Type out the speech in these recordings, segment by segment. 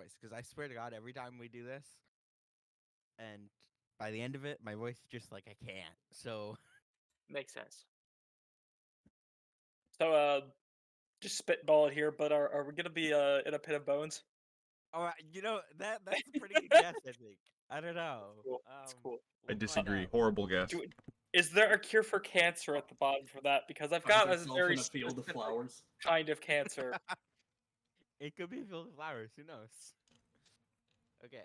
voice because I swear to God, every time we do this, and by the end of it, my voice is just like I can't. So, Makes sense. So, just spitball it here, but are we gonna be in a pit of bones? all right, that's a pretty good guess. I think. I don't know. Cool. It's cool. I We'll find disagree. out. Horrible guess. Is there a cure for cancer at the bottom for that? Because I've Finds got a herself very in a field of specific flowers. kind of cancer. It could be filled with flowers. Who knows? Okay.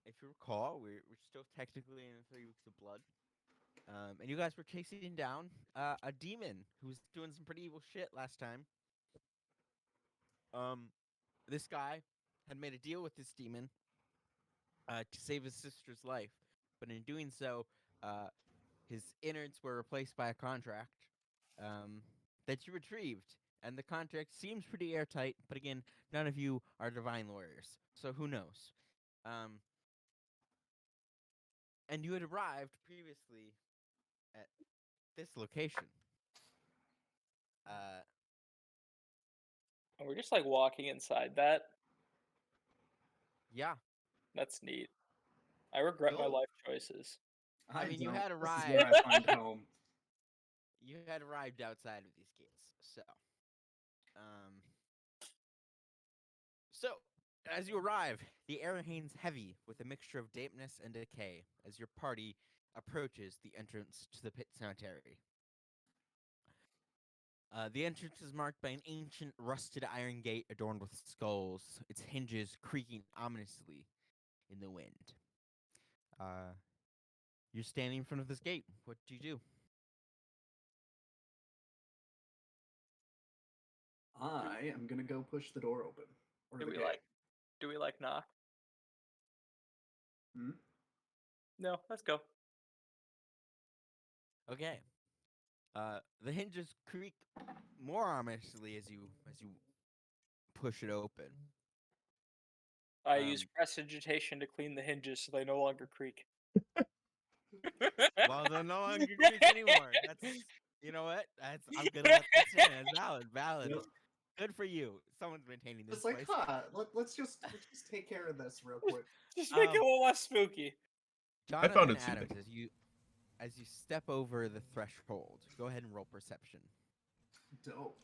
If you recall, we're still technically in the 3 weeks of blood. And you guys were chasing down a demon who was doing some pretty evil shit last time. This guy had made a deal with this demon to save his sister's life, but in doing so, his innards were replaced by a contract that you retrieved. And the contract seems pretty airtight, but again, none of you are divine lawyers, so who knows? And you had arrived previously at this location. And we're just like walking inside that. Yeah. That's neat. I regret my Cool. life choices. I mean, you don't. had This is arrived. where I find home. You had arrived outside of these gates, so as you arrive, the air hangs heavy with a mixture of dampness and decay as your party approaches the entrance to the pit cemetery. The entrance is marked by an ancient, rusted iron gate adorned with skulls, its hinges creaking ominously in the wind. You're standing in front of this gate. What do you do? I am gonna go push the door open. Or Do the we gate. like knock? Hmm? No, let's go. Okay. The hinges creak more ominously as you push it open. I use prestidigitation to clean the hinges so they no longer creak. Well, they're no longer creak anymore. That's you know what? I'm gonna let that stand. That's valid. Yep. Good for you. Someone's maintaining this It's like, place. let's just take care of this real quick. Just make it a little less spooky. Jonathan found and it Adams, soothing. as you step over the threshold, go ahead and roll perception. Dope.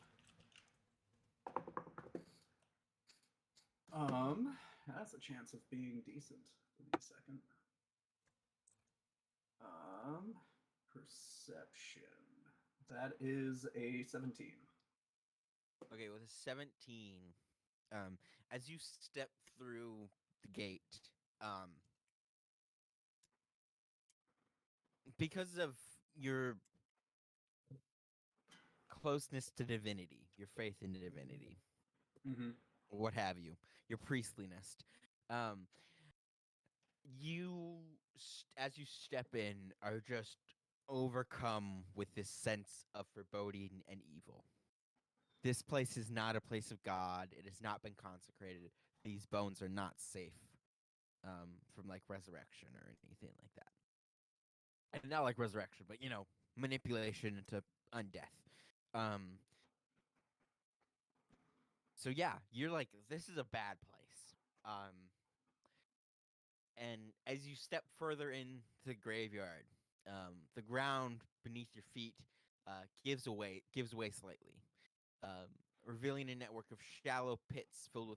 That's a chance of being decent. Give me a second. Perception. That is a 17. Okay, with a 17, as you step through the gate, because of your closeness to divinity, your faith in divinity, Mm-hmm. what have you, your priestliness, as you step in, are just overcome with this sense of foreboding and evil. This place is not a place of God. It has not been consecrated. These bones are not safe from like resurrection or anything like that. And not like resurrection, but manipulation into undeath. So yeah, you're like, this is a bad place. And as you step further into the graveyard, the ground beneath your feet gives away slightly, revealing a network of shallow pits filled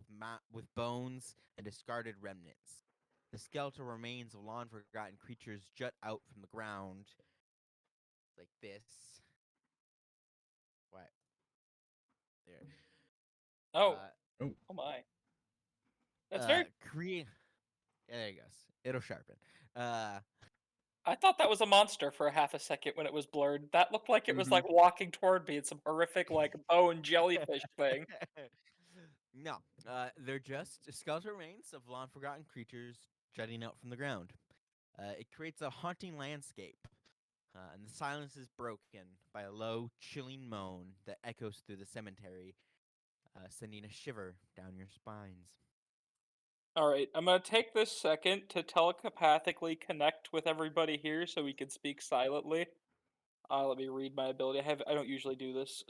with bones and discarded remnants. The skeletal remains of long forgotten creatures jut out from the ground like this. What? There. Oh, Oh. oh my. That's very. Yeah, there it goes. It'll sharpen. I thought that was a monster for a half a second when it was blurred. That looked like it was Mhm. like walking toward me in some horrific like bone jellyfish thing. No, they're just skeletal remains of long forgotten creatures jutting out from the ground. It creates a haunting landscape, and the silence is broken by a low, chilling moan that echoes through the cemetery, sending a shiver down your spines. All right, I'm gonna take this second to telepathically connect with everybody here so we can speak silently. Let me read my ability. I don't usually do this.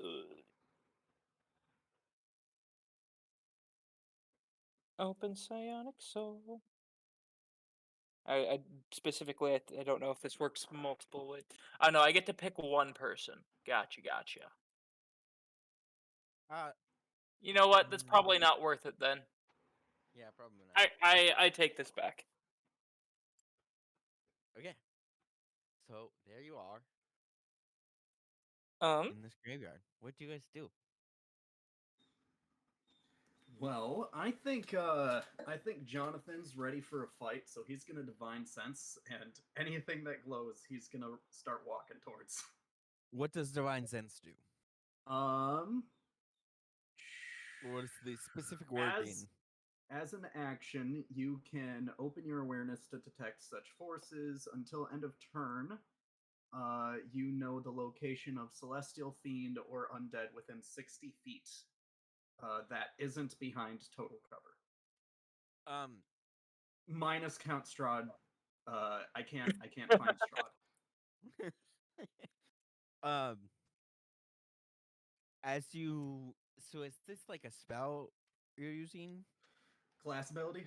Open psionic soul. I specifically, I don't know if this works multiple ways. Oh no, I get to pick one person. Gotcha. Uh, You know what? That's probably not worth it then. yeah, probably not. I take this back. Okay. So there you are in this graveyard. What do you guys do? Well, I think Jonathan's ready for a fight, so he's gonna divine sense, and anything that glows, he's gonna start walking towards. What does divine sense do? Um, What is the specific wording? As an action, you can open your awareness to detect such forces until end of turn. You know the location of celestial fiend or undead within 60 feet. That isn't behind total cover. Minus Count Strahd. I can't find Strahd. um, as you, so is this like a spell you're using? Class ability.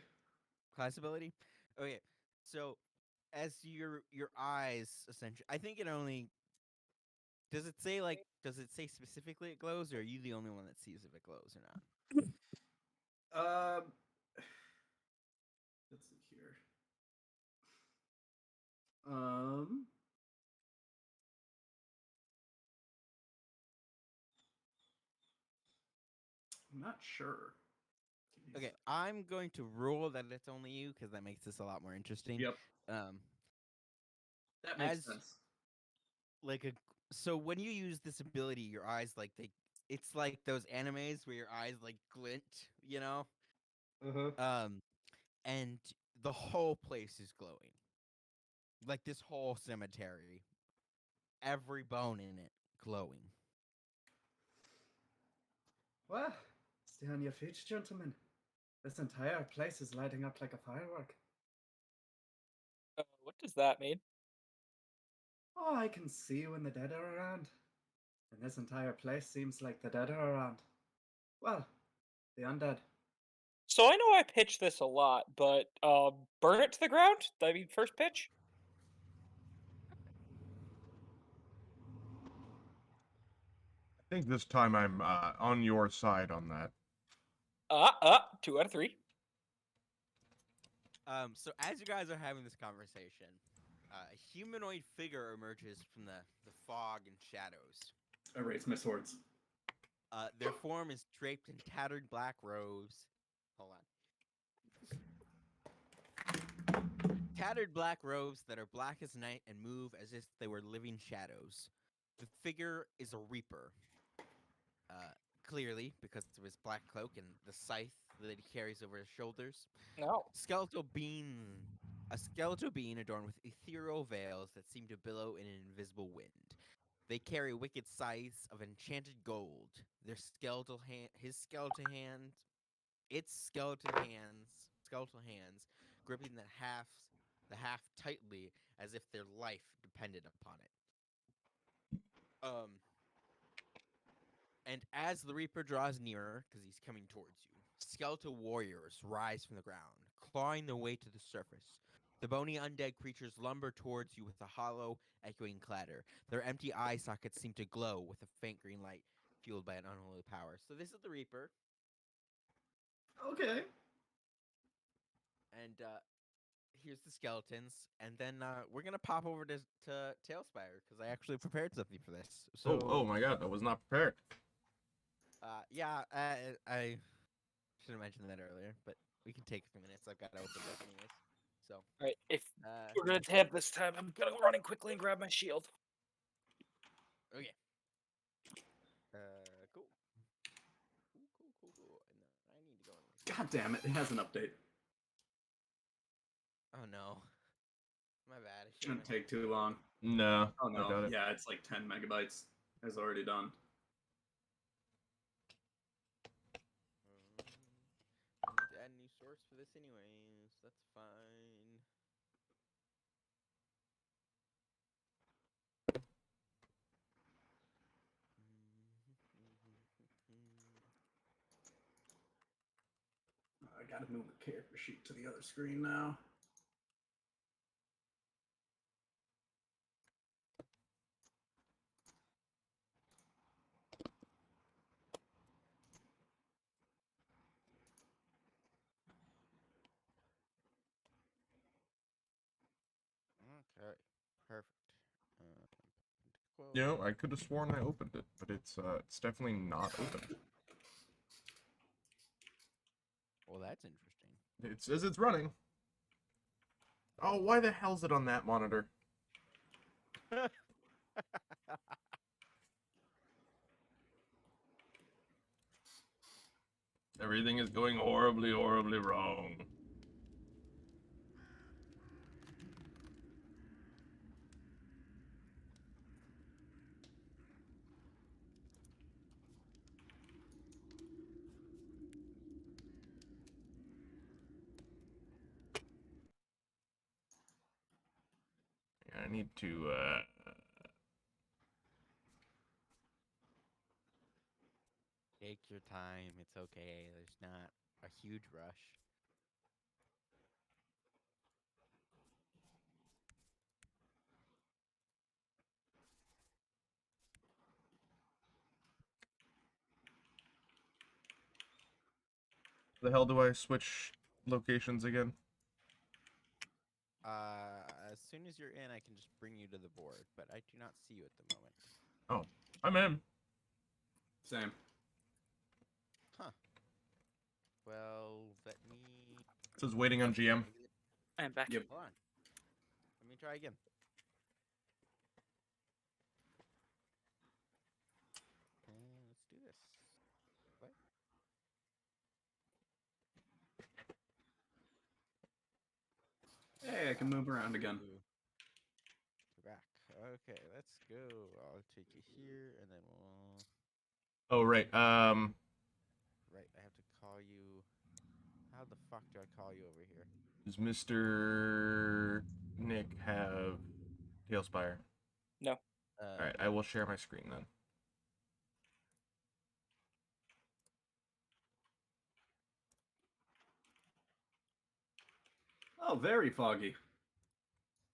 Class ability? Okay, so as your eyes essentially, I think it only does it say specifically it glows, or are you the only one that sees if it glows or not? Let's see here. Um, I'm not sure. Okay, I'm going to rule that it's only you because that makes this a lot more interesting. Yep, Um, that makes as sense. like a so when you use this ability, your eyes it's like those animes where your eyes like glint, you know? Uh-huh. And the whole place is glowing. Like this whole cemetery, every bone in it glowing. Well, stay on your feet, gentlemen. This entire place is lighting up like a firework. What does that mean? Oh, I can see when the dead are around. And this entire place seems like the dead are around. Well, the undead. So I know I pitched this a lot, but burn it to the ground? I mean, first pitch? I think this time I'm on your side on that. 2 out of 3. So as you guys are having this conversation, a humanoid figure emerges from the fog and shadows. I raise my swords. Their form is draped in tattered black robes. Hold on. Tattered black robes that are black as night and move as if they were living shadows. The figure is a reaper. Clearly, because of his black cloak and the scythe that he carries over his shoulders. No. A skeletal being adorned with ethereal veils that seem to billow in an invisible wind. They carry wicked scythes of enchanted gold. Its skeletal hands, gripping the half tightly as if their life depended upon it. And as the Reaper draws nearer, because he's coming towards you, skeletal warriors rise from the ground, clawing their way to the surface. The bony undead creatures lumber towards you with a hollow, echoing clatter. Their empty eye sockets seem to glow with a faint green light, fueled by an unholy power. So this is the Reaper, Okay. and here's the skeletons, and then we're gonna pop over to Tailspire because I actually prepared something for this. So, Oh my god, I was not prepared. yeah, I should have mentioned that earlier, but we can take a few minutes. I've got to open it up anyways. So, Alright, if uh, we're gonna tab this time, I'm gonna go running quickly and grab my shield. okay. Cool. Cool. And I need to go in. God damn it! It has an update. Oh no. My bad. Shouldn't take too long. No. Oh I no. doubt it. Yeah, it's like 10 megabytes. It's already done. I need to add a new source for this anyways. That's fine. I gotta move the character sheet to the other screen now. Okay, perfect. You know, I could have sworn I opened it, but it's definitely not open. Well, that's interesting. It says it's running. Oh, why the hell's it on that monitor? Everything is going horribly, horribly wrong. I need to, Take your time. It's okay. There's not a huge rush. the hell do I switch locations again? As soon as you're in, I can just bring you to the board, but I do not see you at the moment. Oh, I'm in. Same. Huh. Well, let me... It says waiting on GM. I'm back. Yep. Hold on. Let me try again. Let's do this. What? Hey, I can move around again. We're back. Okay, let's go. I'll take you here, and then we'll... Oh, right. Right, I have to call you... How the fuck do I call you over here? Does Mr. Nick have Tailspire? No. Alright, I will share my screen then. Oh, very foggy.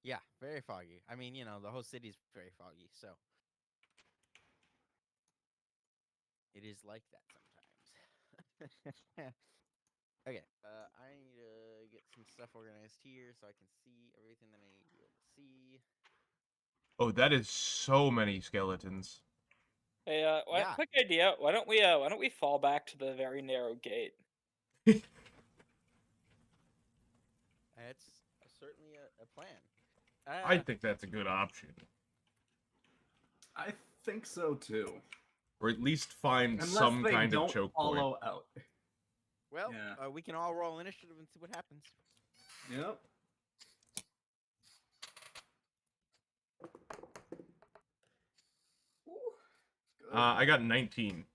Yeah, very foggy. I mean, you know, the whole city's very foggy, so... It is like that sometimes. Okay, I need to get some stuff organized here so I can see everything that I need to be able to see. Oh, that is so many skeletons. Hey, Yeah. quick idea. Why don't we fall back to the very narrow gate? It's certainly a plan. I think that's a good option. I think so too. Or at least find Unless some they kind don't of choke point. follow out. Well, Yeah. we can all roll initiative and see what happens. Yep. Ooh, good. I got 19.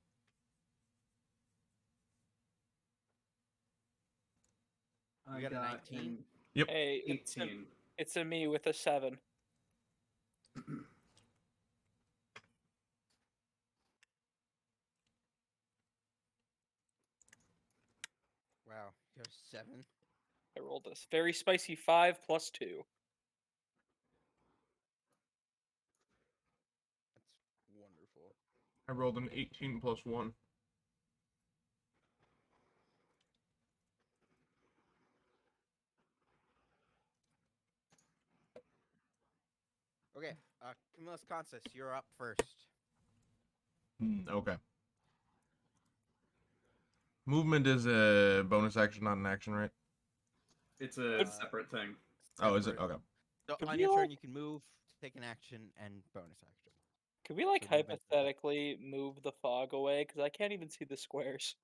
I You got a 19? an Yep. Hey, 18. it's a me with a 7. Wow, you have 7? I rolled this very spicy 5 plus 2. That's wonderful. I rolled an 18 plus 1. Okay, Cumulus Consus, you're up first. Okay. Movement is a bonus action, not an action, right? It's a Uh, separate thing. Oh, is it? Separate. Okay. So Could on we your turn, like- you can move, take an action, and bonus action. Could we like So movement- hypothetically move the fog away? Because I can't even see the squares.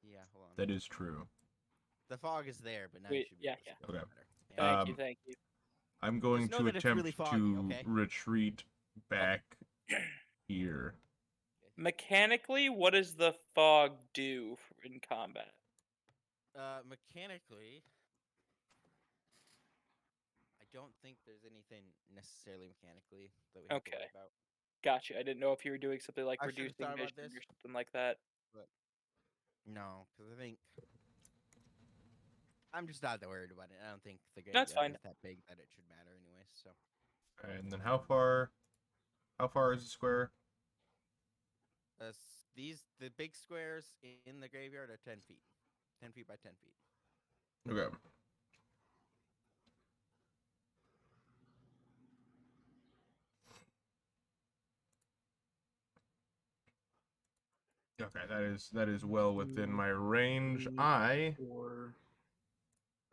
Yeah, hold on. That is true. The fog is there, but now you Wait, should be yeah, able to yeah. see it Okay. better. Thank you, Um, thank you. I'm going Just know to that it's attempt really foggy, to okay? retreat back here. Mechanically, what does the fog do in combat? Mechanically, I don't think there's anything necessarily mechanically that we have to worry Okay. about. Gotcha. I didn't know if you were doing something like I should've reducing thought vision about this. or something like that. No, because I think I'm just not that worried about it. I don't think the That's graveyard fine. is that big that it should matter anyways. So And then how far is the square? the big squares in the graveyard are 10 feet, 10 feet by 10 feet. Okay. Okay, that is well within my range. 3, I 4,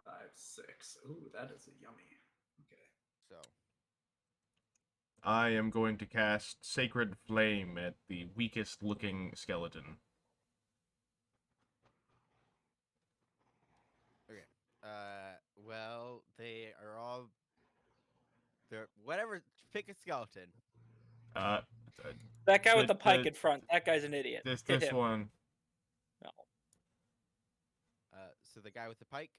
5, 6. Ooh, that is a yummy. Okay. So am going to cast Sacred Flame at the weakest looking skeleton. okay. Well, they're whatever. Pick a skeleton. Uh, That guy with The- the pike the- in front. That guy's an idiot. Hit this him. one. No. So the guy with the pike.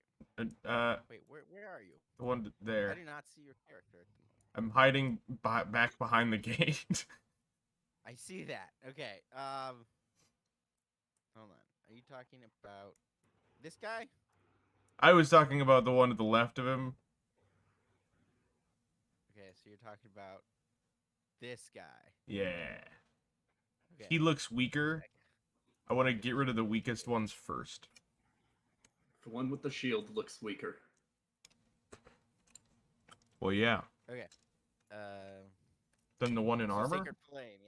Uh, Wait, where are you? the one I there. do not see your character at the moment. I'm hiding back behind the gate. I see that. Okay. Hold on. Are you talking about this guy? I was talking about the one to the left of him. Okay, so you're talking about this guy. Yeah. Okay. He looks weaker. I want to get rid of the weakest ones first. The one with the shield looks weaker. Well, yeah. Okay. Then the one in So armor? Sacred Flame,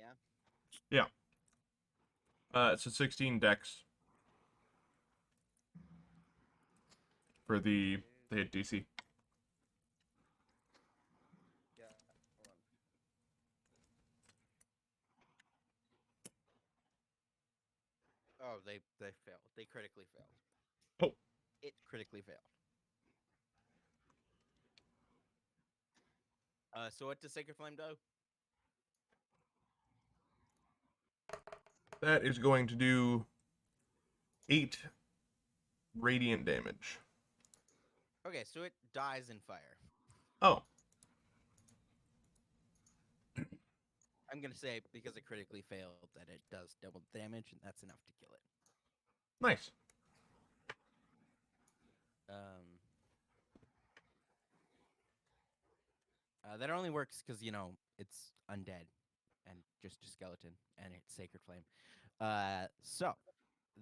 yeah. It's a 16 dex. For the hit DC. Yeah. Hold on. Oh, they failed. They critically failed. Oh. It critically failed. So what does Sacred Flame do? That is going to do 8 radiant damage. Okay, so it dies in fire. Oh. I'm gonna say because it critically failed that it does double damage, and that's enough to kill it. Nice. That only works because it's undead and just a skeleton, and it's Sacred Flame. So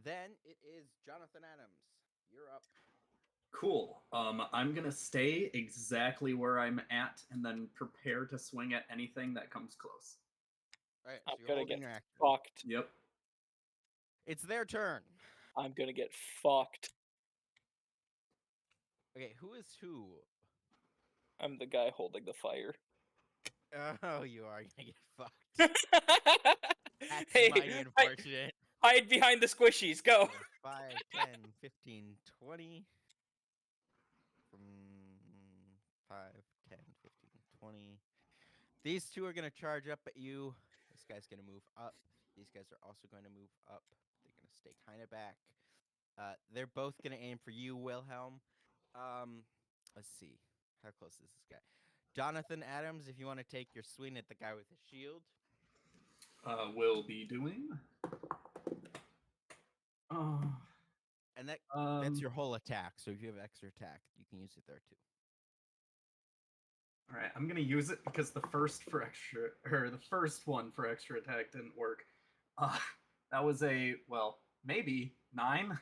then it is Jonathan Adams. You're up. Cool. I'm gonna stay exactly where I'm at and then prepare to swing at anything that comes close. All right, so I'm you're gonna holding get your action. fucked. Yep. It's their turn. I'm gonna get fucked. Okay, who is who? I'm the guy holding the fire. Oh, you are gonna get fucked. That's Hey, mighty unfortunate. hide behind the squishies. Go. Okay, 5, 10, 15, 20. From 5, 10, 15, 20. These two are going to charge up at you. This guy's going to move up. These guys are also going to move up. They're going to stay kind of back. They're both going to aim for you, Wilhelm. Let's see. How close is this guy? Jonathan Adams, if you want to take your swing at the guy with the shield. Will be doing. Oh. And that's your whole attack. So if you have extra attack, you can use it there too. All right, I'm gonna use it because the first one for extra attack didn't work. That was maybe 9. 9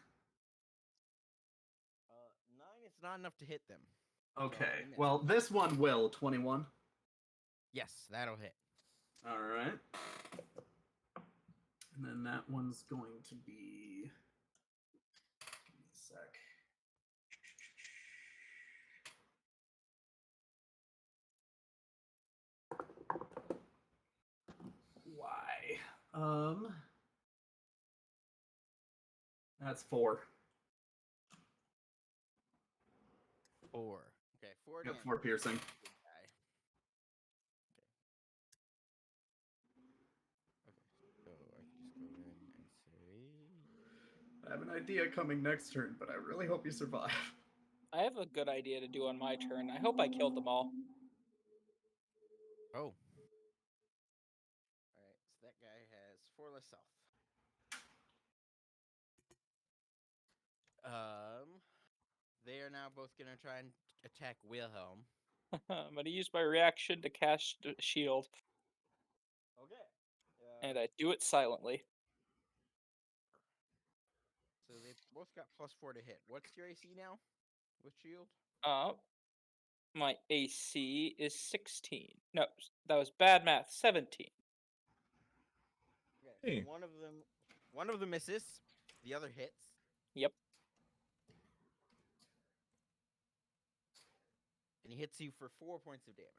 is not enough to hit them. Okay, you missed. well this one will 21. Yes, that'll hit. All right, and then that one's going to be. Give me a sec. Why? That's 4. 4. Okay, 4 Yep, damage. 4 piercing. Good guy. Okay. Okay, so I can just go in and say. I have an idea coming next turn, but I really hope you survive. I have a good idea to do on my turn. I hope I killed them all. Oh. Alright, so that guy has 4 less health. They are now both gonna try and attack Wilhelm. I'm gonna use my reaction to cast a shield, Okay. and I do it silently. So they both got +4 to hit. What's your AC now? With shield? My AC is 16. No, that was bad math. 17. Okay. Hey. So one of them misses. The other hits. Yep. And he hits you for 4 points of damage.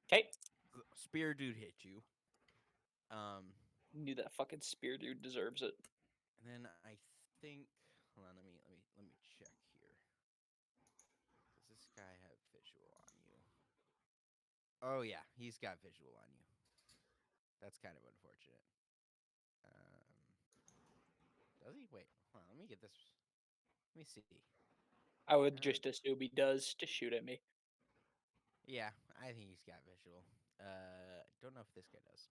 Okay. The spear dude hit you. Knew that fucking spear dude deserves it. And then I think, hold on, let me check here. Does this guy have visual on you? Oh yeah, he's got visual on you. That's kind of unfortunate. Does he? Wait, hold on, let me get this. Let me see. I would just assume he does to shoot at me. Yeah, I think he's got visual. Don't know if this guy does.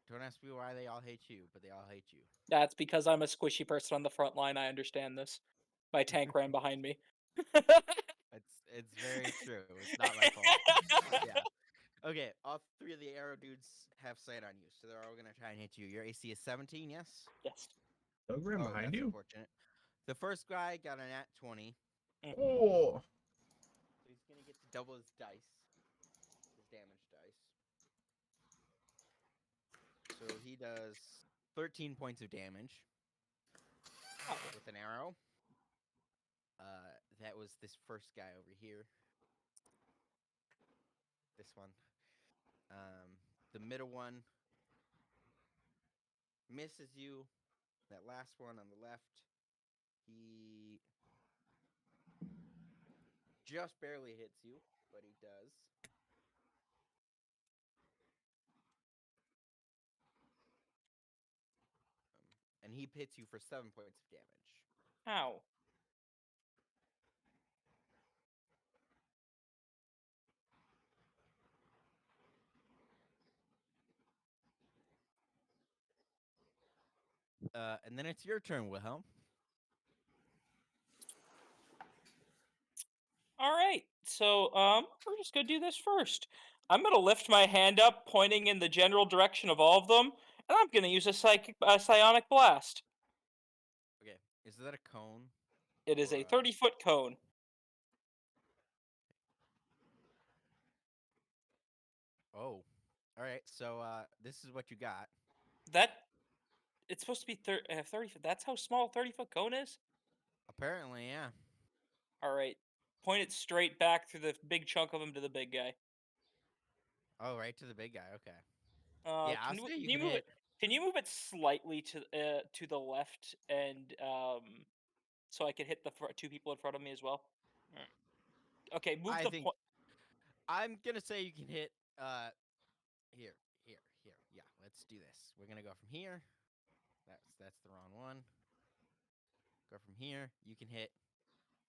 Don't ask me why they all hate you, but they all hate you. That's because I'm a squishy person on the front line. I understand this. My tank ran behind me. It's very true. It's not my fault. Yeah. Okay, all three of the arrow dudes have sight on you, so they're all gonna try and hit you. Your AC is 17, yes? Yes. Doug ran Oh, behind that's you? unfortunate. The first guy got a nat 20, Oh! so he's gonna get to double his dice, his damage dice. So he does 13 points of damage with an arrow. That was this first guy over here. This one. The middle one misses you. That last one on the left, he just barely hits you, but he does. And he hits you for 7 points of damage. Ow. And then it's your turn, Wilhelm. All right. So, we're just gonna do this first. I'm gonna lift my hand up, pointing in the general direction of all of them, and I'm gonna use a psionic blast. Okay, is that a cone? It is Or, a 30-foot cone. Oh, all right. So this is what you got. It's supposed to be 30 foot. That's how small a 30-foot cone is? Apparently, yeah. All right. Point it straight back through the big chunk of him to the big guy. Oh, right to the big guy. Okay. Yeah, I'll say you can move hit. it? Can you move it slightly to the left and so I can hit the two people in front of me as well? Alright. Okay, move I the think point. I'm gonna say you can hit. Here. Yeah, let's do this. We're gonna go from here. That's the wrong one. Go from here. You can hit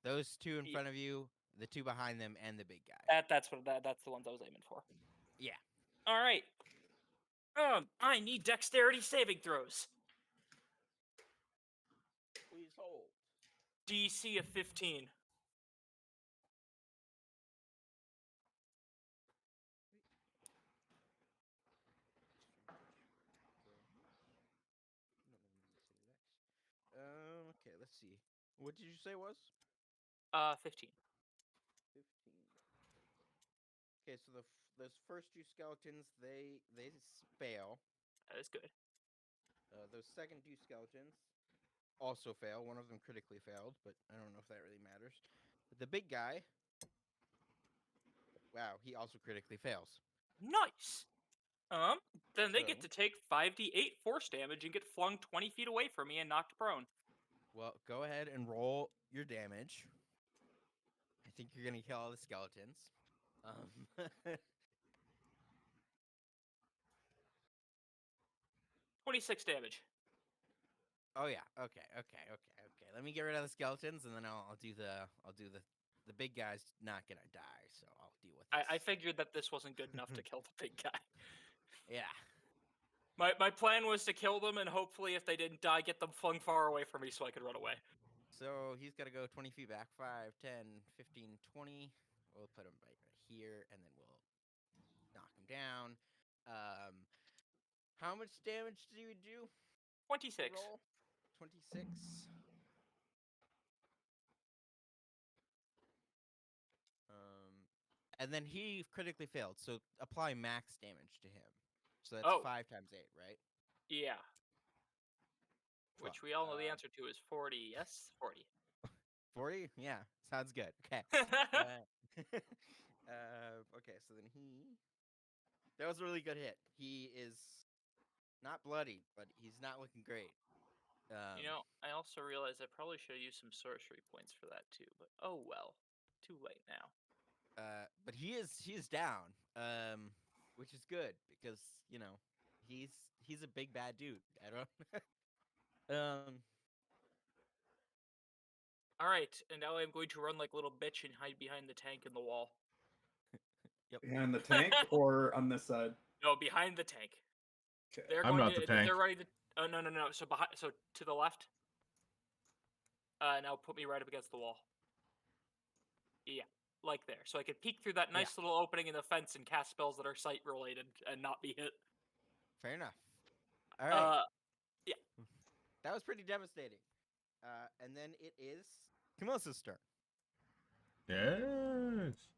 those two in front of you, the two behind them, and the big guy. That's the ones I was aiming for. Yeah. All right. I need dexterity saving throws. Please hold. DC of 15. Okay, let's see. What did you say it was? 15. 15. Okay, so those first two skeletons, they fail. That is good. Those second two skeletons also fail. One of them critically failed, but I don't know if that really matters. But the big guy, wow, he also critically fails. Nice. Then they get So- to take 5d8 force damage and get flung 20 feet away from me and knocked prone. Well, go ahead and roll your damage. I think you're gonna kill all the skeletons. 26 damage. Oh yeah. Okay. Let me get rid of the skeletons, and then I'll do the big guy's not gonna die, so I'll deal with this. I figured that this wasn't good enough to kill the big guy. Yeah. My plan was to kill them and hopefully if they didn't die, get them flung far away from me so I could run away. So he's got to go 20 feet back. 5, 10, 15, 20. We'll put him right here, and then we'll knock him down. How much damage do you do? 26. Roll 26. And then he critically failed, so apply max damage to him. So that's Oh. 5 times 8, right? Yeah. Fuck. Which we all know the answer to is 40. Yes, 40. 40? Yeah, sounds good. Okay. Okay, so then that was a really good hit. He is not bloody, but he's not looking great. You know, I also realized I probably should have used some sorcery points for that too, but oh well. Too late now. But he is down, which is good because he's a big bad dude. I don't. All right, and now I'm going to run like a little bitch and hide behind the tank in the wall. Yep. Behind the tank or on this side? No, behind the tank. Okay. They're I'm going not to, the tank. They're ready to. Oh no. So behind. So to the left. Now put me right up against the wall. Yeah, like there. So I can peek through that nice little opening in the fence and cast spells that are sight related and not be hit. Fair enough. All right. Yeah. That was pretty devastating. And then it is Kimosa's turn. Yes.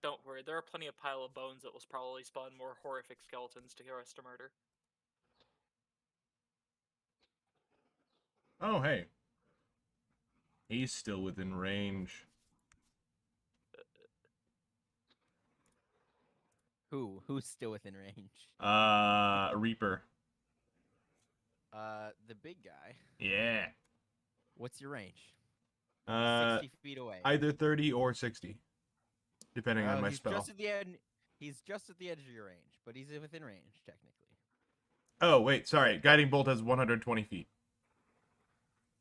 Don't worry, there are plenty of pile of bones that will probably spawn more horrific skeletons to us to murder. Oh, hey. He's still within range. Who's still within range? Reaper. The big guy. Yeah. What's your range? 60 feet away. Either 30 or 60, depending on my he's spell. Just at the end. He's just at the edge of your range, but he's within range technically. Oh, wait, sorry. Guiding Bolt has 120 feet.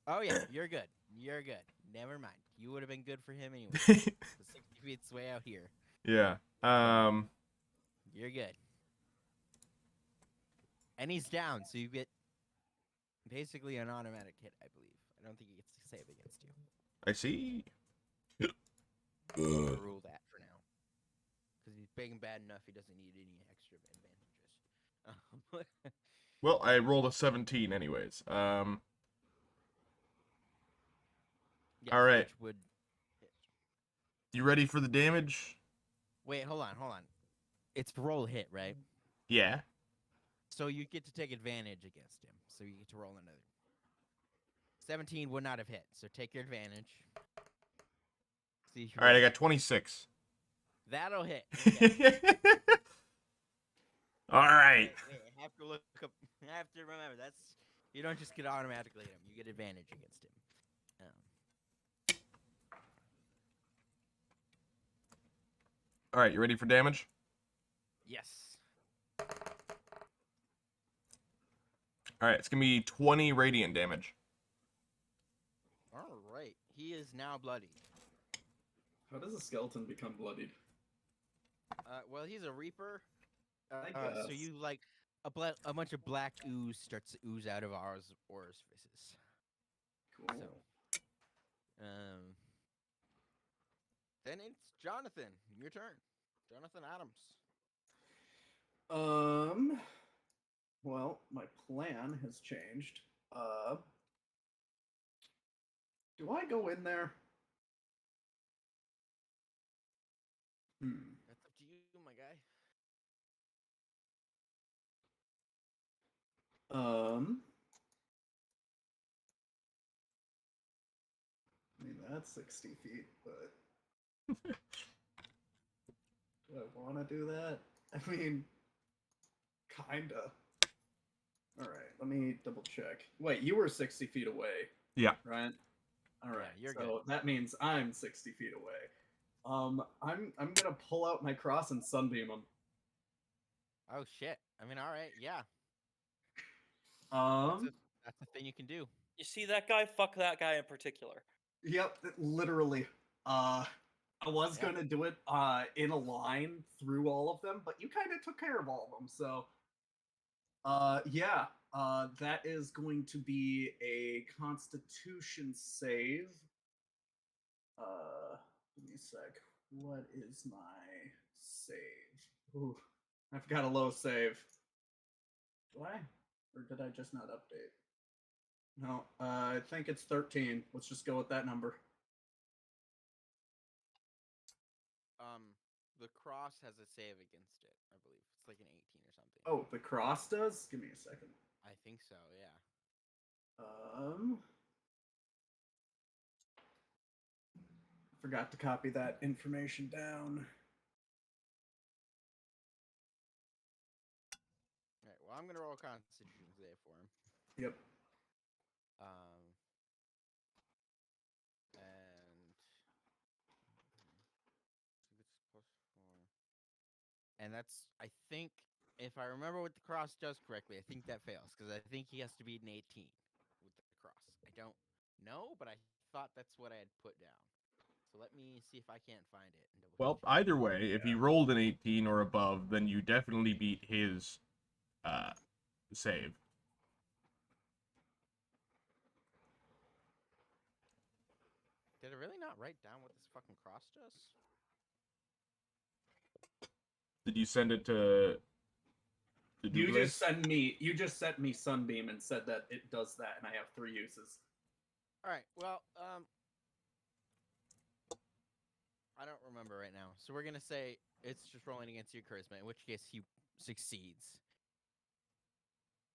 Oh yeah, you're good. You're good. Never mind. You would have been good for him anyway. The 60 feet's way out here. Yeah. You're good. And he's down, so you get basically an automatic hit, I believe. I don't think he gets to save against you. I see. Rule that for now. Because he's big and bad enough, he doesn't need any extra advantages. Well, I rolled a 17 anyways. Yes, all right. Which would hit. You ready for the damage? Wait, hold on. It's roll hit, right? Yeah. So you get to take advantage against him. So you get to roll another. 17 would not have hit, so take your advantage. See. All right, I got 26. That'll hit. Okay. All right. Wait, I have to look up. I have to remember you don't just get automatically hit him. You get advantage against him. All right, you ready for damage? Yes. All right, it's gonna be 20 radiant damage. All right. He is now bloodied. How does a skeleton become bloodied? Well, he's a reaper. I So guess. you a bunch of black ooze starts to ooze out of our orifices. Cool. So, then it's Jonathan. Your turn, Jonathan Adams. Well, my plan has changed. Do I go in there? That's up to you, my guy. I mean, that's 60 feet, but do I want to do that? I mean, kinda. All right, let me double check. Wait, you were 60 feet away. Yeah. Right. All right. you're so good. that means I'm 60 feet away. I'm gonna pull out my cross and sunbeam him. Oh shit! I mean, all right, yeah. That's a thing you can do. You see that guy? Fuck that guy in particular. Yep, literally. I was gonna do it in a line through all of them, but you kind of took care of all of them, so Yeah. That is going to be a Constitution save. Give me a sec. What is my save? Ooh, I've got a low save. Do I? Or did I just not update? No, I think it's 13. Let's just go with that number. The cross has a save against it, I believe. It's like an 18 or something. Oh, the cross does? Give me a second. I think so, yeah. Forgot to copy that information down. All right, well, I'm going to roll a Constitution save for him. Yep. And that's, I think, if I remember what the cross does correctly, I think that fails because I think he has to beat an 18 with the cross. I don't know, but I thought that's what I had put down. So let me see if I can't find it. And Well, either way, if he rolled an 18 or above, then you definitely beat his save. Did I really not write down what this fucking cross does? Did you send it to You Douglas? you just sent me Sunbeam and said that it does that, and I have 3 uses. All right. Well, I don't remember right now. So we're gonna say it's just rolling against your charisma, in which case he succeeds.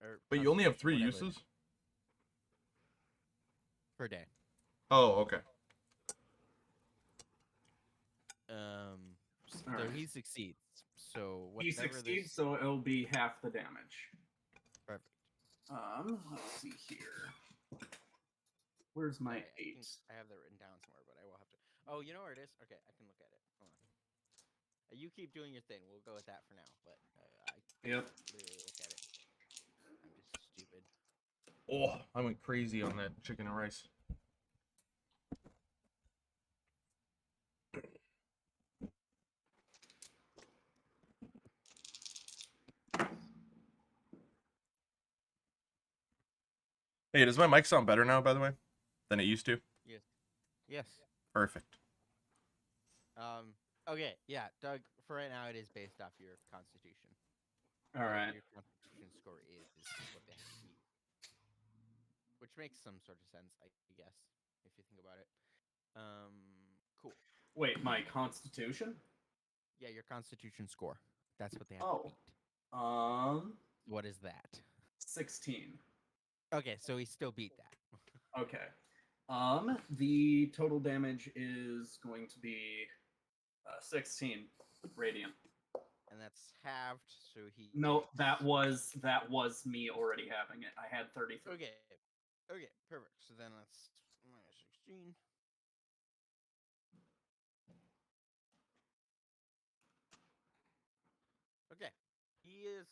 Or But you only have 3 whatever, uses? per day. Oh, okay. So Alright. he succeeds. So He whatever succeeds, this... so it'll be half the damage. Perfect. Let's see here. Where's my Okay, 8? I have that written down somewhere, but I will have to... Oh, you know where it is? Okay, I can look at it. Hold on. You keep doing your thing. We'll go with that for now, but I Yep. literally look at it. I'm just stupid. Oh, I went crazy on that chicken and rice. Hey, does my mic sound better now, by the way, than it used to? Yes. Yes. Perfect. Okay, yeah, Doug, for right now, it is based off your constitution. Alright. Your constitution score is what they have to beat. Which makes some sort of sense, I guess, if you think about it. Cool. Wait, my Constitution? Yeah, your constitution score. That's what they have to Oh. beat. What is that? 16. Okay, so he still beat that. Okay. The total damage is going to be 16 radiant. And that's halved, so he No, gets... that was me already having it. I had 33. Okay. Okay, perfect. So then that's minus 16. Okay. He's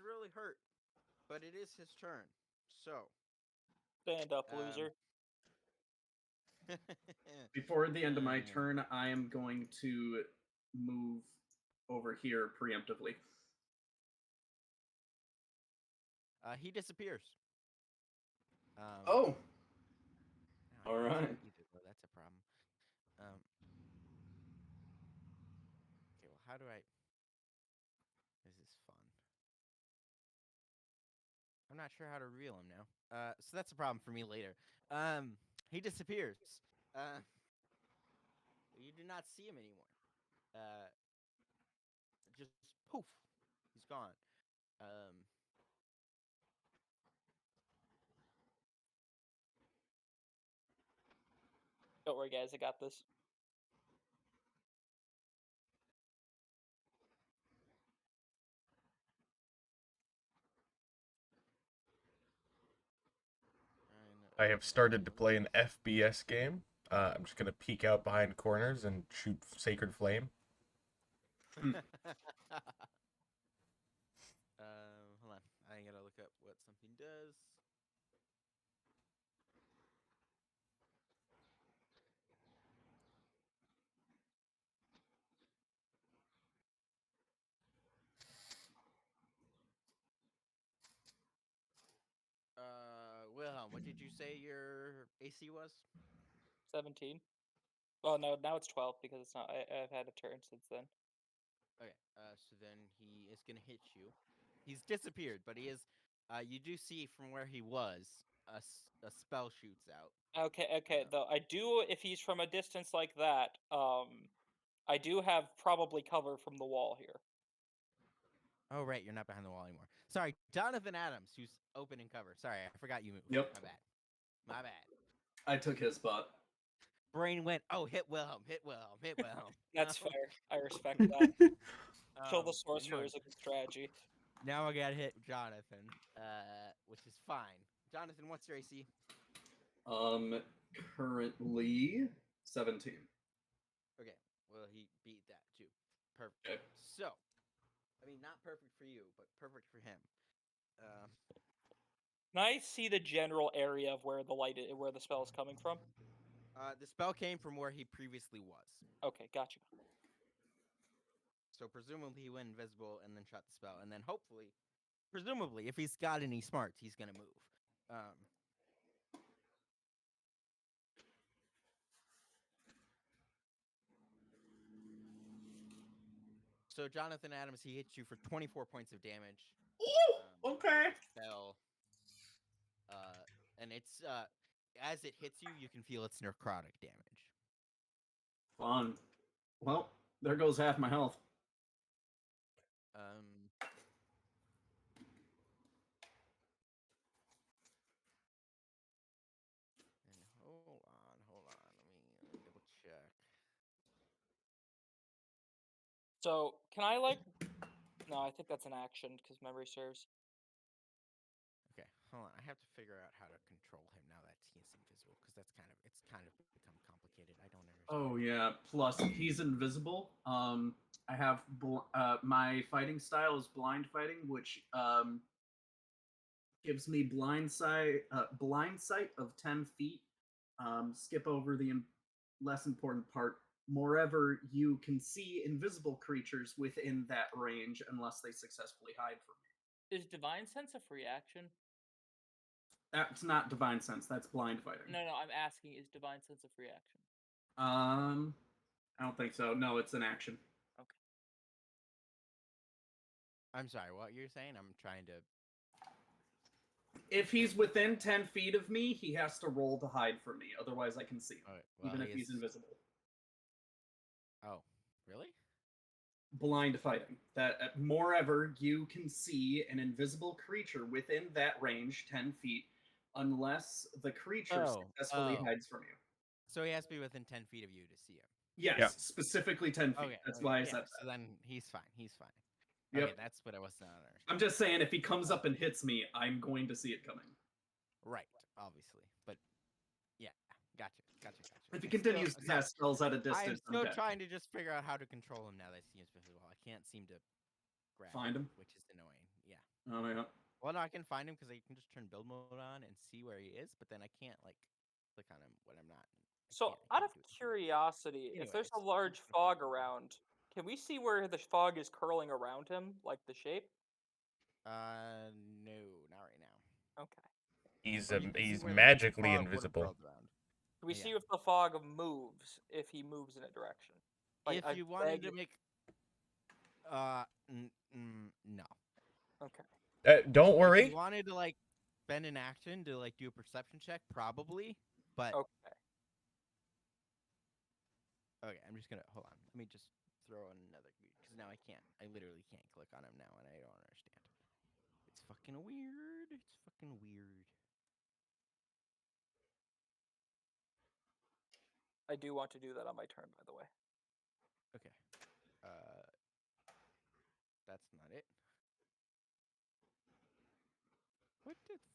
really hurt, but it is his turn. So, Stand up, loser. Before the end of my turn, I am going to move over here preemptively. He disappears. Oh, I all can't see right. him either, though. That's a problem. Okay, well, how do I... This is fun. I'm not sure how to reel him now. So that's a problem for me later. He disappears. You do not see him anymore. Just poof, he's gone. Don't worry, guys. I got this. I have started to play an FBS game. I'm just gonna peek out behind corners and shoot Sacred Flame. Hold on. I gotta look up what something does. What did you say your AC was? 17. Well, no, now it's 12 because it's not. I've had a turn since then. Okay, so then he is gonna hit you. He's disappeared, but he is. You do see from where he was, a spell shoots out. Okay. Though I do, if he's from a distance like that, I do have probably cover from the wall here. Oh right, you're not behind the wall anymore. Sorry, Jonathan Adams, who's open and cover. Sorry, I forgot you moved. Yep. My bad. My bad. I took his spot. Brain went. Oh, hit Wilhelm. Hit Wilhelm. Hit Wilhelm. That's No. fair. I respect that. Kill the Um, sorcerer no, is a good strategy. Now I gotta hit Jonathan, which is fine. Jonathan, what's your AC? Currently 17. Okay, well he beat that too. Perfect. Okay. So, I mean, not perfect for you, but perfect for him. Can I see the general area of where where the spell is coming from? The spell came from where he previously was. Okay, gotcha. So presumably he went invisible and then shot the spell, and then hopefully, presumably, if he's got any smarts, he's gonna move. So Jonathan Adams, he hits you for 24 points of damage. Ooh, okay. Spell. And it's as it hits you, you can feel its necrotic damage. Fun. Well, there goes half my health. And hold on. Let me double check. So, can I No, I think that's an action because memory serves. Okay, hold on. I have to figure out how to control him now that he's invisible, because it's kind of become complicated. I don't understand. Oh yeah. Plus, he's invisible. I have my fighting style is blind fighting, which gives me blind sight of 10 feet. Skip over the less important part. Moreover, you can see invisible creatures within that range unless they successfully hide from you. Is Divine Sense a free action? That's not divine sense. That's blind fighting. No, I'm asking, is Divine Sense a free action? I don't think so. No, it's an action. Okay. I'm sorry, what you're saying? I'm trying to. If he's within 10 feet of me, he has to roll to hide from me. Otherwise, I can see him, All right, well, even if he's invisible. Oh, really? Blind fighting. That moreover, you can see an invisible creature within that range, 10 feet, unless the creature successfully hides from you. So he has to be within 10 feet of you to see him. Yes, Yeah. specifically 10 feet. Okay, That's why I yeah, said that. So then he's fine. He's fine. Yep. Okay, that's what I was not understanding. I'm just saying, if he comes up and hits me, I'm going to see it coming. Right, obviously. But, yeah, gotcha. If he continues to cast spells at a distance, I'm still trying to just figure out how to control him now that he seems invisible. I can't seem to grab Find him? which is annoying. Yeah. Oh, yeah. Well, no, I can find him because I can just turn build mode on and see where he is, but then I can't, like, click on him when I'm not. So, out of curiosity, if there's a Anyways, large fog around, can we see where the fog is curling around him, like the shape? No, not right now. Okay. He's Or you can see he's where the magically fog would've invisible. curled around. Can we Yeah. see if the fog moves, if he moves in a direction? Like If you wanted to make, no. Okay. Don't If worry. you wanted to like spend an action to like do a perception check, probably. But Okay. okay, I'm just gonna hold on. Let me just throw in another because now I can't. I literally can't click on him now, and I don't understand. It's fucking weird. It's fucking weird. I do want to do that on my turn, by the way. Okay. That's not it.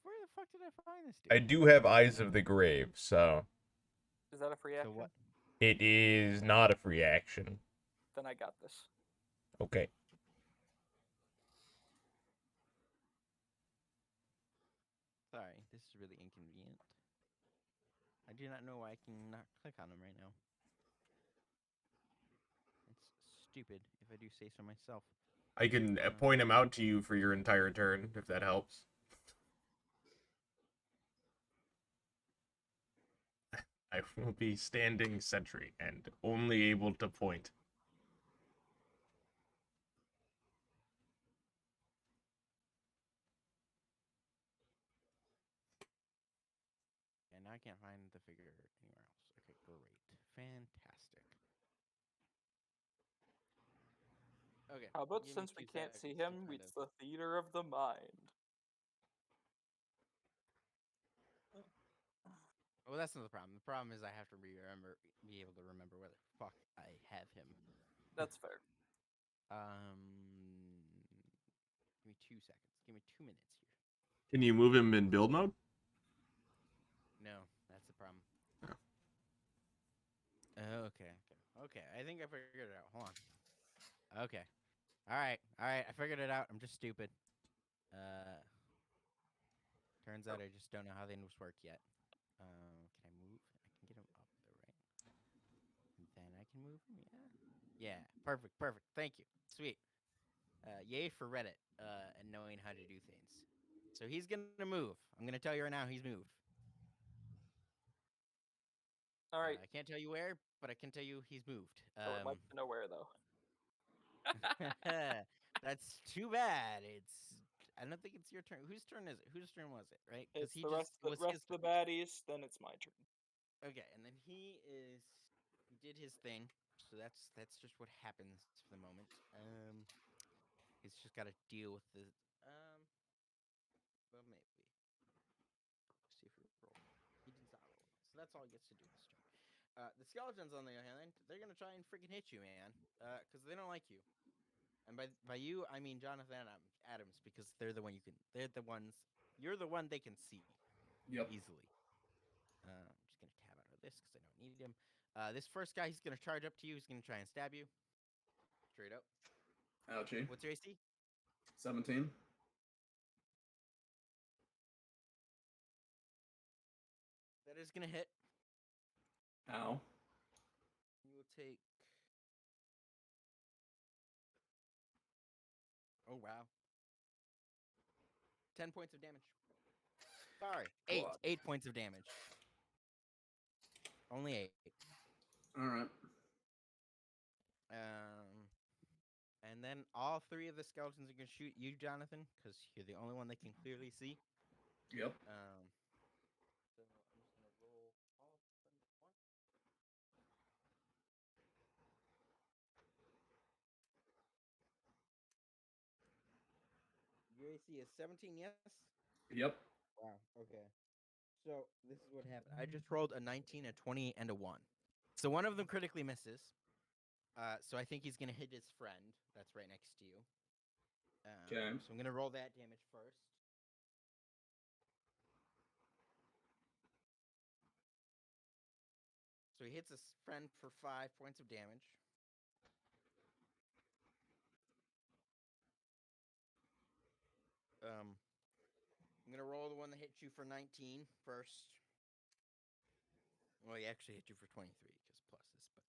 Where the fuck did I find this dude? I do have Eyes of the Grave, so Is that a free action? So what? it is not a free action. Then I got this. Okay. Sorry, this is really inconvenient. I do not know why I can not click on him right now. It's stupid, if I do say so myself. I can point him out to you for your entire turn, if that helps. I will be standing sentry and only able to point. And I can't find the figure anywhere else. Okay, great. Fantastic. Okay. How about give me since we 2 can't see seconds to him, kind it's of. the theater of the mind. Well, that's not the problem. The problem is I have to be able to remember where the fuck I have him. That's fair. Give me 2 seconds. Give me 2 minutes here. Can you move him in build mode? No, that's the problem. Oh. Okay. I think I figured it out. Hold on. Okay. All right. I figured it out. I'm just stupid. Turns out I just don't know how things work yet. Can I move? I can get him up there, right? And then I can move him. Yeah. Perfect. Thank you. Sweet. Yay for Reddit. And knowing how to do things. So he's gonna move. I'm gonna tell you right now. He's moved. All right. I can't tell you where, but I can tell you he's moved. I would like to know where though. That's too bad. I don't think it's your turn. Whose turn is it? Whose turn was it? Right? Because It's the rest of the baddies. Then it's my turn. Okay, and then he did his thing. So that's just what happens for the moment. He's just got to deal with the well maybe. See if we roll. He did not roll. So that's all he gets to do this turn. The skeletons, on the other hand, they're gonna try and freaking hit you, man. Because they don't like you. And by you, I mean Jonathan Adams, because they're the one you can. They're the ones. You're the one they can see. Yep. Easily. I'm just gonna tab out of this because I don't need him. This first guy, he's gonna charge up to you. He's gonna try and stab you. Straight up. Ouchie. What's your AC? 17. That is gonna hit. Ow. You will take. Oh wow. 10 points of damage. Sorry, 8. God. 8 points of damage. Only 8. Alright. And then all 3 of the skeletons are gonna shoot you, Jonathan, because you're the only one they can clearly see. Yep. So I'm just gonna roll all of them at once. Your AC is 17, yes? Yep. Wow. Okay. So this is what happened. I just rolled a 19, a 20, and a 1. So one of them critically misses. So I think he's gonna hit his friend that's right next to you. Okay. So I'm gonna roll that damage first. So he hits his friend for 5 points of damage. I'm gonna roll the one that hit you for 19 first. Well, he actually hit you for 23 because pluses, but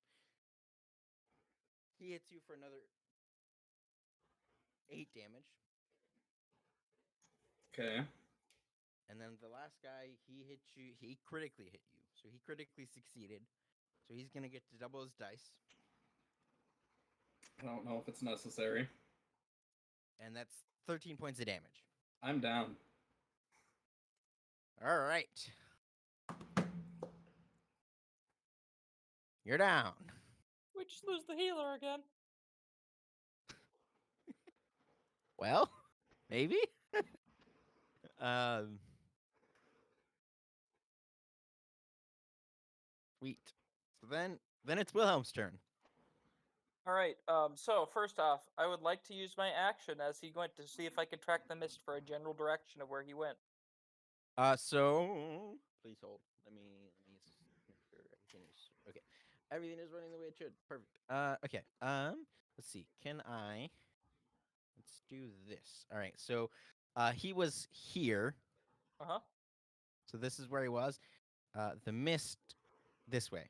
he hits you for another 8 damage. Okay. And then the last guy, he critically hit you. So he critically succeeded. So he's gonna get to double his dice. I don't know if it's necessary. And that's 13 points of damage. I'm down. All right. You're down. We just lose the healer again. Well, maybe. um. Sweet. So then it's Wilhelm's turn. All right. So first off, I would like to use my action as he went to see if I could track the mist for a general direction of where he went. So please hold. Let me make sure everything is okay. Everything is running the way it should. Perfect. Okay. Let's see. Let's do this. All right. So, he was here. Uh huh. So this is where he was. The mist this way.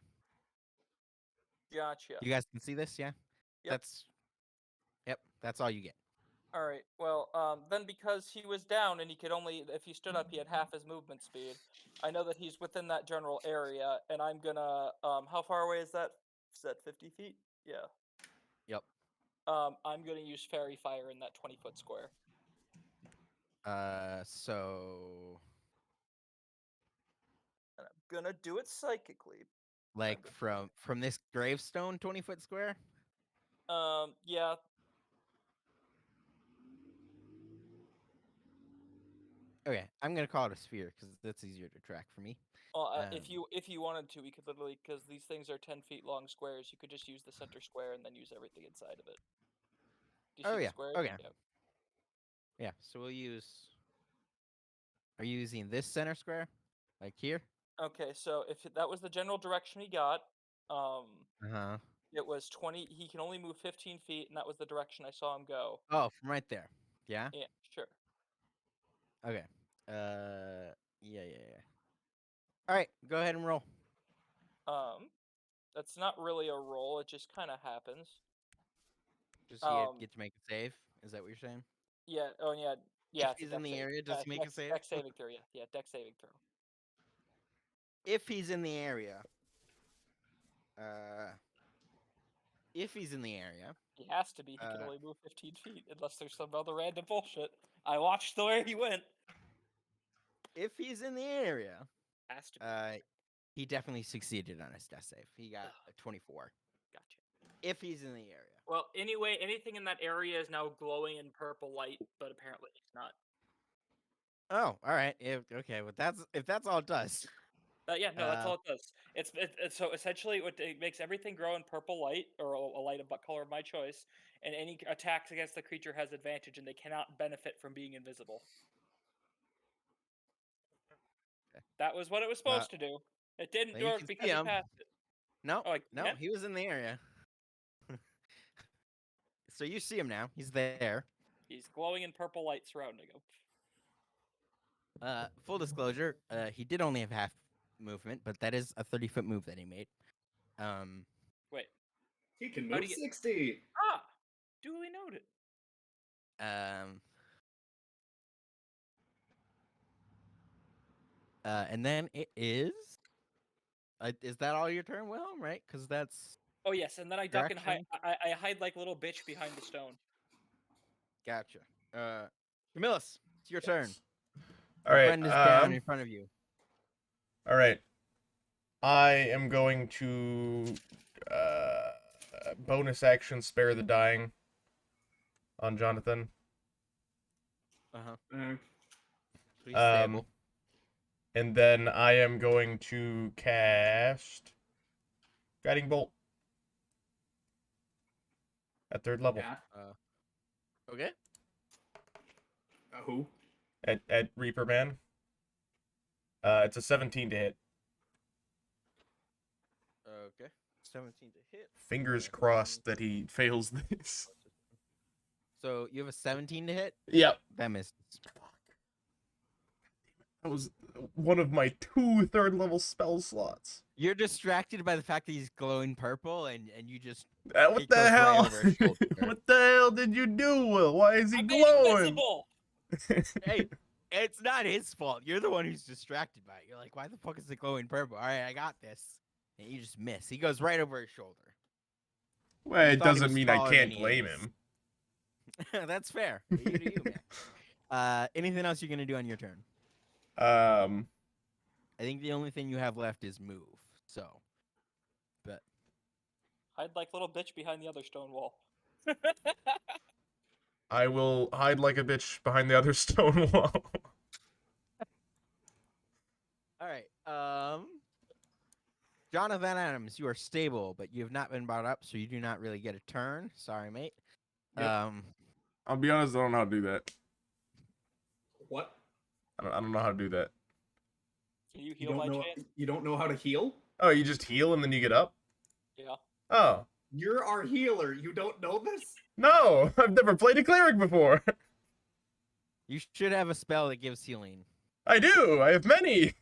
Gotcha. You guys can see this, yeah? Yep. That's all you get. All right. Well, then because he was down and he could only, if he stood up, he had half his movement speed. I know that he's within that general area, and I'm gonna. How far away is that? Is that 50 feet? Yeah. Yep. I'm gonna use fairy fire in that 20-foot square. So And I'm gonna do it psychically. like from this gravestone 20-foot square? Yeah. Okay, I'm gonna call it a sphere because that's easier to track for me. If you wanted to, we could literally, because these things are 10 feet long squares, you could just use the center square and then use everything inside of it. Do you see Oh the yeah. square? Okay. Yeah. Yeah. So we'll use. Are you using this center square, like here? Okay, so if that was the general direction he got, Uh-huh. it was 20. He can only move 15 feet, and that was the direction I saw him go. Oh, from right there. Yeah. Yeah, sure. Okay. Yeah. All right. Go ahead and roll. That's not really a roll. It just kind of happens. Just you get to make a save. Is that what you're saying? Yeah. Oh, yeah. Yeah. If It's a he's in dex the save. area, does he make a save? Dex saving throw. Yeah. Dex saving throw. If he's in the area. If he's in the area. He has to be. He can only move 15 feet unless there's some other random bullshit. I watched the way he went. If he's in the area. Has to be. He definitely succeeded on his death save. He got a 24. Gotcha. If he's in the area. Well, anyway, anything in that area is now glowing in purple light, but apparently it's not. Oh, all right. Okay, but if that's all it does. Yeah, no, that's all it does. It's so essentially it makes everything grow in purple light or a light of color of my choice, and any attacks against the creature has advantage, and they cannot benefit from being invisible. Okay. That was what it was supposed to do. It didn't you work can because see he him. passed it. No, Oh, no, he was in the area. So you see him now. He's there. He's glowing in purple light surrounding him. Full disclosure, he did only have half movement, but that is a 30-foot move that he made. Wait. He can move 60. Ah, duly noted. And then it is. Is that all your turn, Wilhelm? Right? Because that's. Oh yes, and then I duck and hide. Direction? I hide like a little bitch behind the stone. Gotcha. Camillus, it's your turn. All right. Friend is down in front of you. All right. I am going to bonus action spare the dying on Jonathan. Pretty stable. And then I am going to cast Guiding Bolt at 3rd level. Okay. Who? At Reaper Man. It's a 17 to hit. Okay. 17 to hit. Fingers crossed that he fails this. So you have a 17 to hit? Yep. That misses. That was one of my 2 3rd-level spell slots. You're distracted by the fact that he's glowing purple, and you just. What the hell? What the hell did you do, Will? Why is he glowing? Hey, it's not his fault. You're the one who's distracted by it. You're like, why the fuck is it glowing purple? All right, I got this. And you just miss. He goes right over his shoulder. Well, You it thought he doesn't was mean I taller can't than he blame is. him. That's fair. You do you, man. Anything else you're gonna do on your turn? I think the only thing you have left is move. So, but Hide like little bitch behind the other stone wall. I will hide like a bitch behind the other stone wall. all right. Jonathan Adams, you are stable, but you have not been brought up, so you do not really get a turn. Sorry, mate. Yep. I'll be honest, I don't know how to do that. What? I don't know how to do that. Can you heal by chance? You don't know how to heal? Oh, you just heal and then you get up? Yeah. Oh. You're our healer. You don't know this? No, I've never played a cleric before. You should have a spell that gives healing. I do. I have many.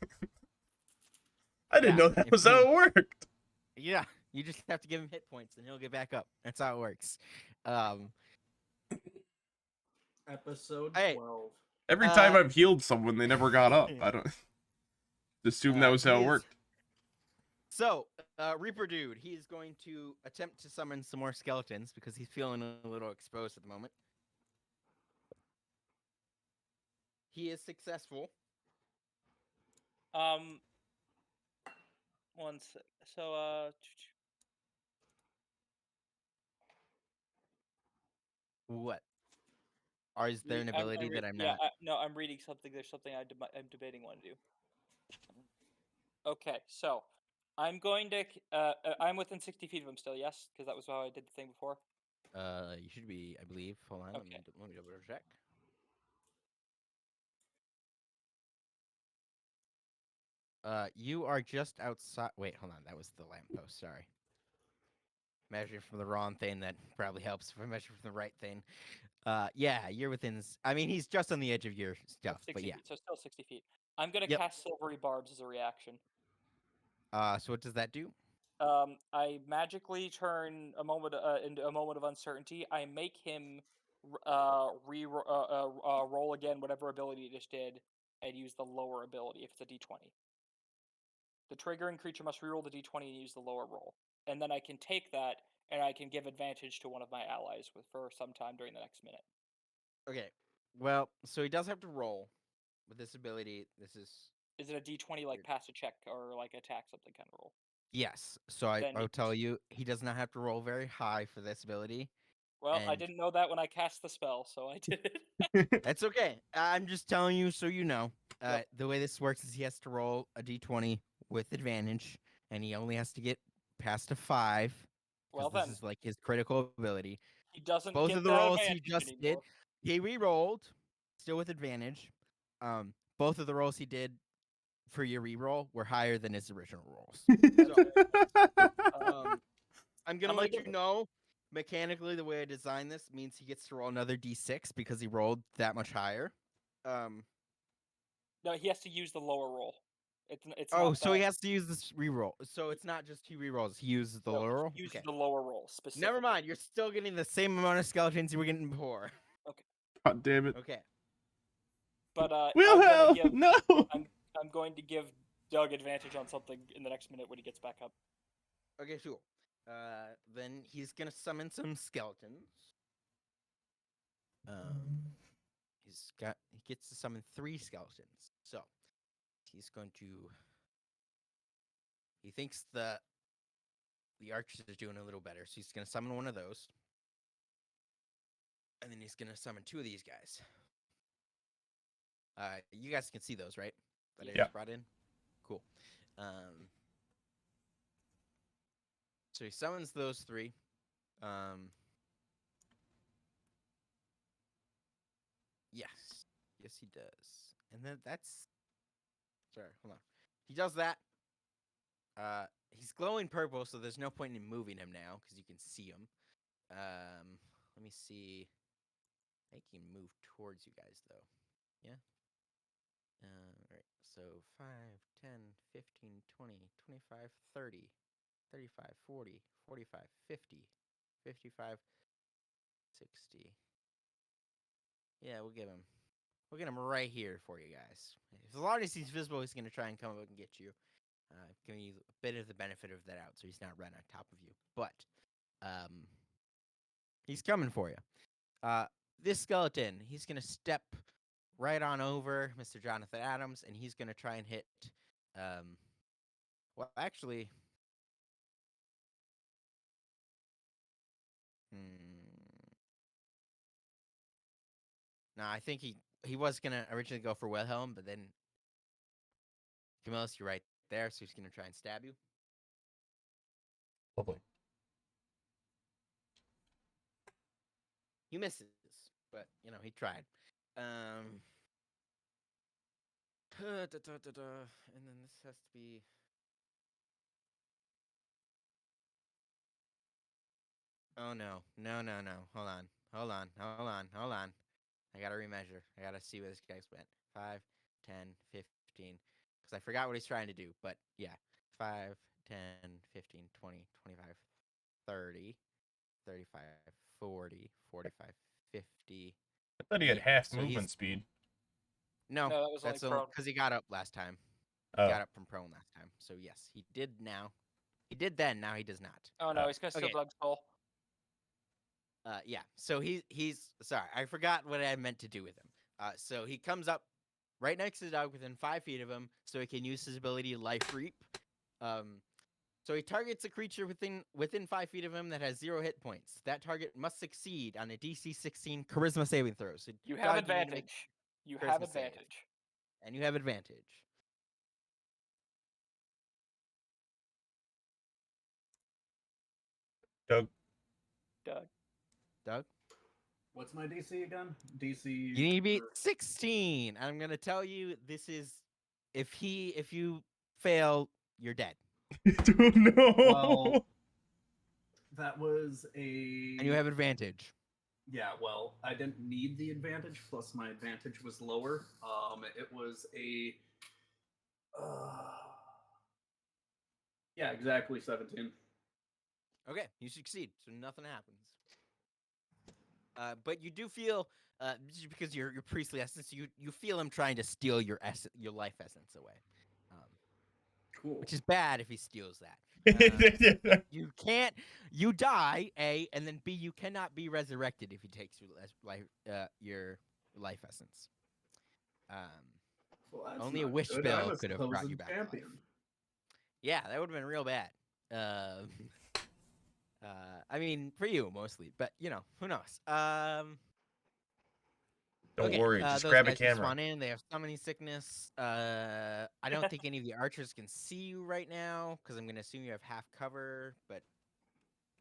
I didn't know that was how it worked. Yeah, you just have to give him hit points and he'll get back up. That's how it works. Episode Hey. 12. Every time Uh, I've healed someone, they never got up. I don't assume that was how it worked. So, Reaper Dude, he is going to attempt to summon some more skeletons because he's feeling a little exposed at the moment. He is successful. One sec. So What? Or is there an ability that I'm yeah, not? no, I'm reading something. There's something I'm debating what to do. Okay, so I'm going to. I'm within 60 feet of him still. Yes, because that was how I did the thing before. You should be, I believe. Hold on, Okay. let me double check. You are just outside. Wait, hold on. That was the lamppost. Sorry. Measuring from the wrong thing. That probably helps if I measure from the right thing. Yeah, you're within. I mean, he's just on the edge of your stuff, 60 but yeah. feet, so still 60 feet. I'm gonna Yep. cast Silvery Barbs as a reaction. So what does that do? I magically turn a moment into a moment of uncertainty. I make him roll again whatever ability he just did, and use the lower ability if it's a D20. The triggering creature must reroll the D20 and use the lower roll, and then I can take that and I can give advantage to one of my allies for some time during the next minute. Okay. Well, so he does have to roll with this ability. This is Is it a D20 like weird. pass a check or like attack something kind of roll? Yes. So Then I'll he tell you, he does not have to roll very high for this ability. Well, I And didn't know that when I cast the spell, so I did it. that's okay. I'm just telling you so you know. Yep. The way this works is he has to roll a d20 with advantage, and he only has to get past a 5 Well because this then, is like his critical ability. he doesn't Both of get the that rolls he advantage just did, anymore. he re-rolled, still with advantage. Both of the rolls he did for your re-roll were higher than his original rolls. So, I'm gonna let you know. Mechanically, the way I designed this means he gets to roll another d6 because he rolled that much higher. No, he has to use the lower roll. It's Oh, not so that. he has to use this reroll. So it's not just he rerolls; he uses the No, lower roll. he uses Okay, the lower roll specifically. never mind. You're still getting the same amount of skeletons you were getting before. Okay. God damn it. Okay. But Wilhelm, no! I'm going to give Doug advantage on something in the next minute when he gets back up. Okay, sure. Then he's gonna summon some skeletons. He gets to summon 3 skeletons. So he's going to. He thinks the archer is doing a little better, so he's gonna summon one of those, and then he's gonna summon 2 of these guys. You guys can see those, right? That I Yeah. just brought in. Cool. So he summons those 3. Yes. Yes, he does. And then that's. Sorry, hold on. He does that. He's glowing purple, so there's no point in moving him now because you can see him. Let me see. I can move towards you guys though. Yeah. Right. So 5, 10, 15, 20, 25, 30, 35, 40, 45, 50, 55, 60. Yeah, we'll get him. We'll get him right here for you guys. As long as he's visible, he's gonna try and come up and get you. Giving you a bit of the benefit of that out, so he's not right on top of you. But he's coming for you. This skeleton, he's gonna step right on over Mr. Jonathan Adams, and he's gonna try and hit. Well, actually, no, I think he was gonna originally go for Wilhelm, but then Camillus, you're right there, so he's gonna try and stab you. Lovely. He misses, but he tried. And then this has to be. Oh no. Hold on. I gotta remeasure. I gotta see where this guy's went. 5, 10, 15. Because I forgot what he's trying to do. But yeah. 5, 10, 15, 20, 25, 30, 35, 40, 45, 50, I thought he had Yeah, half so he's- movement speed. No, No, that was only that's prone. because he got up last time. Oh, Got up from prone last time. So yes, he did now. He did then. Now he does not. Oh no, he's gonna steal okay. Doug's soul. Yeah. So he's sorry. I forgot what I meant to do with him. So he comes up right next to the dog within 5 feet of him, so he can use his ability Life Reap. So he targets a creature within 5 feet of him that has 0 hit points. That target must succeed on a DC 16 Charisma saving throw. So You have dog, you need to make advantage. You charisma have save. advantage. And you have advantage. Doug. Doug, What's my DC again? DC. you need to be 16. I'm gonna tell you this is if you fail, you're dead. Oh, no. Well, that was a. And you have advantage. Yeah, well, I didn't need the advantage. Plus, my advantage was lower. It was a. Yeah, exactly 17. Okay, you succeed, so nothing happens. But you do feel, just because you're priestly essence, you feel him trying to steal your life essence away, Cool. which is bad if he steals that. You can't, you die, A, and then B, you cannot be resurrected if he takes your life essence. Well, that's Only a not wish good. spell I'm a could have brought you supposed back to life. champion. Yeah, that would have been real bad. I mean, for you mostly, but who knows? Don't Okay, worry, just those grab a guys just camera. spawn in. They have summoning sickness. I don't think any of the archers can see you right now because I'm gonna assume you have half cover. But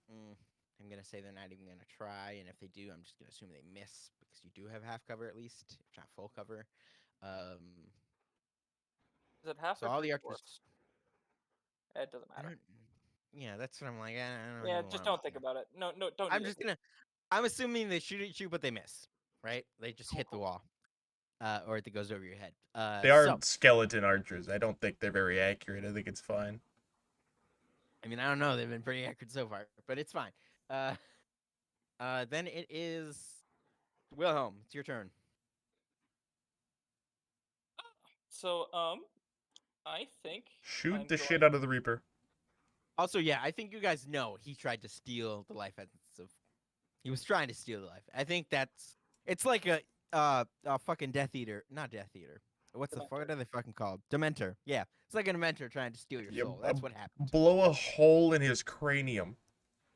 I'm gonna say they're not even gonna try. And if they do, I'm just gonna assume they miss because you do have half cover at least, if not full cover. Is it half So or all the three-fourths? archers. It doesn't I matter. don't. Yeah, that's what I'm like. I don't Yeah, even just wanna don't think look. about it. No, don't. I'm need just it. gonna. I'm assuming they shoot at you, but they miss. Right? They just hit the wall. Or it goes over your head. They are So skeleton archers. I don't think they're very accurate. I think it's fine. I mean, I don't know. They've been pretty accurate so far, but it's fine. Then it is Wilhelm. It's your turn. So, I think Shoot I'm the going. shit out of the Reaper. Also, yeah, I think you guys know he tried to steal the life essence of. He was trying to steal the life. I think it's like a fucking Death Eater, not Death Eater. What are they fucking called? Dementor. Yeah, it's like a Dementor trying to steal your soul. That's what happened. Blow a hole in his cranium.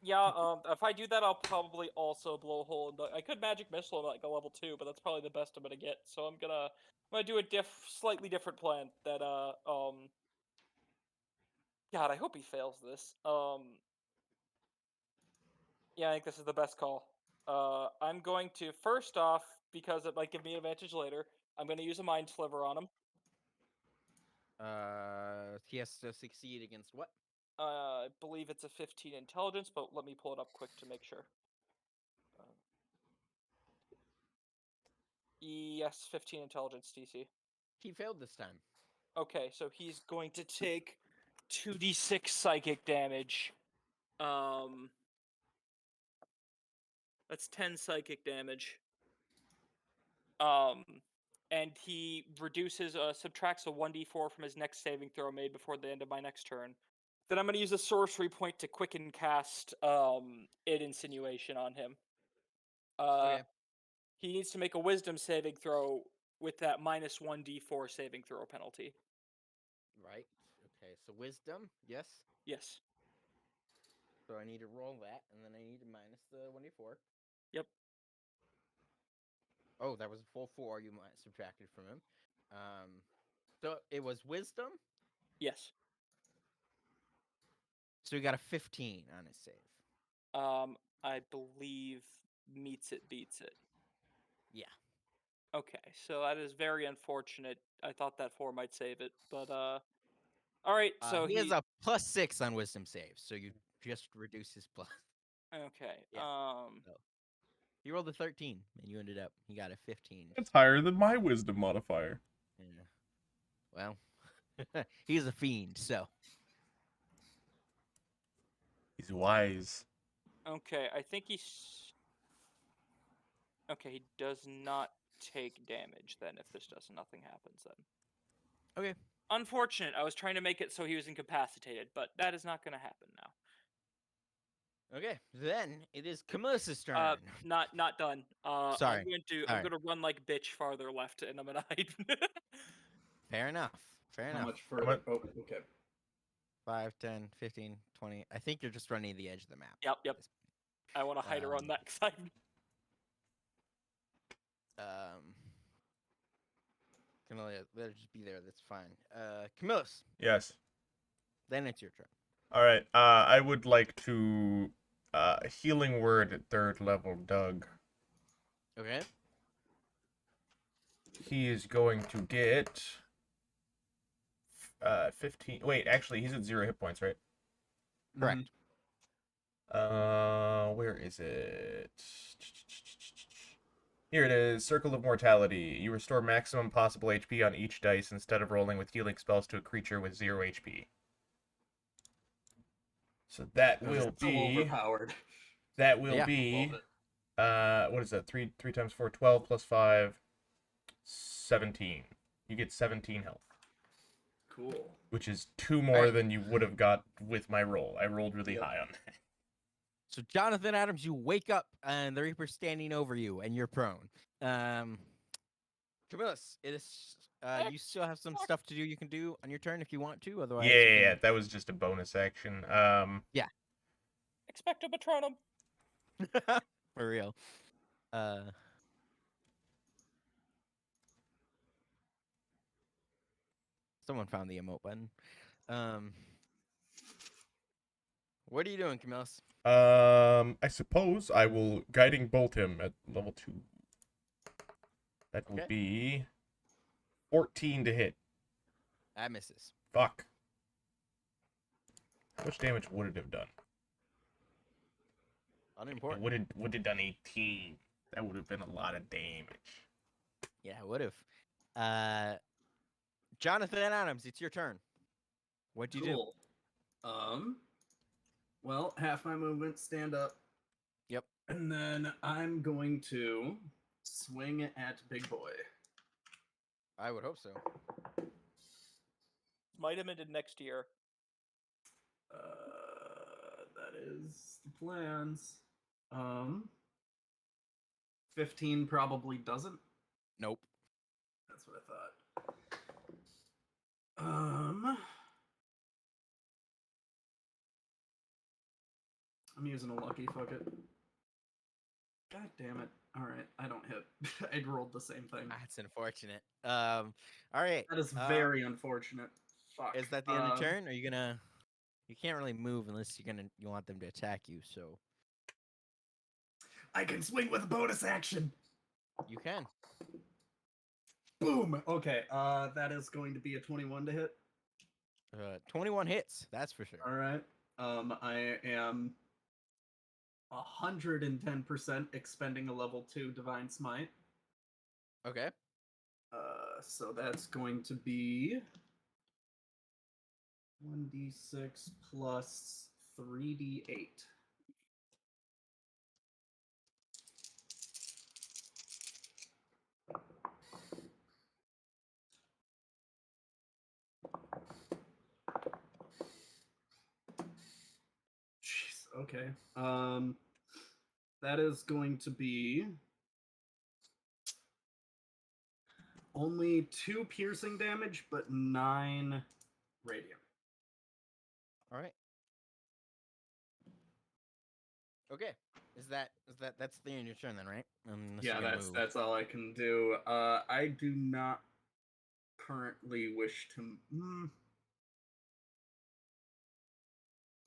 Yeah, if I do that, I'll probably also blow a hole in the. I could magic missile him at like a level 2, but that's probably the best I'm gonna get. So I'm gonna do a slightly different plan. That God, I hope he fails this. Yeah, I think this is the best call. I'm going to first off, because it might give me an advantage later. I'm gonna use a mind sliver on him. He has to succeed against what? I believe it's a 15 intelligence, but let me pull it up quick to make sure. Yes, 15 intelligence DC. He failed this time. Okay, so he's going to take 2d6 psychic damage. That's 10 psychic damage. And he subtracts a 1d4 from his next saving throw made before the end of my next turn. Then I'm going to use a sorcery point to quicken cast Insinuation on him. Okay. He needs to make a wisdom saving throw with that minus 1d4 saving throw penalty. Right. Okay. So wisdom. Yes. Yes. So I need to roll that, and then I need to minus the 1d4. Yep. Oh, that was a full 4 you subtracted from him. So it was wisdom. Yes. So he got a 15 on his save. I believe meets it, beats it. Yeah. Okay, so that is very unfortunate. I thought that 4 might save it, but all right. So he has a +6 on wisdom saves, so you just reduce his plus. Okay. Yeah. So he rolled a 13, and you ended up. He got a 15. That's higher than my wisdom modifier. Yeah. Well, he's a fiend, so. He's wise. Okay, I think Okay, he does not take damage then if nothing happens then. Okay. Unfortunate. I was trying to make it so he was incapacitated, but that is not going to happen now. Okay. Then it is Camilla's turn. Not done. Sorry. I'm going to run like bitch farther left, and I'm going to hide. Fair enough. Fair How enough. much further? Oh, okay. 5, 10, 15, 20. I think you're just running the edge of the map. Yep. I want to hide around that side. Camilla, let it just be there. That's fine. Camillus, Yes. then it's your turn. All right. I would like to healing word at 3rd level, Doug. Okay. He is going to get 15. Wait, actually, he's at 0 hit points, right? Correct. Where is it? Here it is. Circle of Mortality. You restore maximum possible HP on each dice instead of rolling with healing spells to a creature with 0 HP. So that will So be overpowered. that will Yeah. be Love it. what is that? 3 times 4, 12 plus 5, 17. You get 17 health, Cool. which is 2 more Alright. than you would have got with my roll. I rolled really high on that. So Jonathan Adams, you wake up and the Reaper's standing over you and you're prone. Camillus, it is you still have some stuff to do you can do on your turn if you want to, otherwise you Yeah, that was just a bonus action. Expecto Patronum. can... For real. Someone found the emote button. What are you doing, Camillus? I suppose I will guiding bolt him at level 2. That will Okay. be 14 to hit. That misses. Fuck. How much damage would it have done? It Unimportant. would have done 18. That would have been a lot of damage. Yeah, it would have. Jonathan Adams, it's your turn. What'd you do? Cool. Well, half my movement, stand up. Yep. And then I'm going to swing at Big Boy. I would hope so. Might have ended next year. That is the plans. 15 probably doesn't. Nope. That's what I thought. I'm using a lucky, fuck it. God damn it. Alright, I don't hit. I rolled the same thing. That's unfortunate. All right. That is very unfortunate. Fuck. Is that the end of the turn? Are you gonna? You can't really move unless you want them to attack you. So I can swing with a bonus action. you can. Boom. Okay. That is going to be a 21 to hit. 21 hits. That's for sure. All right. I am 110% expending a level 2 Divine Smite. Okay. So that's going to be 1d6 plus 3d8. Jeez, okay. That is going to be only 2 piercing damage, but 9 radiant. All right. Okay. That's the end of your turn then, right? Unless Yeah, you're gonna move. that's all I can do. I do not currently wish to.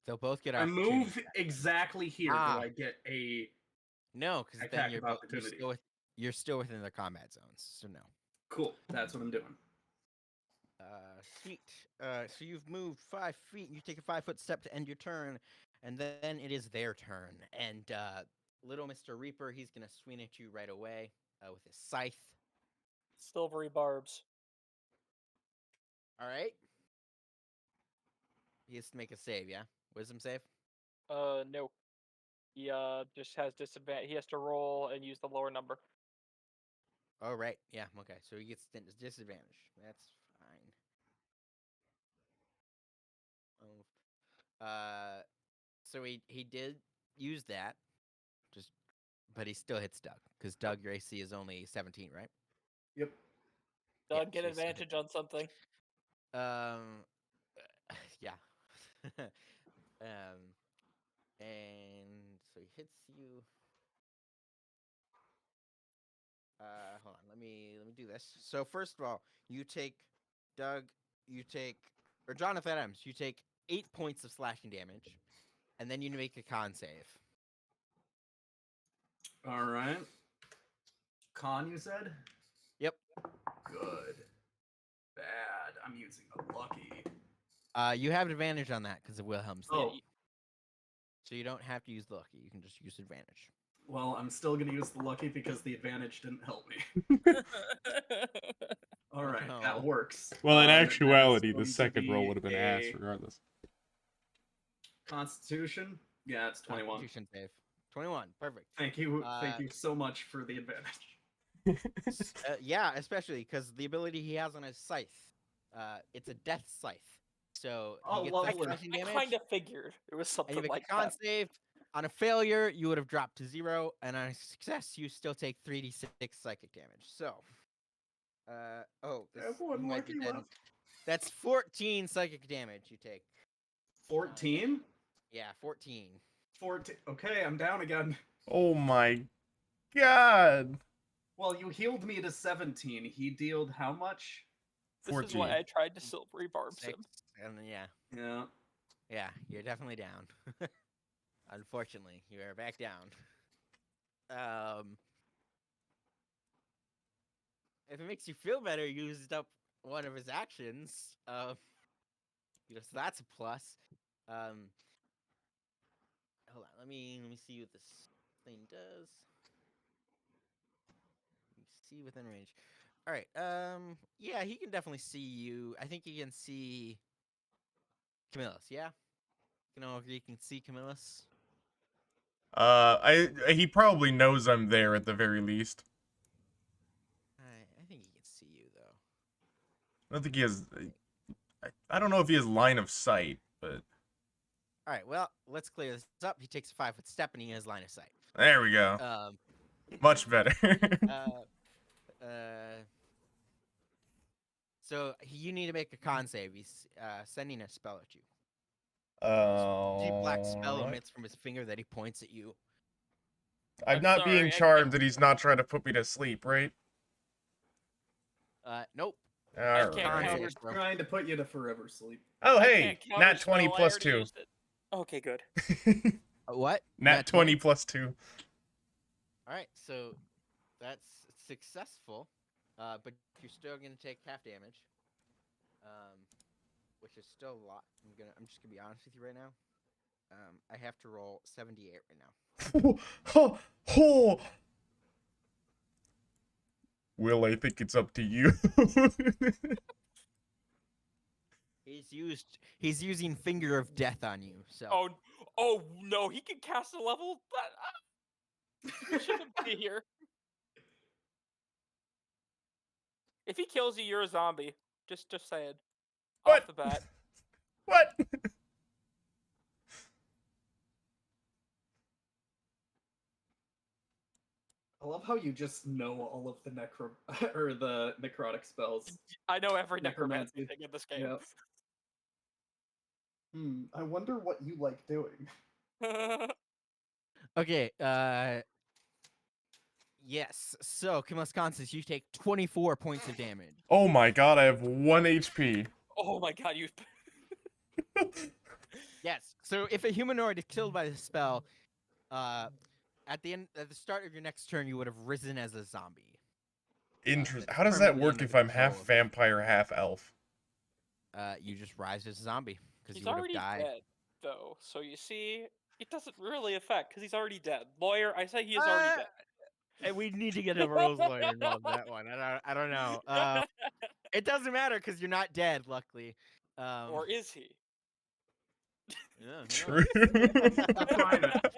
They'll both get I opportunity move attacks. exactly here. Ah. Do I get a No, because then attack you're of you're opportunity? you're still within the combat zones, so no. Cool. That's what I'm doing. Sweet. So you've moved 5 feet. You take a 5-foot step to end your turn, and then it is their turn. And little Mr. Reaper, he's gonna swing at you right away with his scythe. Silvery barbs. All right. He has to make a save, yeah? Wisdom save? No. He just has disadvantage. He has to roll and use the lower number. Oh, right. Yeah, okay. So he gets disadvantage. That's fine. So he did use that, just but he still hits Doug because Doug your AC is only 17, right? Yep. Yeah, Doug, get so he still hits advantage on something. Yeah. um, and so he hits you. Hold on. Let me do this. So first of all, you take Doug. You take or Jonathan Adams. You take 8 points of slashing damage, and then you make a con save. All right. Con, you said? Yep. Good. Bad. I'm using a lucky. You have advantage on that because of Wilhelm's. Oh, So you don't have to use the lucky. You can just use advantage. well, I'm still going to use the lucky because the advantage didn't help me. All right, No. that works. Well, in That is actuality, the going to second roll be would have been ass regardless. Constitution? Yeah, it's 21. Constitution save. 21. Perfect. Thank you so much for the advantage. Yeah, especially because the ability he has on his scythe, it's a death scythe. So he Oh, gets lovely. that slashing I damage. kind of figured it was And you something make like a con that. save. On a failure, you would have dropped to 0, and on a success, you still take 3d6 psychic damage. So, this Everyone might be lucky dead. left. That's 14 psychic damage you take. 14? Yeah, 14. 14. Okay, I'm down again. Oh my god. Well, you healed me to 17. He dealt how much? This 14. is why I tried to silvery barbs 6, him. and yeah, Yeah. you're definitely down. Unfortunately, you are back down. If it makes you feel better, you used up one of his actions. So that's a plus. Hold on, let me see what this thing does. See within range. All right. Yeah, he can definitely see you. I think he can see Camillus. Yeah. You know, he can see Camillus. He probably knows I'm there at the very least. I think he can see you though. I don't think he has. I don't know if he has line of sight, but All right. Well, let's clear this up. He takes a 5-foot step and he has line of sight. there we go. Much better. So you need to make a con save. He's sending a spell at you. Deep black spell Right. emits from his finger that he points at you. I'm not sorry, being I charmed that he's not trying to put me to sleep, right? Nope. All can't right. count I it. was trying to put you to forever sleep. Oh, I hey, can't counter nat 20 spell, I plus already 2. used it. Okay, good. What? Nat 20 plus 2. All right, so that's successful, but you're still gonna take half damage, which is still a lot. I'm just gonna be honest with you right now. I have to roll 78 right now. Oh. Will, I think it's up to you. He's using Finger of Death on you. So. Oh no, he can cast a level that we shouldn't be here. If he kills you, you're a zombie. Just saying. What? Off the bat. What? I love how you just know all of the the necrotic spells. I know every Necromancy. necromancy thing in this game. Yep. I wonder what you like doing. Okay. Yes. So, Camillus Constance, you take 24 points of damage. Oh my god, I have 1 HP. Oh my god, you. Yes. So, if a humanoid is killed by the spell, at the start of your next turn, you would have risen as a zombie. Interesting. That's How does that permanently work under if I'm control half of- vampire, half elf? You just rise as a zombie because He's you would have already died. dead, though. So you see, it doesn't really affect because he's already dead. Lawyer, I say he is already dead. And we need to get a rules lawyer involved in that one. I don't know. It doesn't matter because you're not dead, luckily. Or is he? Yeah, who True. Define it.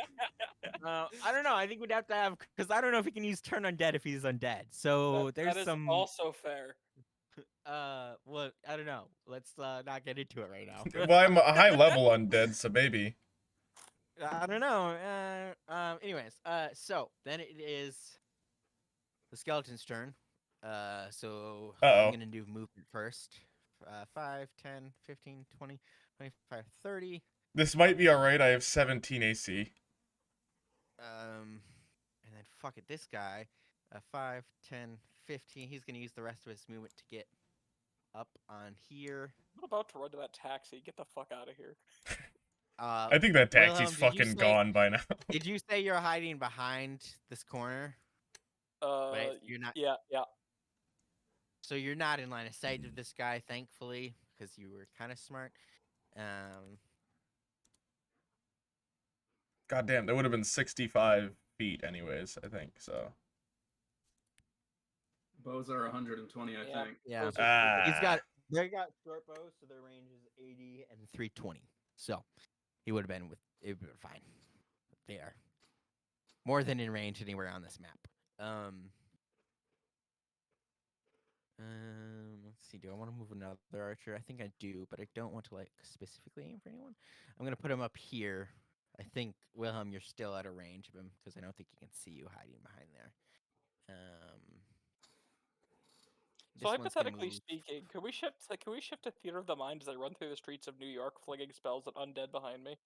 I don't know. I think we'd have to have because I don't know if he can use turn undead if he's undead. So there's that is some. also fair. Well, I don't know. Let's not get into it right now. Well, I'm a high level undead, so maybe. I don't know. Anyways, so then it is the skeleton's turn. So I'm Uh-oh. gonna do movement first. 5, 10, 15, 20, 25, 30. This might be alright. I have 17 AC. And then fuck it, this guy, 5, 10, 15. He's gonna use the rest of his movement to get up on here. I'm about to run to that taxi. Get the fuck out of here. I think that taxi's Wilhelm, fucking gone by now. Did you say you're hiding behind this corner? Right, you're not. Yeah. So you're not in line of sight of this guy, thankfully, because you were kind of smart. God damn, that would have been 65 feet anyways, I think, so. Bows are 120, I Yeah. think. Yeah. Those are He's Ah. got. They got short bows, so their range is 80 and 320. So he would have been with. It would have been fine. They are more than in range anywhere on this map. Let's see. Do I want to move another archer? I think I do, but I don't want to like specifically aim for anyone. I'm gonna put him up here. I think Wilhelm, you're still out of range of him because I don't think he can see you hiding behind there. So This one's gonna hypothetically move- speaking, could we shift to theater of the mind as I run through the streets of New York, flinging spells at undead behind me?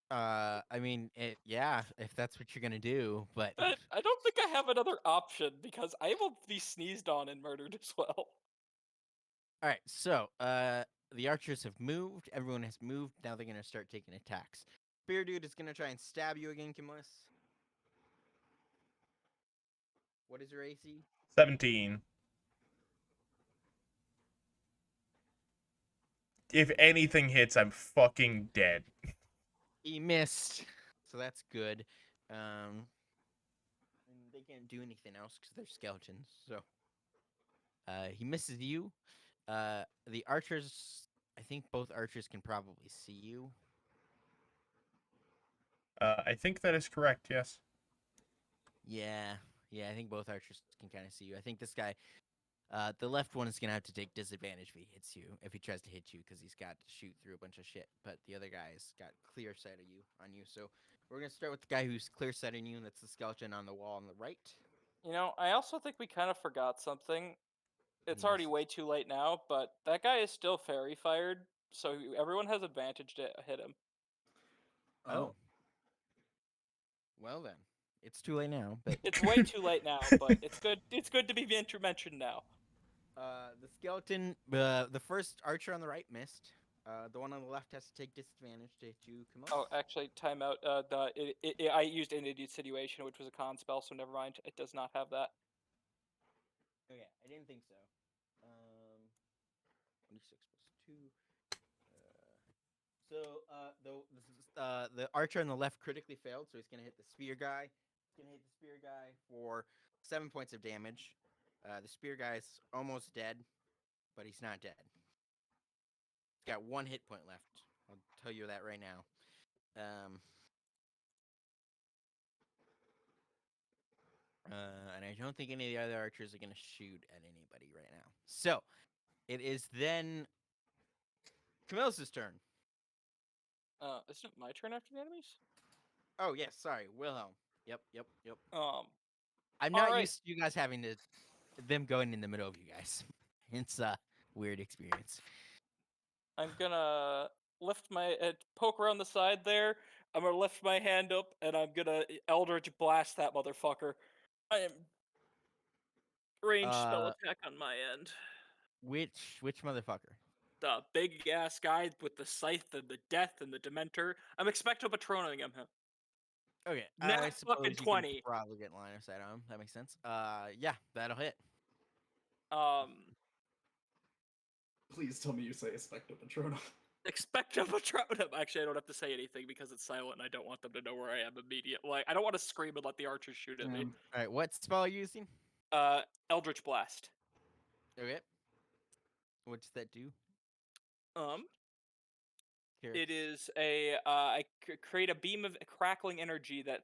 I mean, yeah, if that's what you're gonna do, but I don't think I have another option because I will be sneezed on and murdered as well. all right. So, the archers have moved. Everyone has moved. Now they're gonna start taking attacks. Spear dude is gonna try and stab you again, Kimlis. What is your AC? 17. If anything hits, I'm fucking dead. He missed, so that's good. And they can't do anything else because they're skeletons. So, he misses you. The archers. I think both archers can probably see you. I think that is correct, yes. Yeah, I think both archers can kind of see you. I think this guy, the left one is gonna have to take disadvantage if he hits you, if he tries to hit you, because he's got to shoot through a bunch of shit. But the other guy's got clear sight of you on you. So we're gonna start with the guy who's clear sighting you, and that's the skeleton on the wall on the right. You know, I also think we kind of forgot something. It's He already misses. way too late now, but that guy is still fairy fired, so everyone has advantage to hit him. Oh. Well then, it's too late now. But It's way too late now, but it's good. It's good to be mentioned now. the skeleton, the first archer on the right missed. The one on the left has to take disadvantage to hit you, Kamos. Oh, actually, timeout. I used insinuation, which was a con spell, so never mind. It does not have that. Okay, I didn't think so. 26 plus 2. The archer on the left critically failed, so he's gonna hit the spear guy. He's gonna hit the spear guy for 7 points of damage. The spear guy's almost dead, but he's not dead. He's got 1 hit point left. I'll tell you that right now. And I don't think any of the other archers are gonna shoot at anybody right now. So it is then Camillus' turn. Isn't it my turn after the enemies? Oh yes, sorry, Wilhelm. Yep. I'm All not right. used to you guys having them going in the middle of you guys. It's a weird experience. I'm gonna lift my poke around the side there. I'm gonna lift my hand up and I'm gonna Eldritch blast that motherfucker. I am range spell attack on my end. Which motherfucker? The big ass guy with the scythe and the death and the dementor. I'm expecto patroning him. Okay, Nat I suppose fucking you 20. can probably get line of sight on him. That makes sense. Yeah, that'll hit. Please tell me you say Expecto Patronum. Expecto Patronum. Actually, I don't have to say anything because it's silent and I don't want them to know where I am immediately. Like, I don't want to scream and let the archers shoot at me. All right, what spell are you using? Eldritch Blast. Okay. What does that do? curious. It is I create a beam of crackling energy that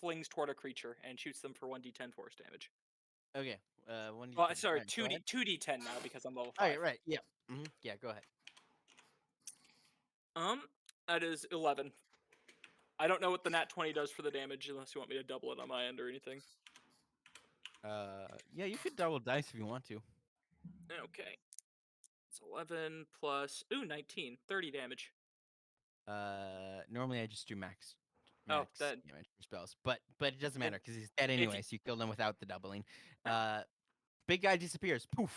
flings toward a creature and shoots them for 1d10 force damage. Okay. 1d10. Well, sorry, Alright, go ahead. 2d10 now because I'm level 5. Alright, right. Yeah. Yeah, go ahead. That is 11. I don't know what the nat 20 does for the damage unless you want me to double it on my end or anything. Yeah, you could double dice if you want to. Okay. It's 11 plus 19, 30 damage. Normally I just do max Oh, then damage for spells, but it doesn't Then matter because he's dead if you- anyway. So you killed him without the doubling. Big guy disappears. Poof.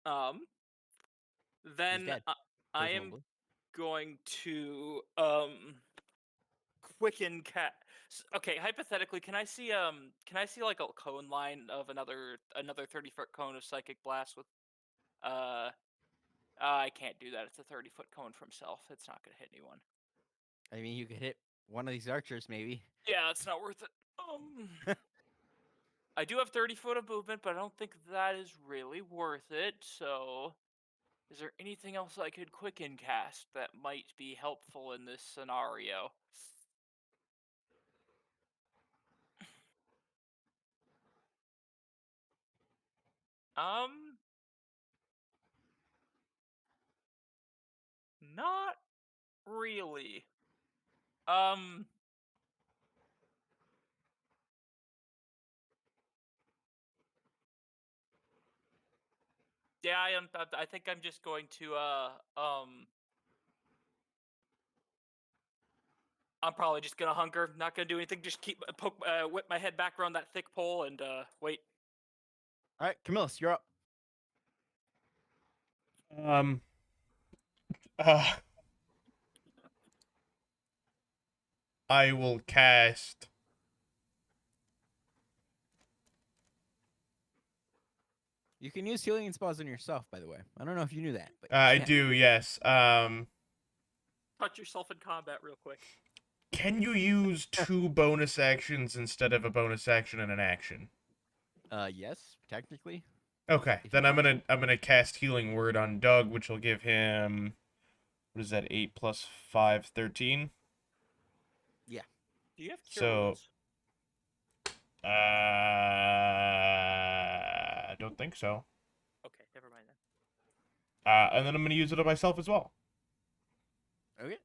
then dead, I am presumably. going to quicken cat. Okay, hypothetically, can I see like a cone line of another 30-foot cone of psychic blast with I can't do that. It's a 30-foot cone from self. It's not gonna hit anyone. I mean, you could hit one of these archers, maybe. Yeah, it's not worth it. I do have 30 foot of movement, but I don't think that is really worth it. So, is there anything else I could quicken cast that might be helpful in this scenario? Not really. Yeah, I think I'm just going to I'm probably just gonna hunker. Not gonna do anything. Just keep whip my head back around that thick pole and wait. All right, Camillus, you're up. I will cast. You can use healing spells on yourself, by the way. I don't know if you knew that, but you I can. do, yes. Touch yourself in combat real quick. Can you use 2 bonus actions instead of a bonus action and an action? Yes, technically. Okay, If then you I'm want gonna cast Healing Word on Doug, which will give him, what is that? 8 plus 5, 13. Do you have cure So, wounds? I don't think so. Okay, never mind then. And then I'm gonna use it on myself as well. Okay.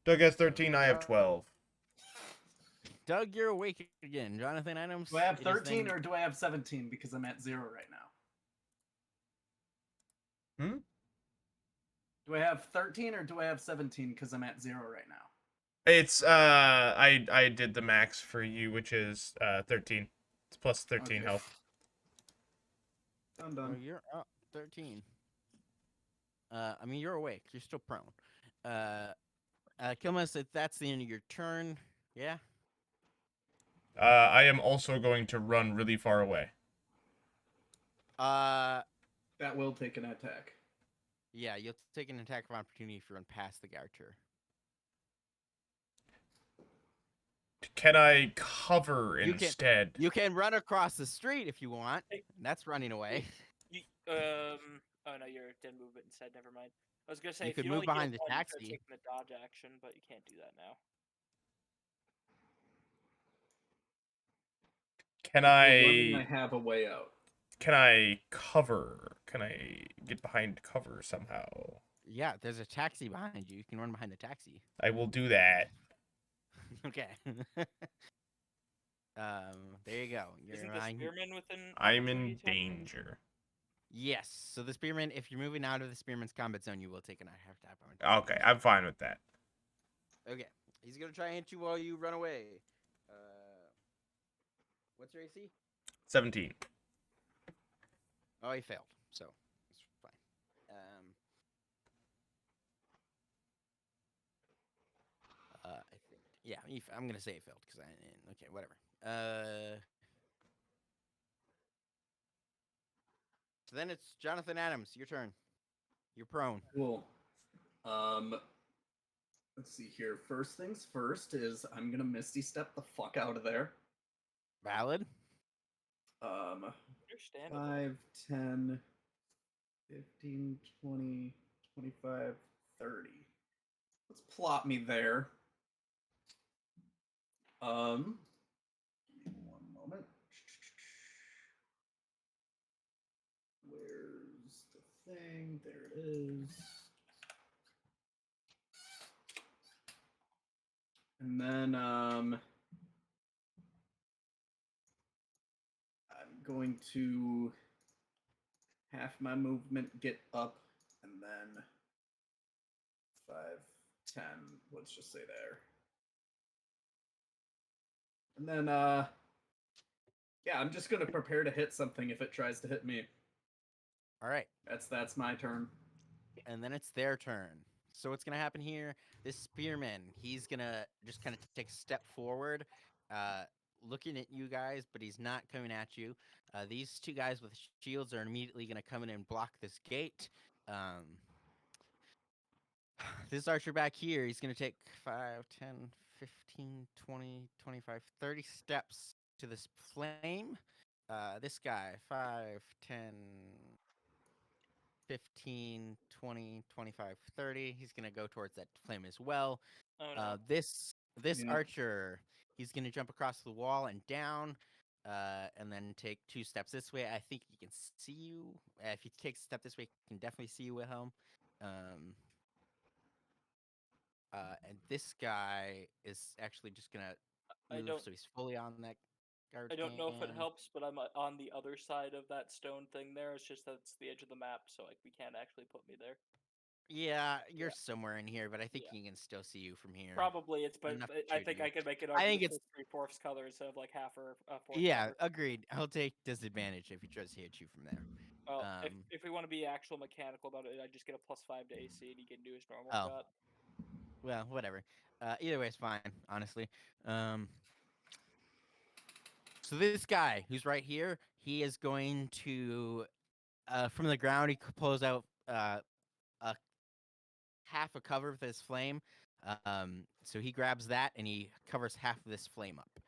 Doug has 13. I have 12. Doug, you're awake again. Jonathan Adams. Do I have it is 13 then- or do I have 17 because I'm at 0 right now? Hmm? Do I have 13 or do I have 17 because I'm at 0 right now? It's I did the max for you, which is 13. It's plus 13 Okay. health. Done, Well, done. you're up 13. I mean, you're awake. You're still prone. Kilmus, if that's the end of your turn, yeah. I am also going to run really far away. Uh, That will take an attack. yeah, you'll take an attack of opportunity if you run past the archer. Can I cover You can- instead? You can run across the street if you want. Hey. That's running away. Oh no, you're dead movement instead. Never mind. I was gonna say You if could you move only heal behind the one, you could taxi. have taken the dodge action, but you can't do that now. Can If we're running, I I have a way out. can I cover? Can I get behind cover somehow? Yeah, there's a taxi behind you. You can run behind the taxi. I will do that. Okay. There you go. You're Isn't the behind- spearman within? I'm in opportunity attack range? danger. Yes. So the spearman, if you're moving out of the spearman's combat zone, you will take an attack. Okay, I'm fine with that. Okay. He's gonna try and hit you while you run away. What's your AC? 17. Oh, he failed. So it's fine. I think. Yeah, I'm gonna say he failed because okay, whatever. So then it's Jonathan Adams. Your turn. You're prone. Cool. Let's see here. First things first is I'm gonna Misty Step the fuck out of there. Valid. Um, Understandable. 5, 10, 15, 20, 25, 30. Let's plot me there. Give me one moment. Where's the thing? There it is. And then I'm going to half my movement get up, and then 5, 10. Let's just say there. And then yeah, I'm just gonna prepare to hit something if it tries to hit me. All right. That's my turn. And then it's their turn. So what's gonna happen here? This spearman, he's gonna just kind of take a step forward, looking at you guys, but he's not coming at you. These two guys with shields are immediately gonna come in and block this gate. This archer back here, he's gonna take 5, 10, 15, 20, 25, 30 steps to this flame. This guy, 5, 10, 15, 20, 25, 30. He's going to go towards that flame as well. Oh no. This Yeah. archer, he's going to jump across the wall and down, and then take 2 steps this way. I think he can see you. If he takes a step this way, he can definitely see you, Wilhelm. And this guy is actually just going to I move, don't so he's fully on that guard. I don't know if it helps, but I'm on the other side of that stone thing there. It's just that's the edge of the map, so like we can't actually put me there. Yeah, you're Yeah. somewhere in here, but I think Yeah. he can still see you from here. Probably it's, but Enough I to think you. I could make an I think argument it's for 3/4 color instead of like half or a fourth yeah, color. agreed. I'll take disadvantage if he tries to hit you from there. Well, Um, if we want to be actual mechanical about it, I just get a +5 to AC and he can do his normal Oh. shot. well, whatever. Either way, it's fine, honestly. So this guy who's right here, he is going to, from the ground, he pulls out a half a cover of this flame. So he grabs that and he covers half of this flame up.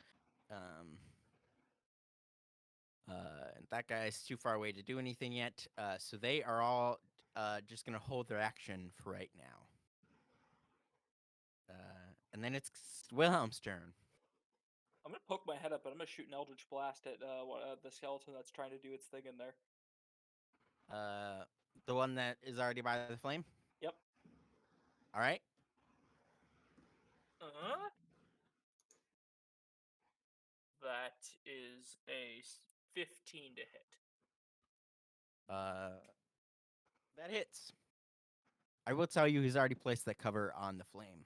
And that guy's too far away to do anything yet. So they are all just gonna hold their action for right now. And then it's Wilhelm's turn. I'm gonna poke my head up and I'm gonna shoot an Eldritch Blast at the skeleton that's trying to do its thing in there. The one that is already by the flame. Yep. All right. That is a 15 to hit. That hits. I will tell you, he's already placed that cover on the flame,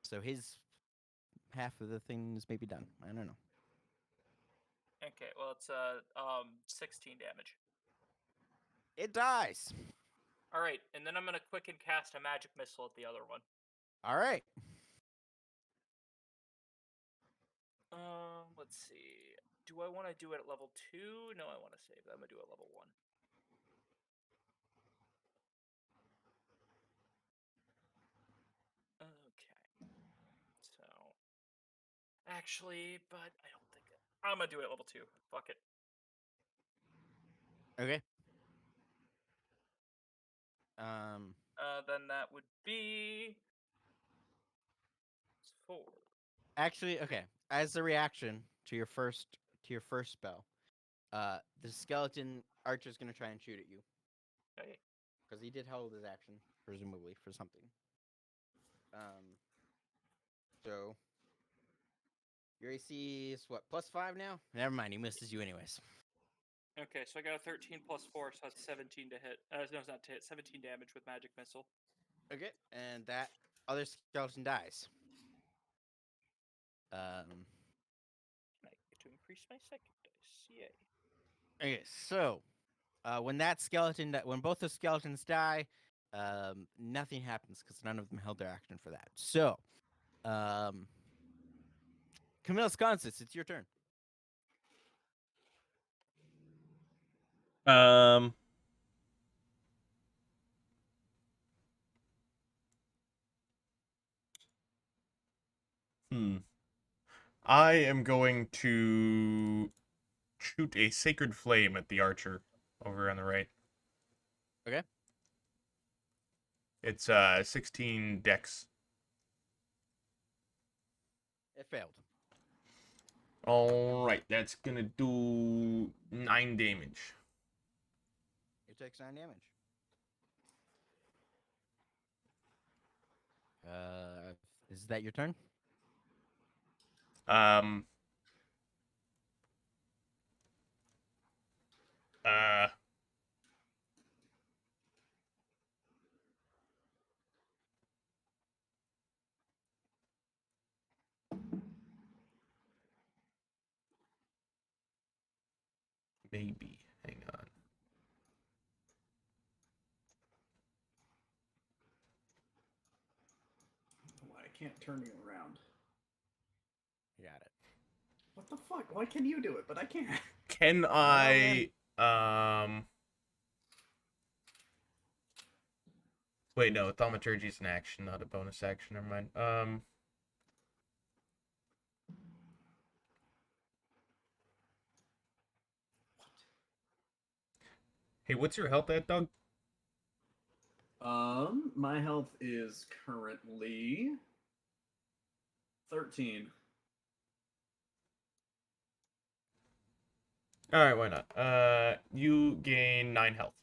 so his half of the things may be done. I don't know. Okay, well it's 16 damage. It dies. All right, and then I'm gonna quicken cast a magic missile at the other one. All right. Let's see. Do I want to do it at level 2? No, I want to save it. I'm gonna do it at level 1. Okay. So, actually, but I don't think I'm gonna do it at level 2. Fuck it. Okay. Then that would be 4. Actually, okay. As a reaction to your first spell, the skeleton archer's gonna try and shoot at you Okay. because he did hold his action, presumably for something. So your AC is what, +5 now? Never mind, he misses you anyways. Okay, so I got a 13 plus 4, so that's 17 to hit. No, it's not to hit. 17 damage with magic missile. Okay, and that other skeleton dies. I get to increase my second dice. Yay. Okay, so when both the skeletons die, nothing happens because none of them held their action for that. So, Camille Sconsis, it's your turn. Um. I am going to shoot a sacred flame at the archer over on the right. Okay. It's 16 dex. It failed. All right, that's gonna do 9 damage. It takes 9 damage. Is that your turn? Um. Uh. Maybe. Hang on. Why I can't turn you around? You got it. What the fuck? Why can you do it, but I can't? Can man. I? Wait, no. Thaumaturgy is an action, not a bonus action. Never mind. Hey, what's your health at, Doug? My health is currently 13. All right, why not? You gain 9 health.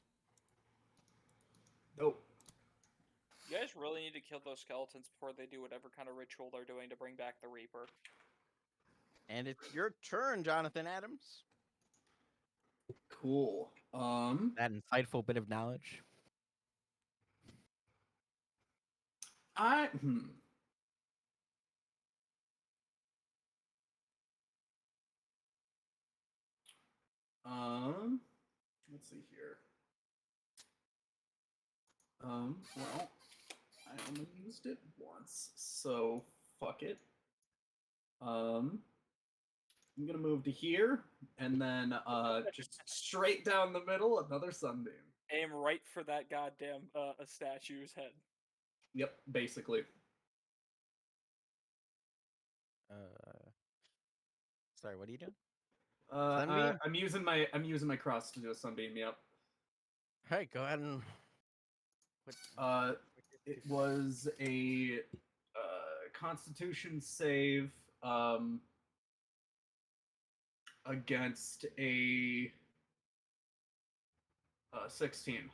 Nope. You guys really need to kill those skeletons before they do whatever kind of ritual they're doing to bring back the Reaper. And it's your turn, Jonathan Adams. Cool. That insightful bit of knowledge. I hmm. Let's see here. Well, I only used it once, so fuck it. I'm gonna move to here, and then just straight down the middle, another sunbeam. Aim right for that goddamn a statue's head. Yep, basically. Sorry, what are you doing? I, Sunbeam? I'm using my cross to do a sunbeam. Yep. Hey, go ahead and. It was a Constitution save against a 16.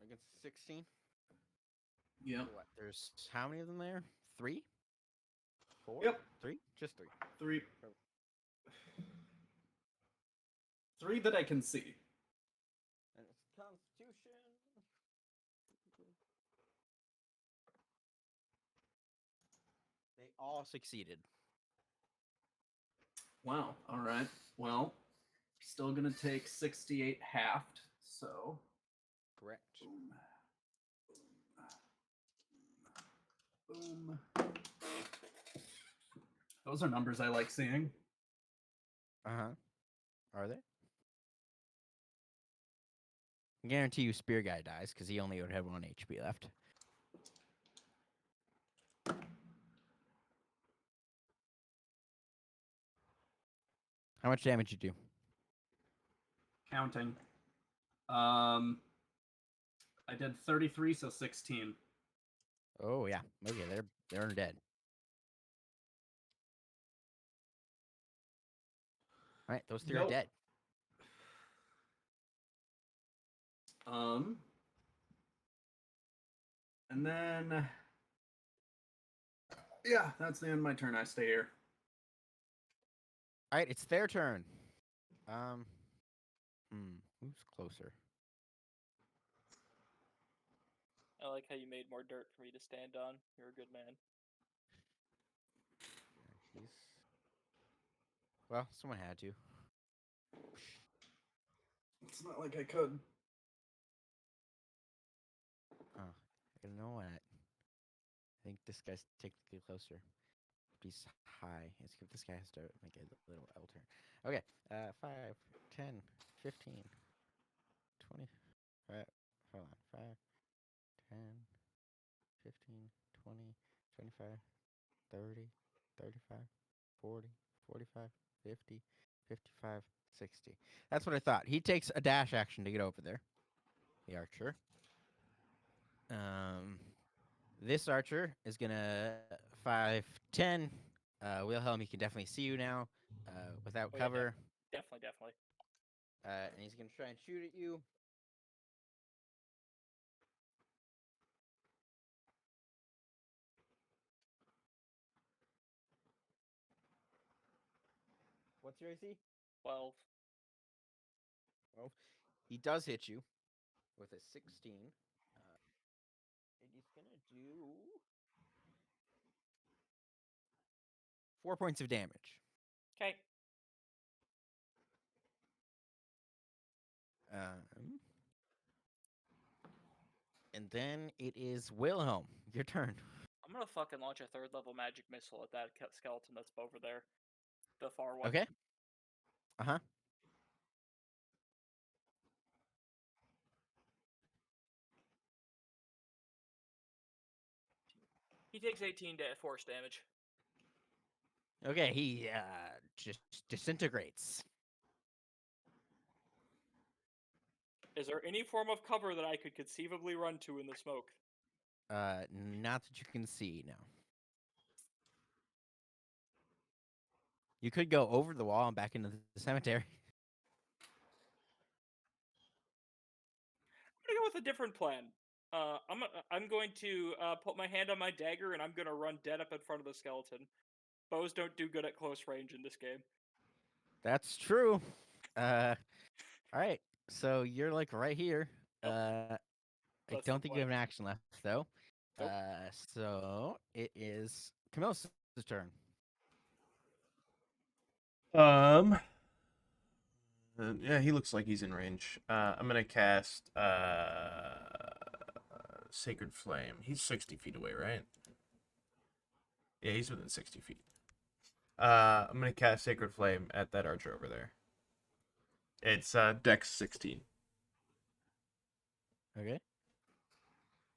Against 16? Yep. What? There's how many of them there? 3? 4? Yep. 3? Just 3. Three. Three that I can see. And it's Constitution. They all succeeded. Wow. All right. Well, still gonna take 68 halved. So. Correct. Boom. Boom. Those are numbers I like seeing. Are they? I guarantee you Spear Guy dies because he only would have 1 HP left. How much damage you do? Counting. I did 33, so 16. Oh yeah. Okay, they're dead. All right, those 3 are Nope. dead. And then, yeah, that's the end of my turn. I stay here. All right, it's their turn. Who's closer? I like how you made more dirt for me to stand on. You're a good man. He's. Well, someone had to. It's not like I could. Oh, you know what? I think this guy's technically closer. He's high. Let's give this guy has to make a little L turn. Okay. 5, 10, 15, 20. Hold on. 5, 10, 15, 20, 25, 30, 35, 40, 45, 50, 55, 60. That's what I thought. He takes a dash action to get over there. The archer. This archer is gonna 5, 10. Wilhelm, he can definitely see you now, without Oh, yeah, cover. Definitely. And he's gonna try and shoot at you. What's your AC? 12. Well, he does hit you with a 16. And he's gonna do 4 points of damage. Okay. And then it is Wilhelm. Your turn. I'm gonna fucking launch a 3rd level magic missile at that skeleton that's over there. The far one. Okay. Uh-huh. He takes 18 force damage. Okay, he just disintegrates. Is there any form of cover that I could conceivably run to in the smoke? Not that you can see now. You could go over the wall and back into the cemetery. I'm gonna go with a different plan. I'm going to put my hand on my dagger and I'm gonna run dead up in front of the skeleton. Bows don't do good at close range in this game. That's true. All right. So you're like right here. Yep. I That's don't the think you have plan. an action left though. Nope. So it is Camille's turn. Yeah, he looks like he's in range. I'm gonna cast Sacred Flame. He's 60 feet away, right? Yeah, he's within 60 feet. I'm gonna cast Sacred Flame at that archer over there. It's Dex 16. Okay.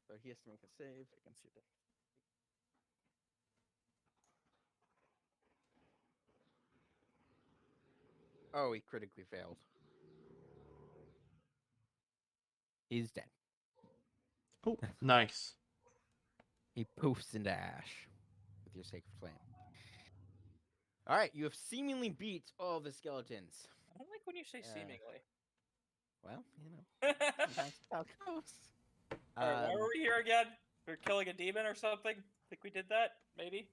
So he has to make a save against your deck. Oh, he critically failed. He's dead. Oh, nice. He poofs into ash with your sacred flame. All right, you have seemingly beat all the skeletons. I don't like when you say seemingly. Well, you know, sometimes how it goes. Alright, why were we here again? We're killing a demon or something? Think we did that? Maybe?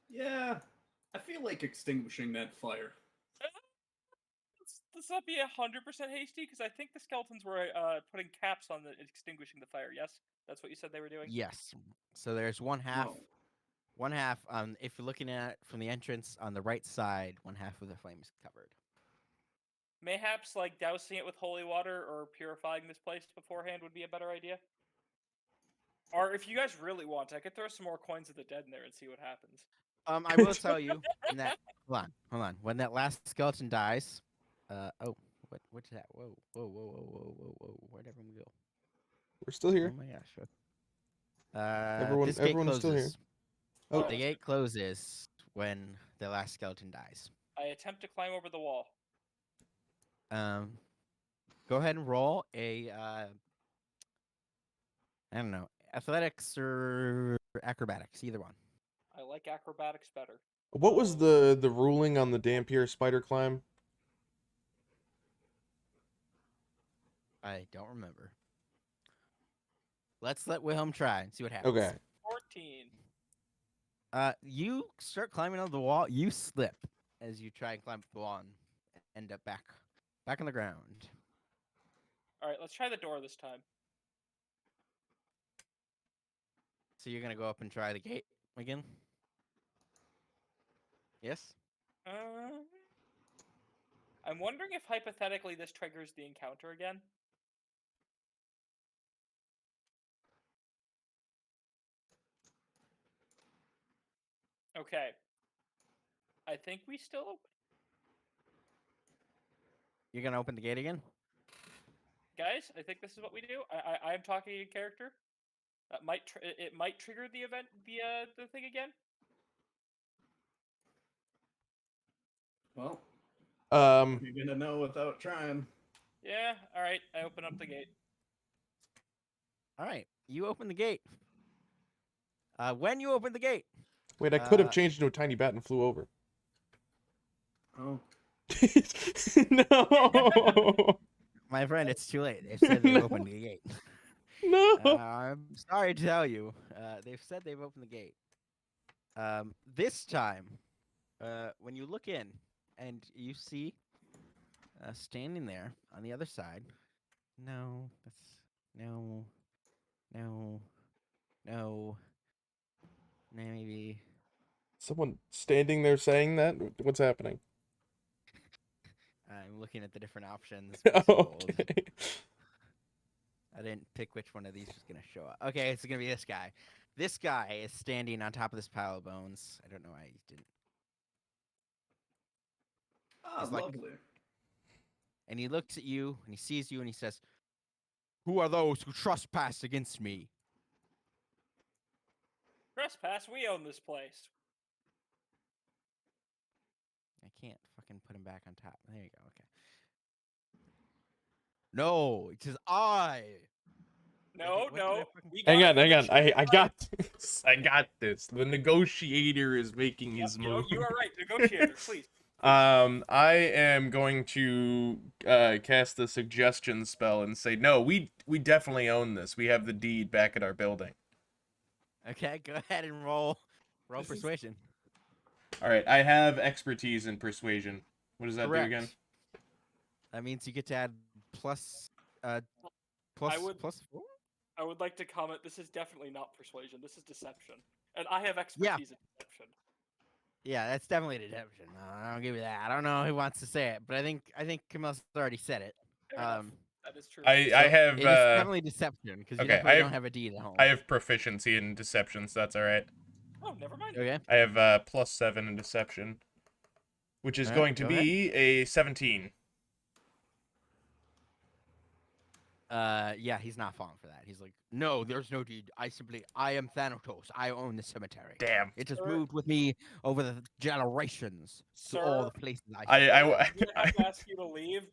Yeah, I feel like extinguishing that fire. Let's not be 100% hasty, because I think the skeletons were putting caps on the extinguishing the fire, yes? That's what you said they were doing? Yes. So there's one half. Oh. One half. If you're looking at it from the entrance on the right side, one half of the flame is covered. Mayhaps, like, dousing it with holy water or purifying this place beforehand would be a better idea? Or if you guys really want, I could throw some more coins of the dead in there and see what happens. I will tell you when that. Hold on. When that last skeleton dies. What's that? Whoa! Where'd everyone go? We're still here. Oh my gosh. This gate Everyone is still here. closes. Oh, The gate closes when the last skeleton dies. I attempt to climb over the wall. Go ahead and roll a. I don't know, athletics or acrobatics, either one. I like acrobatics better. what was the ruling on the Dampier spider climb? I don't remember. Let's let Wilhelm try and see what happens. Okay. 14. You start climbing on the wall. You slip as you try and climb up the wall and end up back on the ground. Alright, let's try the door this time. So you're gonna go up and try the gate again? Yes? I'm wondering if hypothetically this triggers the encounter again. Okay. I think we still open. You're gonna open the gate again? Guys, I think this is what we do. I'm talking in character. That might it might trigger the event, the thing again. Well, Um, you're gonna know without trying. Yeah. All right. I open up the gate. All right, you open the gate. When you open the gate, wait, I could have Uh, changed into a tiny bat and flew over. Oh, No. my friend, it's too late. They've said they've No. opened the gate. No. I'm sorry to tell you. They've said they've opened the gate. This time, when you look in and you see standing there on the other side. No, that's no, no, no, maybe. Someone standing there saying that? What's happening? I'm looking at the different options. What's gold? Okay. I didn't pick which one of these was gonna show up. Okay, it's gonna be this guy. This guy is standing on top of this pile of bones. I don't know why he didn't. He's like- lovely. And he looks at you and he sees you and he says, "Who are those who trespass against me?" Trespass. We own this place. I can't fucking put him back on top. There you go. Okay. No, it says I. No, what did I no. fucking- We Hang got on, hang on. I right. got this. I got this. The negotiator is making his You know, move. you are right. Negotiator, please. I am going to cast the suggestion spell and say, no, we definitely own this. We have the deed back at our building. Okay, go ahead and roll This is- persuasion. All right, I have expertise in persuasion. What does that Correct. do again? That means you get to add plus would- plus 4? I would like to comment. This is definitely not persuasion. This is deception, and I have expertise in deception. Yeah, that's definitely deception. I'll give you that. I don't know who wants to say it, but I think Camille's already said it. Fair enough. Um, That is true. I so have it is definitely deception because you okay, definitely I don't have- have a deed at home. I have proficiency in deception, so that's all right. Oh, never mind. Okay. I have +7 in deception, which is All right, going to go ahead. be a 17. Yeah, he's not falling for that. He's like, no, there's no deed. I am Thanatos. I own the cemetery. Damn. It has Sir? moved with me over the generations to all the places I I'm gonna have to ask you to leave.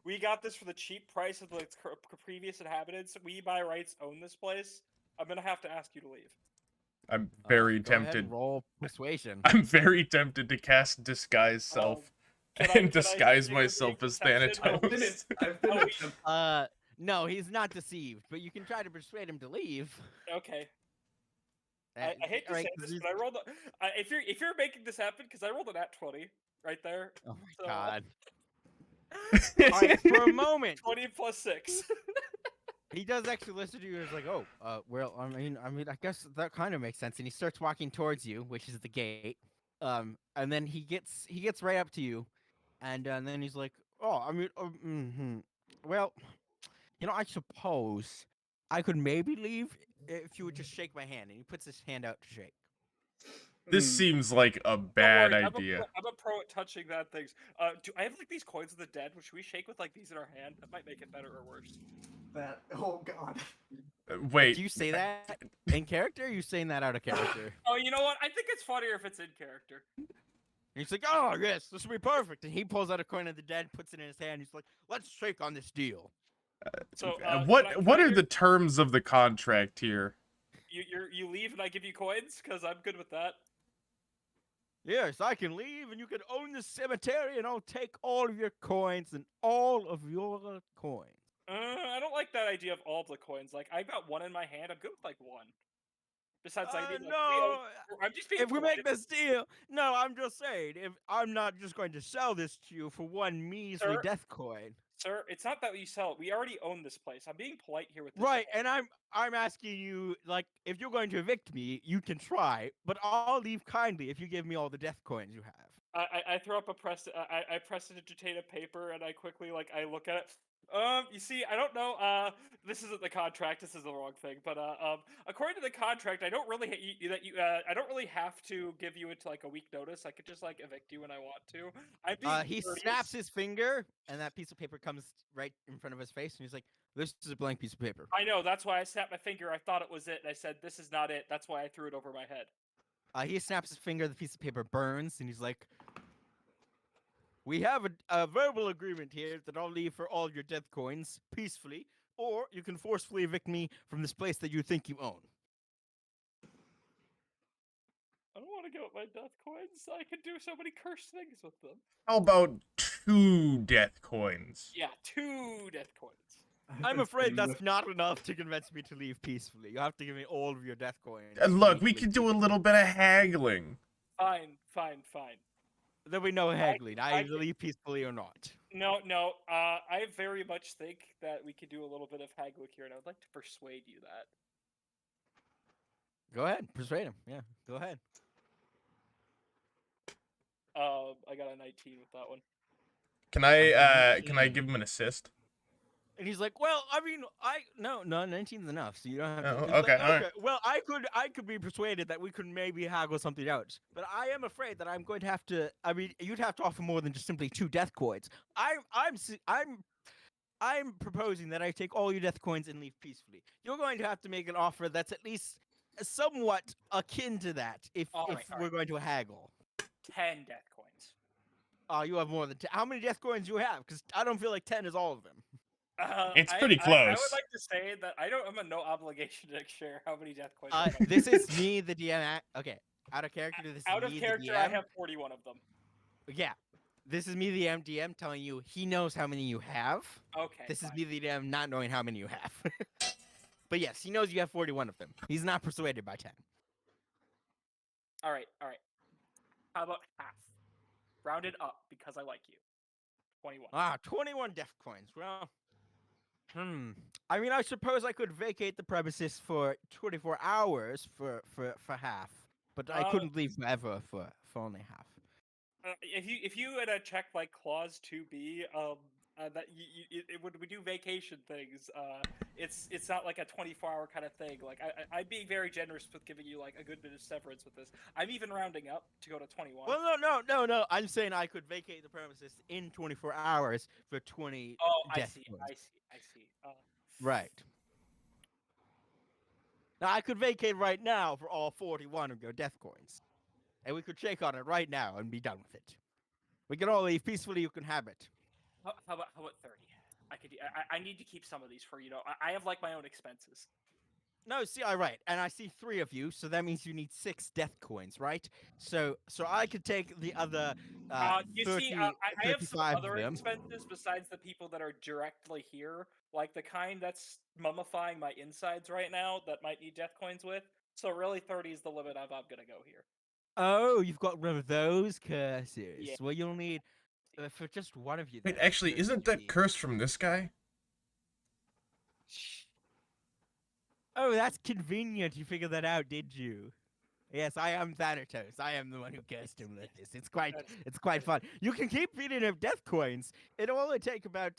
We got this for the cheap price of the previous inhabitants. We by rights own this place. I'm gonna have to ask you to leave. I'm very go ahead tempted. and roll persuasion. I'm very tempted to cast disguise self and disguise myself as Thanatos. I've been attempt- No, he's not deceived, but you can try to persuade him to leave. Okay. I hate to Alright, say 'cause this, he's- but I rolled. If you're making this happen, because I rolled a nat 20 right there. Oh my So- god. Alright, for a moment, 20 plus 6. he does actually listen to you. He's like, "Oh, well, I mean, I guess that kind of makes sense." And he starts walking towards you, which is the gate. And then he gets right up to you, and then he's like, "Oh, I mean, well, I suppose I could maybe leave if you would just shake my hand." And he puts his hand out to shake. This Hmm. seems like a bad idea. I'm a pro at touching bad things. Do I have like these coins of the dead? Which we shake with like these in our hand? That might make it better or worse. that. Oh god. Wait. Do you say that in character? Or are you saying that out of character? Oh, you know what? I think it's funnier if it's in character. And he's like, "Oh yes, this will be perfect." And he pulls out a coin of the dead, puts it in his hand. He's like, "Let's shake on this deal." So what can what I are hear- the terms of the contract here? you leave and I give you coins? Because I'm good with that. Yes, I can leave, and you can own the cemetery, and I'll take all of your coins and all of your coins. I don't like that idea of all of the coins. Like I've got one in my hand. I'm good with like one. Besides, I need like No, I'm just being if we polite. make this deal, no, I'm just saying, if I'm not just going to sell this to you for one measly Sir? death coin, Sir, it's not that you sell it. We already own this place. I'm being polite here with this. right? And I'm asking you, like, if you're going to evict me, you can try, but I'll leave kindly if you give me all the death coins you have. I throw up a I prestidigitate a paper and I quickly I look at it. You see, I don't know. This isn't the contract. This is the wrong thing. But according to the contract, I don't really I don't really have to give you it to like a week notice. I could just like evict you when I want to. I'm being He courteous. snaps his finger, and that piece of paper comes right in front of his face, and he's like, "This is a blank piece of paper." I know. That's why I snapped my finger. I thought it was it, and I said, "This is not it." That's why I threw it over my head. He snaps his finger, the piece of paper burns, and he's like, We have a verbal agreement here that I'll leave for all your death coins peacefully, or you can forcefully evict me from this place that you think you own. I don't want to give up my death coins. I can do so many cursed things with them. How about 2 death coins? Yeah, 2 death coins. I've I'm been afraid sitting that's with- not enough to convince me to leave peacefully. You have to give me all of your death coins. Look, we legally could do a speaking. little bit of haggling. Fine. There'll be no haggling. I I either can- leave peacefully or not. No. I very much think that we could do a little bit of haggling here, and I would like to persuade you that. Go ahead, persuade him. Yeah, go ahead. I got a 19 with that one. Can I Okay. give him an assist? And he's like, "Well, I mean, no, 19's enough, so you don't have to." Oh, He's like, okay, alright. Well, I could be persuaded that we could maybe haggle something out, but I am afraid that I'm going to have to. I mean, you'd have to offer more than just simply 2 death coins. I'm proposing that I take all your death coins and leave peacefully. You're going to have to make an offer that's at least somewhat akin to that if Alright, we're going to haggle. 10 death coins. You have more than 10. How many death coins do you have? Because I don't feel like 10 is all of them. It's pretty I close. would like to say that I'm under no obligation to share how many death coins. I have. This is me, the DM. Okay, out of character, this Out is of me, character, the I DM. have 41 of them. Yeah, this is me, the DM, telling you he knows how many you have. Okay. This is fine. me, the DM, not knowing how many you have. But yes, he knows you have 41 of them. He's not persuaded by 10. All right. How about half? Rounded up because I like you. 21. 21 death coins. Well, I mean, I suppose I could vacate the premises for 24 hours for half, but I couldn't leave forever for only half. If you had a check like clause 2B, that when we do vacation things, it's not like a 24-hour kind of thing. Like I'd be very generous with giving you like a good bit of severance with this. I'm even rounding up to go to 21. Well, no. I'm saying I could vacate the premises in 24 hours for 20 Oh, death I coins. see. Right. Now, I could vacate right now for all 41 of your death coins. And we could shake on it right now and be done with it. We can all leave peacefully, you can have it. How about 30? I need to keep some of these for I have like my own expenses. No, see, right. And I see 3 of you, so that means you need 6 death coins, right? So I could take the other You 30, see, I have some 35 other of them. expenses besides the people that are directly here, like the kind that's mummifying my insides right now that might need death coins with. So really, 30 is the limit I'm gonna go here. Oh, you've got one of those curses. Yeah. Well, you'll need for just one of you. Wait, then, actually, curse isn't you that need. curse from this guy? Oh, that's convenient. You figured that out, did you? Yes, I am Thanatos. I am the one who cursed him with this. It's quite fun. You can keep feeding him death coins. It'll only take about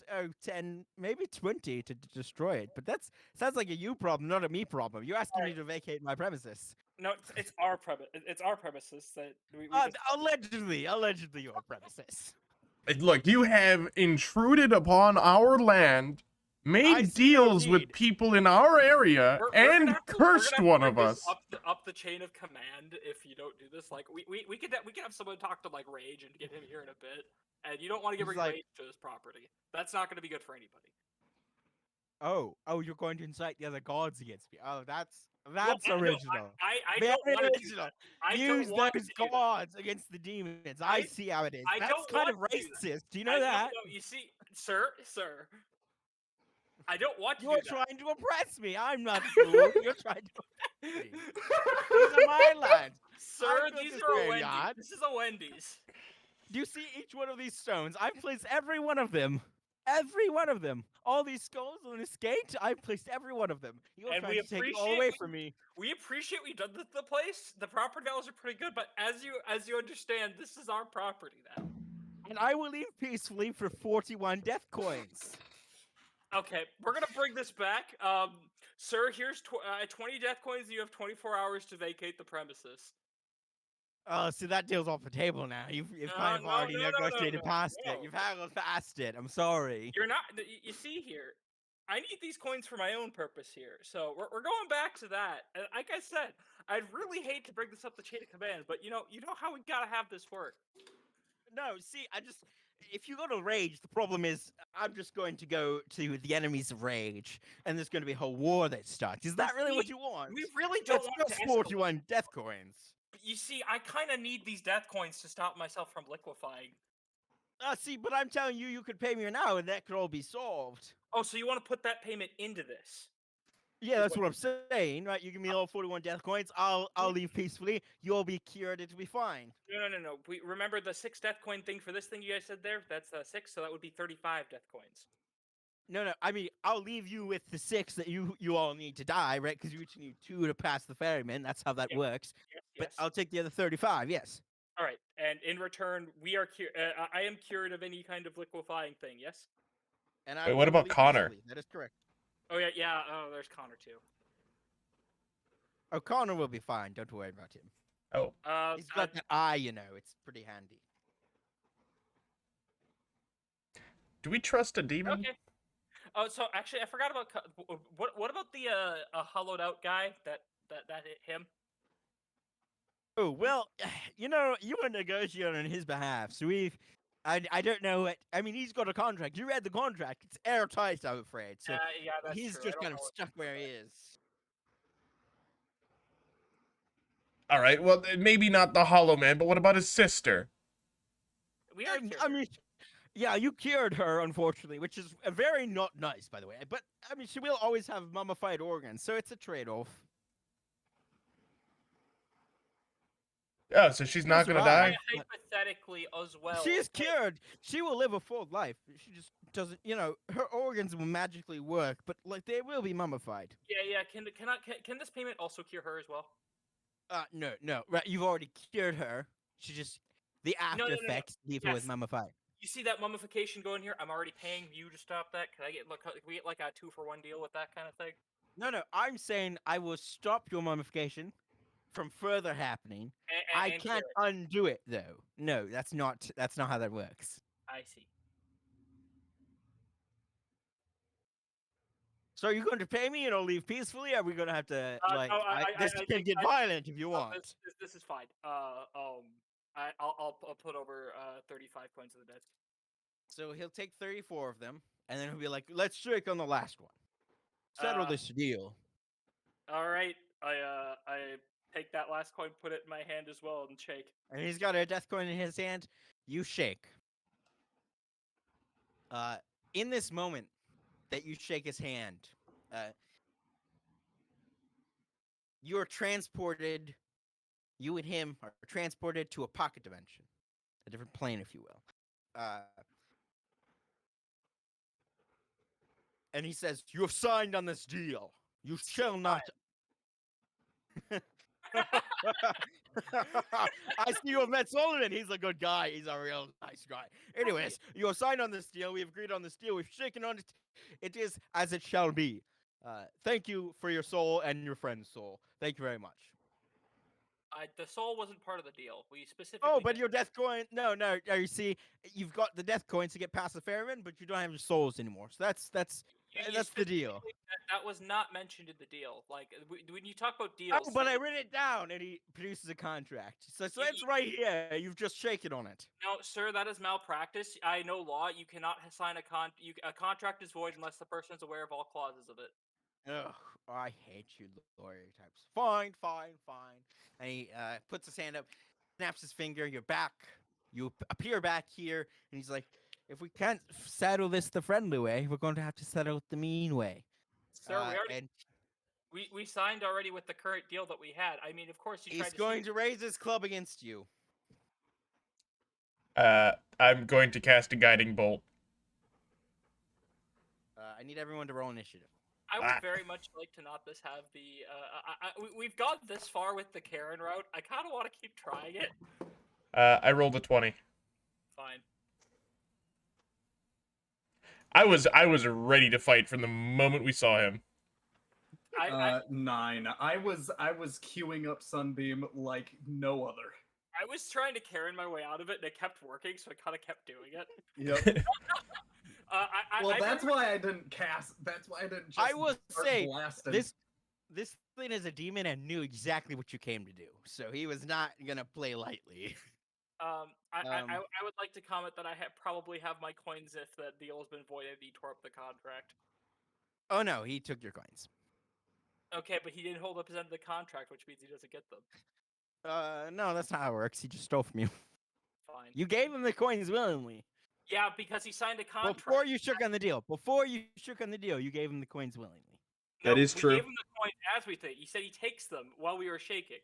10, maybe 20 to destroy it. But that sounds like a you problem, not a me problem. You're asking me to vacate my premises. No, it's our premise. It's our premises that we Allegedly your premises. Look, you have intruded upon our land, I made see no deals with need. people in our area, We're gonna and have to- cursed we're gonna one have to of bring us. this up the chain of command if you don't do this. Like we could have someone talk to like Rage and get him here in a bit. And you don't want to He's bring like- Rage to his property. That's not going to be good for anybody. Oh, you're going to incite the other gods against me. Oh, that's No, original. I Very don't want to do original. that. I Use don't want those to do that. gods against the demons. I see how it is. I That's don't kind of want to do that. racist. Do you know that? No, you see, sir, I don't want to You're do that. trying to oppress me. I'm not the fool. You're trying to oppress me. These are my lands. Sir, built these this are a graveyard. Wendy's. This is a Wendy's. Do you see each one of these stones? I've placed every one of them. Every one of them. All these skulls on this gate, I've placed every one of them. You're And trying we to take it all away appreciate- from me. We appreciate we done the place. The property values are pretty good, but as you understand, this is our property now. And I will leave peacefully for 41 death coins. Okay, we're gonna bring this back. Sir, here's 20 death coins. And you have 24 hours to vacate the premises. Oh, see, that deal's off the table now. You've kind of No, already no, negotiated past no. it. You've haggled past it. I'm sorry. You're not. You see here, I need these coins for my own purpose here. So we're going back to that. And like I said, I'd really hate to bring this up the chain of command, but you know how we gotta have this work. No, see, if you go to rage, the problem is I'm just going to go to the enemy's rage, and there's going to be a whole war that starts. Is that really what you want? We really don't It's want to just escalate. 41 death coins. But you see, I kind of need these death coins to stop myself from liquefying. See, but I'm telling you, you could pay me now, and that could all be solved. Oh, so you want to put that payment into this? Yeah, that's what I'm saying, right? You give me all 41 death coins, I'll leave peacefully. You'll be cured. It'll be fine. No. We remember the 6 death coin thing for this thing you guys said there. That's 6, so that would be 35 death coins. No. I mean, I'll leave you with the 6 that you all need to die, right? Because you each need 2 to pass the ferryman. That's how that works. Yes. But I'll take the other 35. Yes. All right, and in return, we are I am cured of any kind of liquefying thing. Yes. And I Wait, what will about leave Connor? peacefully. That is correct. Oh yeah. Oh, there's Connor too. Oh, Connor will be fine. Don't worry about him. Oh, He's got that eye, you know. It's pretty handy. do we trust a demon? Okay. Oh, so actually, I forgot about what about the hollowed out guy that hit him? Oh, well, you know, you were negotiating on his behalf, so I don't know what... I mean, he's got a contract. You read the contract. It's airtight, I'm afraid. So Yeah, that's he's true. I just don't kind of know what stuck to where he say. is. All right. Well, maybe not the Hollow Man, but what about his sister? We already cured I her. mean, yeah, you cured her, unfortunately, which is very not nice, by the way. But, I mean, she will always have mummified organs, so it's a trade-off. Oh, so she's not gonna survive. die? Hypothetically, as well. She is okay. cured. She will live a full life. She just doesn't, you know, her organs will magically work, but like they will be mummified. Yeah. Can this payment also cure her as well? No. Right, you've already cured her. She just the No. after effects leave her with Yes. mummified. You see that mummification going here? I'm already paying you to stop that. Can we get like a 2-for-1 deal with that kind of thing? No. I'm saying I will stop your mummification from further happening. I And can't cure undo it though. No, that's not how that works. I see. So are you going to pay me and I'll leave peacefully? Or are we going to have to like? No, this I can think get violent if you want. This is fine. I'll put over 35 coins of the dead. So he'll take 34 of them, and then he'll be like, "Let's shake on the last one. Settle this deal." All right. I take that last coin, put it in my hand as well, and shake. And he's got a death coin in his hand. You shake. In this moment that you shake his hand, you're transported. You and him are transported to a pocket dimension, a different plane, if you will. And he says, "You have signed on this deal. You shall not." I see you have met Solomon. He's a good guy. He's a real nice guy. Anyways, you have signed on this deal. We've agreed on this deal. We've shaken on it. It is as it shall be. Thank you for your soul and your friend's soul. Thank you very much. The soul wasn't part of the deal. We specifically. Oh, but your death coin. No. You see, you've got the death coins to get past the ferryman, but you don't have your souls anymore. So that's the deal. That was not mentioned in the deal. Like when you talk about deals. Oh, but I wrote it down, and he produces a contract. So it's right here. You've just shaken on it. No, sir, that is malpractice. I know law. You cannot sign a contract is void unless the person is aware of all clauses of it. Ugh, I hate you, lawyer types. Fine. And he puts his hand up, snaps his finger. You're back. You appear back here, and he's like, "If we can't settle this the friendly way, we're going to have to settle it the mean way." Sir, we signed already with the current deal that we had. I mean, of course, he's going to raise his club against you. I'm going to cast a guiding bolt. I need everyone to roll initiative. I would very much like to not have the. We've gone this far with the Karen route. I kind of want to keep trying it. I rolled a 20. Fine. I was ready to fight from the moment we saw him. 9. I was queuing up Sunbeam like no other. I was trying to Karen my way out of it, and it kept working, so I kind of kept doing it. Yep. That's why I didn't cast. That's why I didn't. Just I will say blasting. this thing is a demon and knew exactly what you came to do, so he was not gonna play lightly. I would like to comment that I probably have my coins if that deal has been voided and he tore up the contract. Oh no, he took your coins. Okay, but he didn't hold up his end of the contract, which means he doesn't get them. No, that's not how it works. He just stole from you. Fine. You gave him the coins willingly. Yeah, because he signed a contract. Before you shook on the deal. You gave him the coins willingly. No, That is we true. gave him the coin as we think. He said he takes them while we were shaking.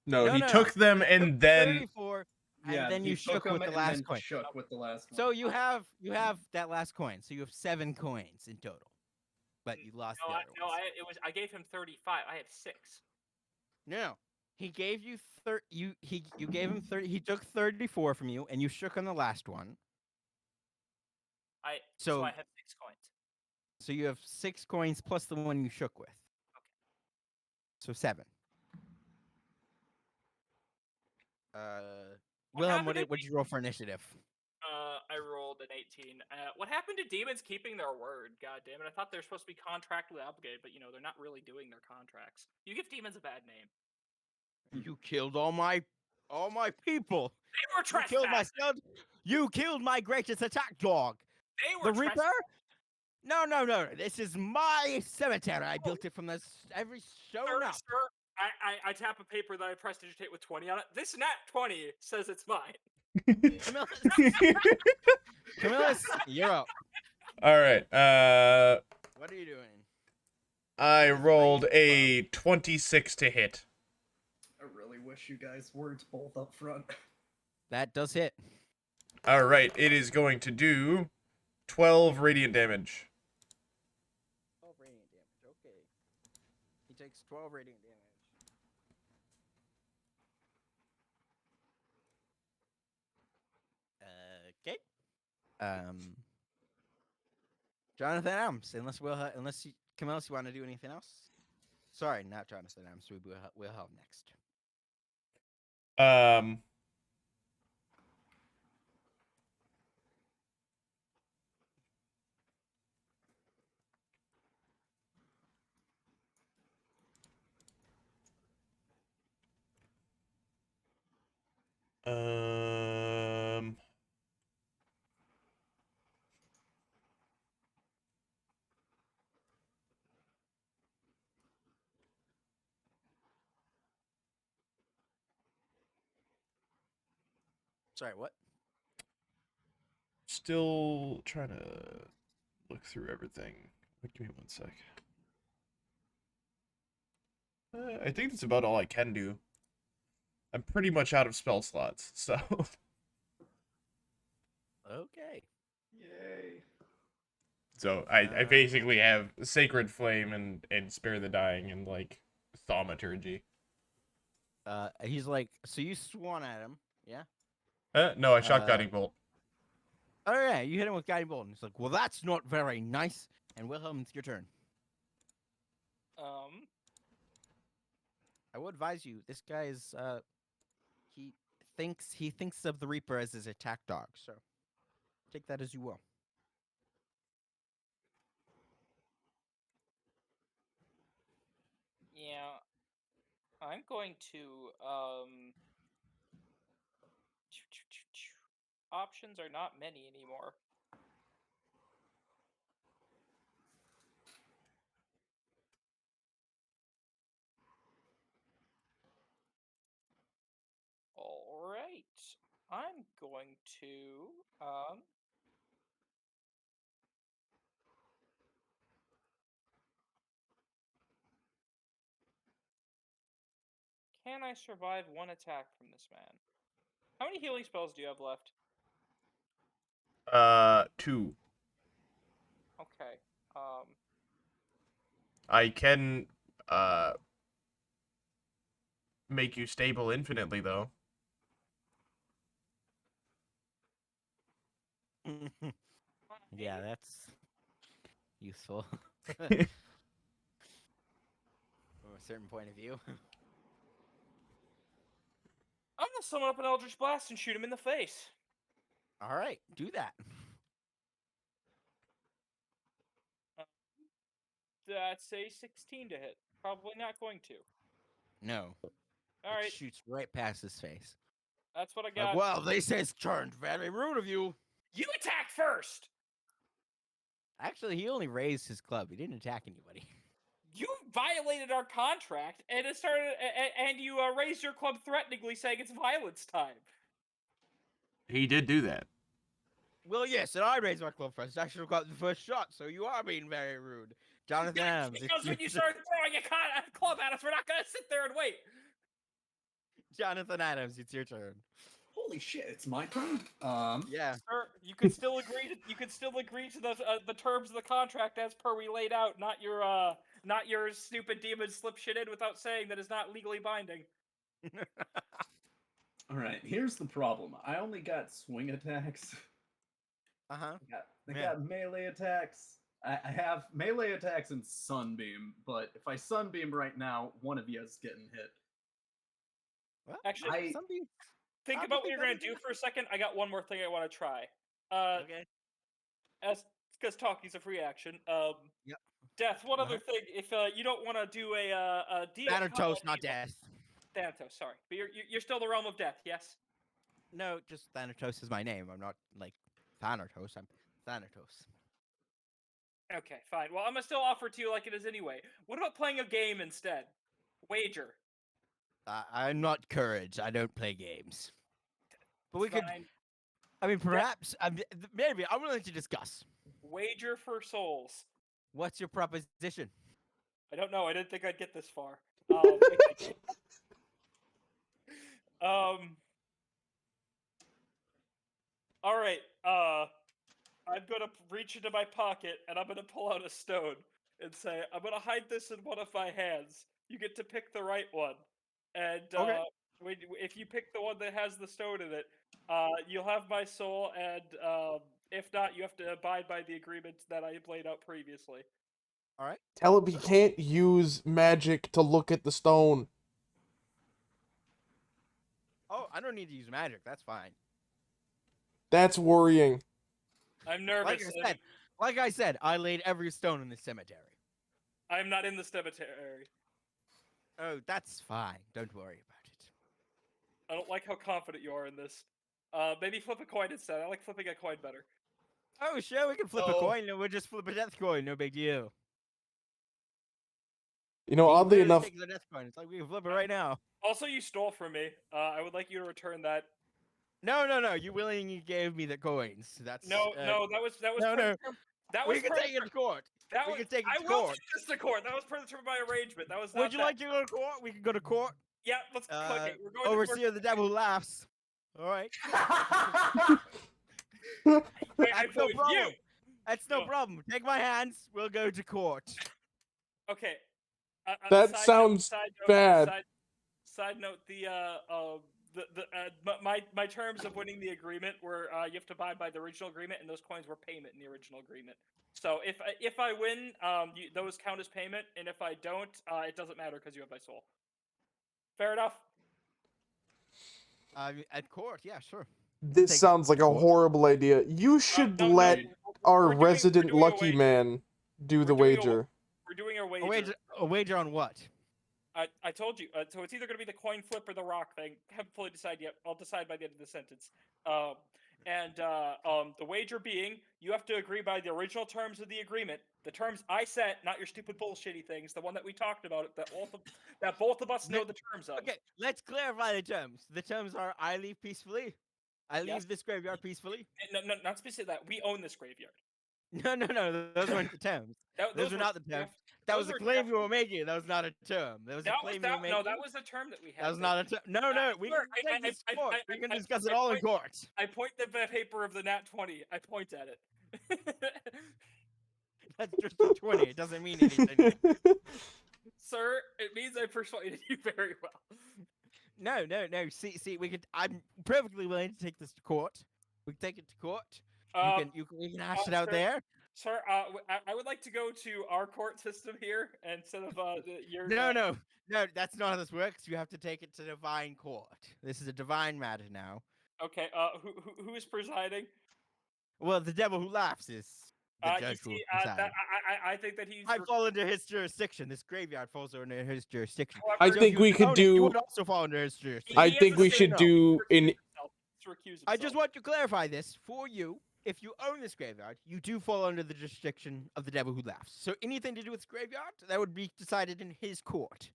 No, No, he no, took them Took and then 34, and Yeah, then he you took shook with them the and last then coin. shook with the last one. So you have that last coin. So you have 7 coins in total. But you lost the other ones. I gave him 35. I have 6. No. He gave you you gave him 30. He took 34 from you and you shook on the last one. So I have 6 coins. So you have 6 coins plus the one you shook with. Okay. So 7. Willem, what did you roll for initiative? I rolled an 18. What happened to demons keeping their word? God damn it! I thought they're supposed to be contractually obligated, but they're not really doing their contracts. You give demons a bad name. You killed all my people. They were You trespassing. killed my son. You killed my greatest attack dog. They were The Reaper? trespassing. No. This is my cemetery. I built it from every stone Sir, up. sir, I tap a paper that I prestidigitate with 20 on it. This nat 20 says it's mine. Camillus, you're up. All right. What are you doing? I rolled a 26 to hit. I really wish you guys weren't both up front. That does hit. All right, it is going to do 12 radiant damage. 12 radiant damage. Okay. He takes 12 radiant damage. Okay. Jonathan Adams. Unless Camillus, you want to do anything else? Sorry, not Jonathan Adams. We'll have next. Sorry, what? Still trying to look through everything. Give me one sec. I think that's about all I can do. I'm pretty much out of spell slots, so. Okay. Yay. So I basically have Sacred Flame and Spare the Dying and Thaumaturgy. He's like, so you swan at him, yeah? No, I shot Guiding Bolt. Oh yeah, you hit him with guiding bolt. And he's like, well, that's not very nice. And Wilhelm, it's your turn. I will advise you, this guy is he thinks of the Reaper as his attack dog. So take that as you will. Yeah. I'm going to options are not many anymore. All right. I'm going to can I survive one attack from this man? How many healing spells do you have left? 2. Okay. I can make you stable infinitely though. Yeah, that's useful from a certain point of view. I'm gonna summon up an Eldritch Blast and shoot him in the face. All right, do that. That's a 16 to hit. Probably not going to. No. All right. Shoots right past his face. That's what I got. Well, this has turned very rude of you. You attack first. Actually, he only raised his club. He didn't attack anybody. You violated our contract, and and you raised your club threateningly, saying it's violence time. He did do that. Well, yes, and I raised my club first. I should have got the first shot, so you are being very rude. Jonathan Adams. Because when you started throwing a club at us, we're not gonna sit there and wait. Jonathan Adams, it's your turn. Holy shit! It's my turn. Yeah. Sir, you could still agree to the terms of the contract as per we laid out, not your stupid demon slip shit in without saying that it's not legally binding. All right. Here's the problem. I only got swing attacks. Uh-huh. I got melee attacks. I have melee attacks and sunbeam, but if I sunbeam right now, one of you is getting hit. Well, Actually, somebody... think about what you're gonna do for a second. I got one more thing I want to try. Okay. Because talking's a free action. Yep. Death. One other thing, if you don't want to do a Thanatos, not death. Thanatos, sorry, but you're still the realm of death, yes. No, just Thanatos is my name. I'm not like Thanatos. I'm Thanatos. Okay, fine. Well, I'm gonna still offer it to you like it is anyway. What about playing a game instead? Wager. I'm not courage. I don't play games. But we could. Fine. I mean, perhaps. Maybe. I'm willing to discuss. Wager for souls. What's your proposition? I don't know. I didn't think I'd get this far. All right. I'm gonna reach into my pocket and I'm gonna pull out a stone and say, "I'm gonna hide this in one of my hands. You get to pick the right one, and Okay. if you pick the one that has the stone in it, you'll have my soul. And if not, you have to abide by the agreement that I laid out previously." All right. Tell him he can't use magic to look at the stone. Oh, I don't need to use magic. That's fine. That's worrying. I'm nervous. Like I said, I laid every stone in the cemetery. I'm not in the cemetery. Oh, that's fine. Don't worry about it. I don't like how confident you are in this. Maybe flip a coin instead. I like flipping a coin better. Oh, sure, we can flip a coin. And we'll just flip a death coin. No big deal. You know, oddly Literally enough, take the death coin. It's like we can flip it right now. Also, you stole from me. I would like you to return that. No. You willingly gave me the coins. That's No, that was no. That We was can take it to court. We can take it to I will court. take this to court. That was per the term of my arrangement. That was. Would you like to go to court? We can go to court. Yeah, let's. Okay, we're going to Overseer the devil laughs. All right. court. That's no You. problem. That's no No. problem. Take my hands. We'll go to court. Okay. That sounds bad. Side note: my terms of winning the agreement were you have to abide by the original agreement, and those coins were payment in the original agreement. So if I win, those count as payment, and if I don't, it doesn't matter because you have my soul. Fair enough. At court, yeah, sure. this Take sounds like a court. horrible idea. You should No, let our we're doing resident a lucky wager. man do the We're doing a- wager. We're doing a wager. A wager on what? I told you. So it's either going to be the coin flip or the rock thing. Haven't fully decided yet. I'll decide by the end of the sentence. The wager being, you have to agree by the original terms of the agreement. The terms I set, not your stupid bullshitty things. The one that we talked about. That both of us know the terms of. Okay, let's clarify the terms. The terms are: I leave peacefully. I leave Yes. this graveyard peacefully. No, not specifically that. We own this graveyard. No. Those weren't the terms. Those were not the terms. That was a claim you were making. That was not a term. That was a claim you were making. No, that was a term that we had. That was not a term. No. We Sir, can take this to court. We can discuss it all in court. I point the paper of the nat 20. I point at it. That's just a 20. It doesn't mean anything. Sir, it means I persuaded you very well. No. See, we could. I'm perfectly willing to take this to court. We can take it to court. You can hash it out sir, there. Sir, I would like to go to our court system here instead of your. No. That's not how this works. You have to take it to divine court. This is a divine matter now. Okay. Who is presiding? Well, the devil who laughs is the judge who will decide. I think that he's. I fall under his jurisdiction. This graveyard falls under his jurisdiction. I However, So if think you we could own it, you do. would also fall under his he jurisdiction. I has think the we same should no. do in. to recuse himself. I just want to clarify this for you. If you own this graveyard, you do fall under the jurisdiction of the devil who laughs. So anything to do with this graveyard, that would be decided in his court.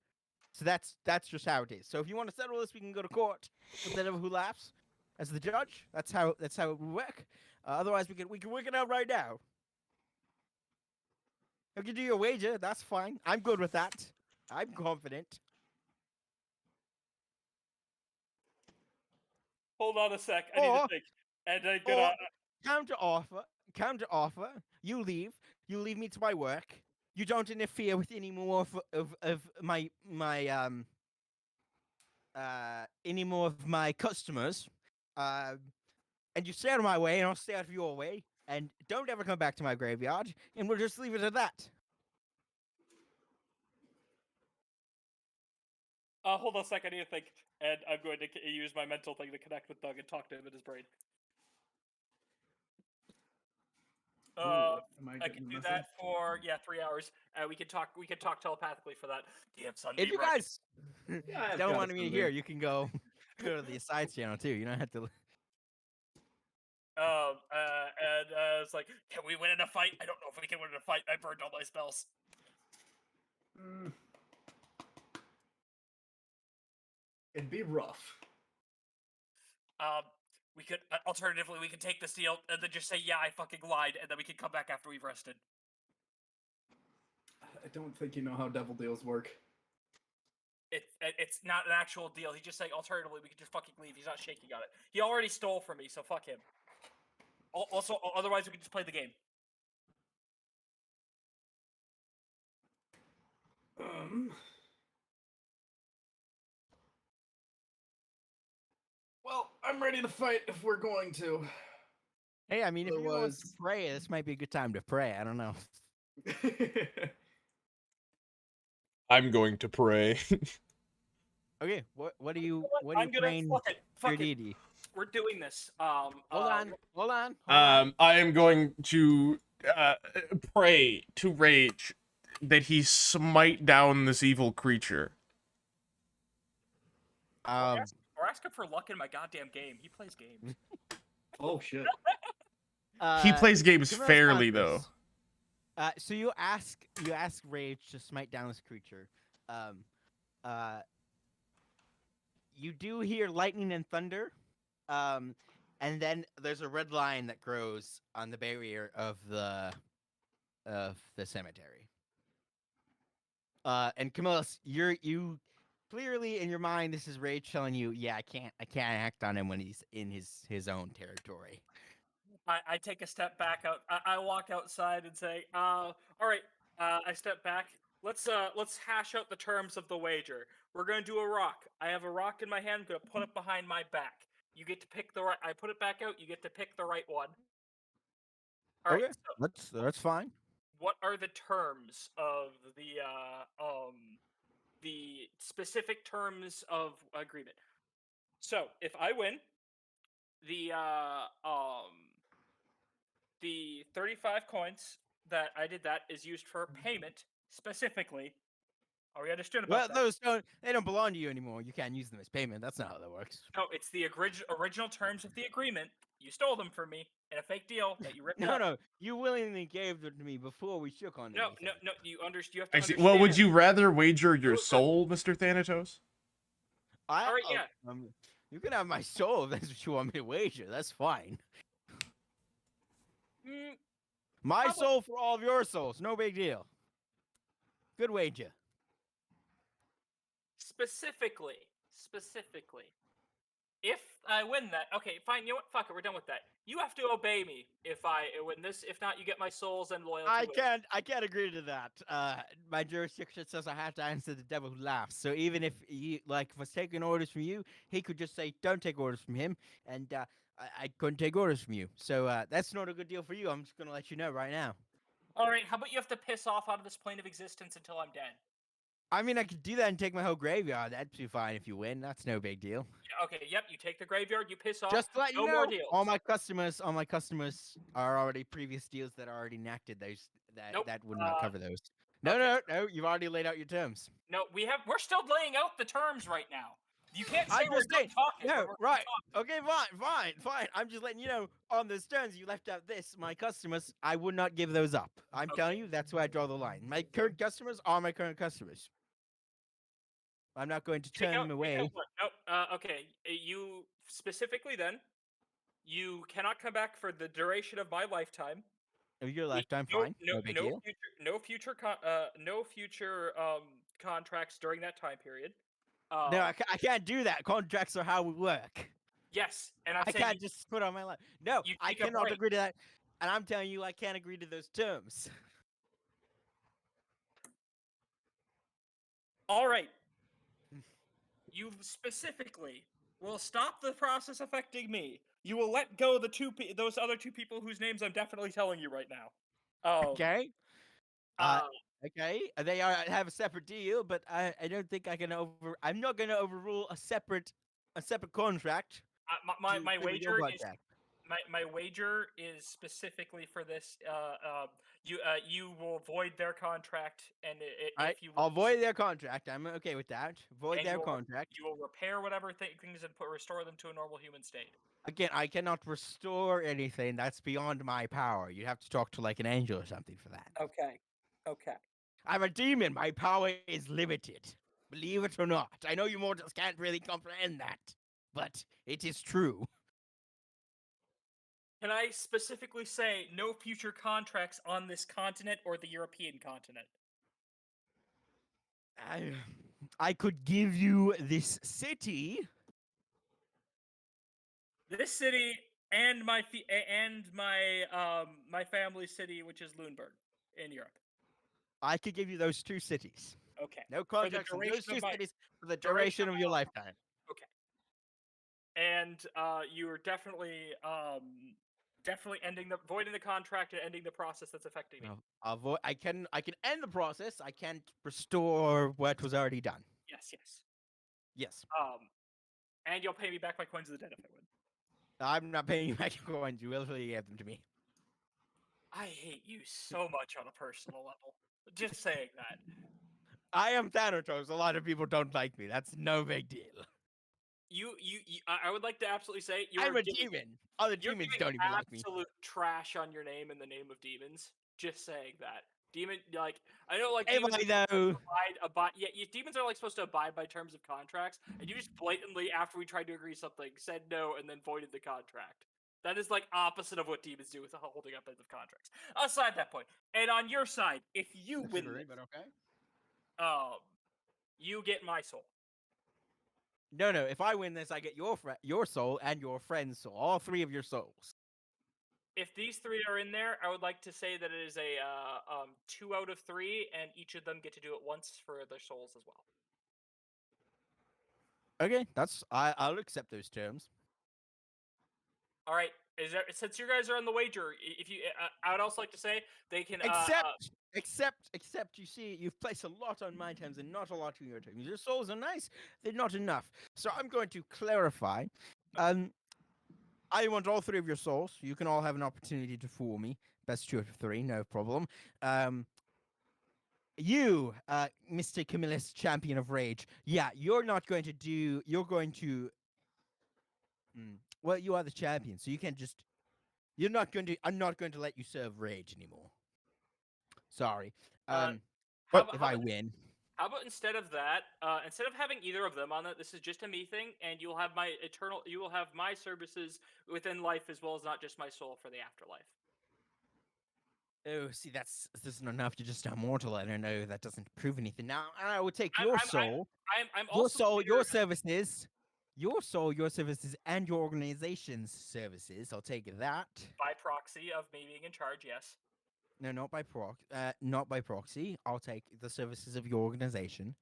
So that's just how it is. So if you want to settle this, we can go to court with the devil who laughs as the judge. That's how it would work. Otherwise, we can work it out right now. You can do your wager. That's fine. I'm good with that. I'm confident. Hold on a sec. I need Or- to think. And I'm Or gonna. counter offer. You leave. You leave me to my work. You don't interfere with any more of my any more of my customers. And you stay out of my way, and I'll stay out of your way. And don't ever come back to my graveyard. And we'll just leave it at that. Hold on a sec. I need to think. And I'm going to use my mental thing to connect with Doug and talk to him in his brain. Ooh, am I getting can the do message? that for 3 hours. We can talk. We can talk telepathically for that. Damn, Sunday. If you guys I've don't got want it me to somewhere. hear, you can go to the side channel too. You don't have to. It's like, can we win in a fight? I don't know if we can win in a fight. I burned all my spells. Mm. It'd be rough. We could alternatively we could take this deal and then just say, yeah, I fucking lied, and then we can come back after we've rested. I don't think you know how devil deals work. It's not an actual deal. He's just saying alternatively we could just fucking leave. He's not shaking on it. He already stole from me, so fuck him. Also, otherwise we could just play the game. Well, I'm ready to fight if we're going to. Hey, I mean, if you want to Otherwise- pray, this might be a good time to pray. I don't know. I'm going to pray. Okay, what are you I'm gonna praying fuck it. your Fuck it. deity? We're doing this. Hold on. I am going to pray to Rage that he smite down this evil creature. Or ask him for luck in my goddamn game. He plays games. Oh shit. He plays games Camilla's fairly, got though. this. So you ask Rage to smite down this creature. You do hear lightning and thunder, and then there's a red line that grows on the barrier of the cemetery. And Camillus, you clearly in your mind, this is Rage telling you, yeah, I can't act on him when he's in his own territory. I take a step back out. I walk outside and say, all right. I step back. Let's hash out the terms of the wager. We're gonna do a rock. I have a rock in my hand. I'm gonna put it behind my back. You get to pick the right. I put it back out. You get to pick the right one. All right. Okay, So that's fine. what are the terms of the specific terms of agreement? So if I win, the 35 coins that I did that is used for payment specifically. Are we understood about Well, that? they don't belong to you anymore. You can't use them as payment. That's not how that works. No, it's the original terms of the agreement. You stole them from me in a fake deal that you ripped No, up. no, you willingly gave them to me before we shook on No, anything. no. You have to I see. understand. Well, would you rather wager your Look. soul, Mr. Thanatos? All right, yeah. You can have my soul if that's what you want me to wager. That's fine. Mm, My How about- soul for all of your souls. No big deal. Good wager. specifically, if I win that, okay, fine. You know what? Fuck it. We're done with that. You have to obey me if I win this. If not, you get my souls and loyalty. with it. I can't agree to that. My jurisdiction says I have to answer the devil who laughs. So even if he was taking orders from you, he could just say, "Don't take orders from him," and I couldn't take orders from you. So that's not a good deal for you. I'm just gonna let you know right now. All right. How about you have to piss off out of this plane of existence until I'm dead? I mean, I could do that and take my whole graveyard. That'd be fine if you win. That's no big deal. Yeah, okay, yep, you take the graveyard, you piss off. Just to let you no more know, deals. all my customers are already previous deals that are already enacted. Those Nope, that would not cover those. okay. No. You've already laid out your terms. No, we're still laying out the terms right now. You can't say I'm we're just done saying. talking. when No, we're right. talking. Okay, fine. I'm just letting you know on those terms you left out this. My customers, I would not give those up. I'm telling you, that's where I draw the line. My current customers are my current customers. I'm not going to turn them away. Okay, you specifically then, you cannot come back for the duration of my lifetime. Of your lifetime, fine. No big deal. No future contracts during that time period. No, I can't do that. Contracts are how we work. Yes, and I'm I saying can't just put on my life. No, you I take a cannot break. agree to that. And I'm telling you, I can't agree to those terms. All right. You specifically will stop the process affecting me. You will let go those other two people whose names I'm definitely telling you right now. Okay. Okay. They have a separate deal, but I don't think I can I'm not going to overrule a separate contract. My to favor your wager is contract. my wager is specifically for this. You will void their contract, and All right, if you I'll lose, void their contract. I'm okay with that. Void and their you will, contract. you will repair whatever things and restore them to a normal human state. Again, I cannot restore anything. That's beyond my power. You'd have to talk to like an angel or something for that. Okay. I'm a demon. My power is limited. Believe it or not. I know you mortals can't really comprehend that, but it is true. Can I specifically say no future contracts on this continent or the European continent? I could give you this city. This city and my my family's city, which is Lundberg in Europe. I could give you those two cities. Okay. No contracts on those two cities for the duration of your lifetime. Okay. And you're definitely voiding the contract and ending the process that's affecting me. I can end the process. I can't restore what was already done. Yes. Yes. And you'll pay me back my coins of the dead if I win. I'm not paying you back your coins. You willfully gave them to me. I hate you so much on a personal level. Just saying that. I am Thanatos. A lot of people don't like me. That's no big deal. I would like to absolutely say I'm a demon. Other demons don't even like me. Absolute trash on your name in the name of demons. Just saying that. Demon, like, I know, like, Hey, demons though. demons are, like, supposed to abide by terms of contracts, and you just blatantly, after we tried to agree something, said no and then voided the contract. That is, like, opposite of what demons do with holding up end of contracts. Aside that point. And on your side, if you win this, but okay. you get my soul. No. If I win this, I get your soul and your friend's soul. All three of your souls. If these three are in there, I would like to say that it is a 2 out of 3, and each of them get to do it once for their souls as well. Okay, I'll accept those terms. All right. Since you guys are on the wager, if you, I would also like to say they can Except, you see, you've placed a lot on my terms and not a lot on your terms. Your souls are nice, they're not enough. So I'm going to clarify. I want all three of your souls. You can all have an opportunity to fool me. Best 2 out of 3, no problem. You, Mr. Camillus, Champion of Rage. Yeah, you're not going to do. You're going to. Well, you are the champion, so you can't just. You're not going to. I'm not going to let you serve Rage anymore. Sorry. If I win. How about instead of that, instead of having either of them on that, this is just a me thing, and you'll have my services within life as well as not just my soul for the afterlife. Oh, see, this isn't enough to just immortal. I don't know. That doesn't prove anything. Now, I would take your soul, your soul, your services, and your organization's services. I'll take that. By proxy of me being in charge, yes. No, not by proxy. I'll take the services of your organization.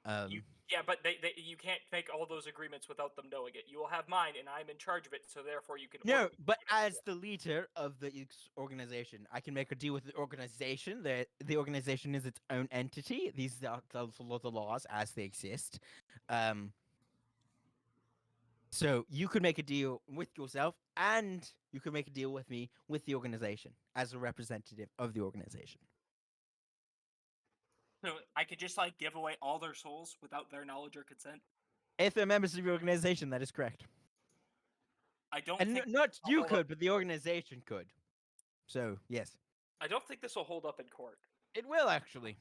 Yeah, but you can't make all those agreements without them knowing it. You will have mine, and I'm in charge of it, so therefore you can. No, order me but to do whatever as the leader of the organization, I can make a deal with the organization. The organization is its own entity. These are the laws as they exist. So you could make a deal with yourself, and you could make a deal with me with the organization as a representative of the organization. So I could just give away all their souls without their knowledge or consent. If they're members of the organization, that is correct. I don't And think not will you hold up- could, but the organization could. So yes, I don't think this will hold up in court. it will actually.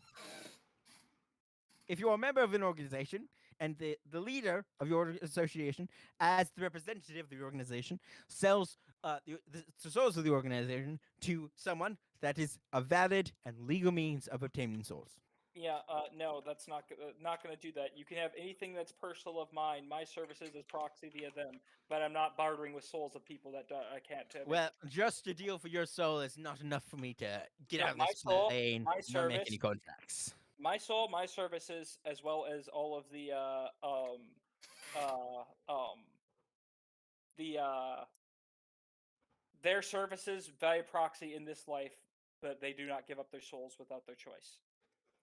If you're a member of an organization and the leader of your association, as the representative of the organization, sells the souls of the organization to someone, that is a valid and legal means of obtaining souls. Yeah, no, that's not going to do that. You can have anything that's personal of mine. My services as proxy via them, but I'm not bartering with souls of people that I can't. Well, just a deal for your soul is not enough for me to get No, out of my this soul, plane my and not make service, any contracts. my soul, my services, as well as all of the the their services via proxy in this life, but they do not give up their souls without their choice.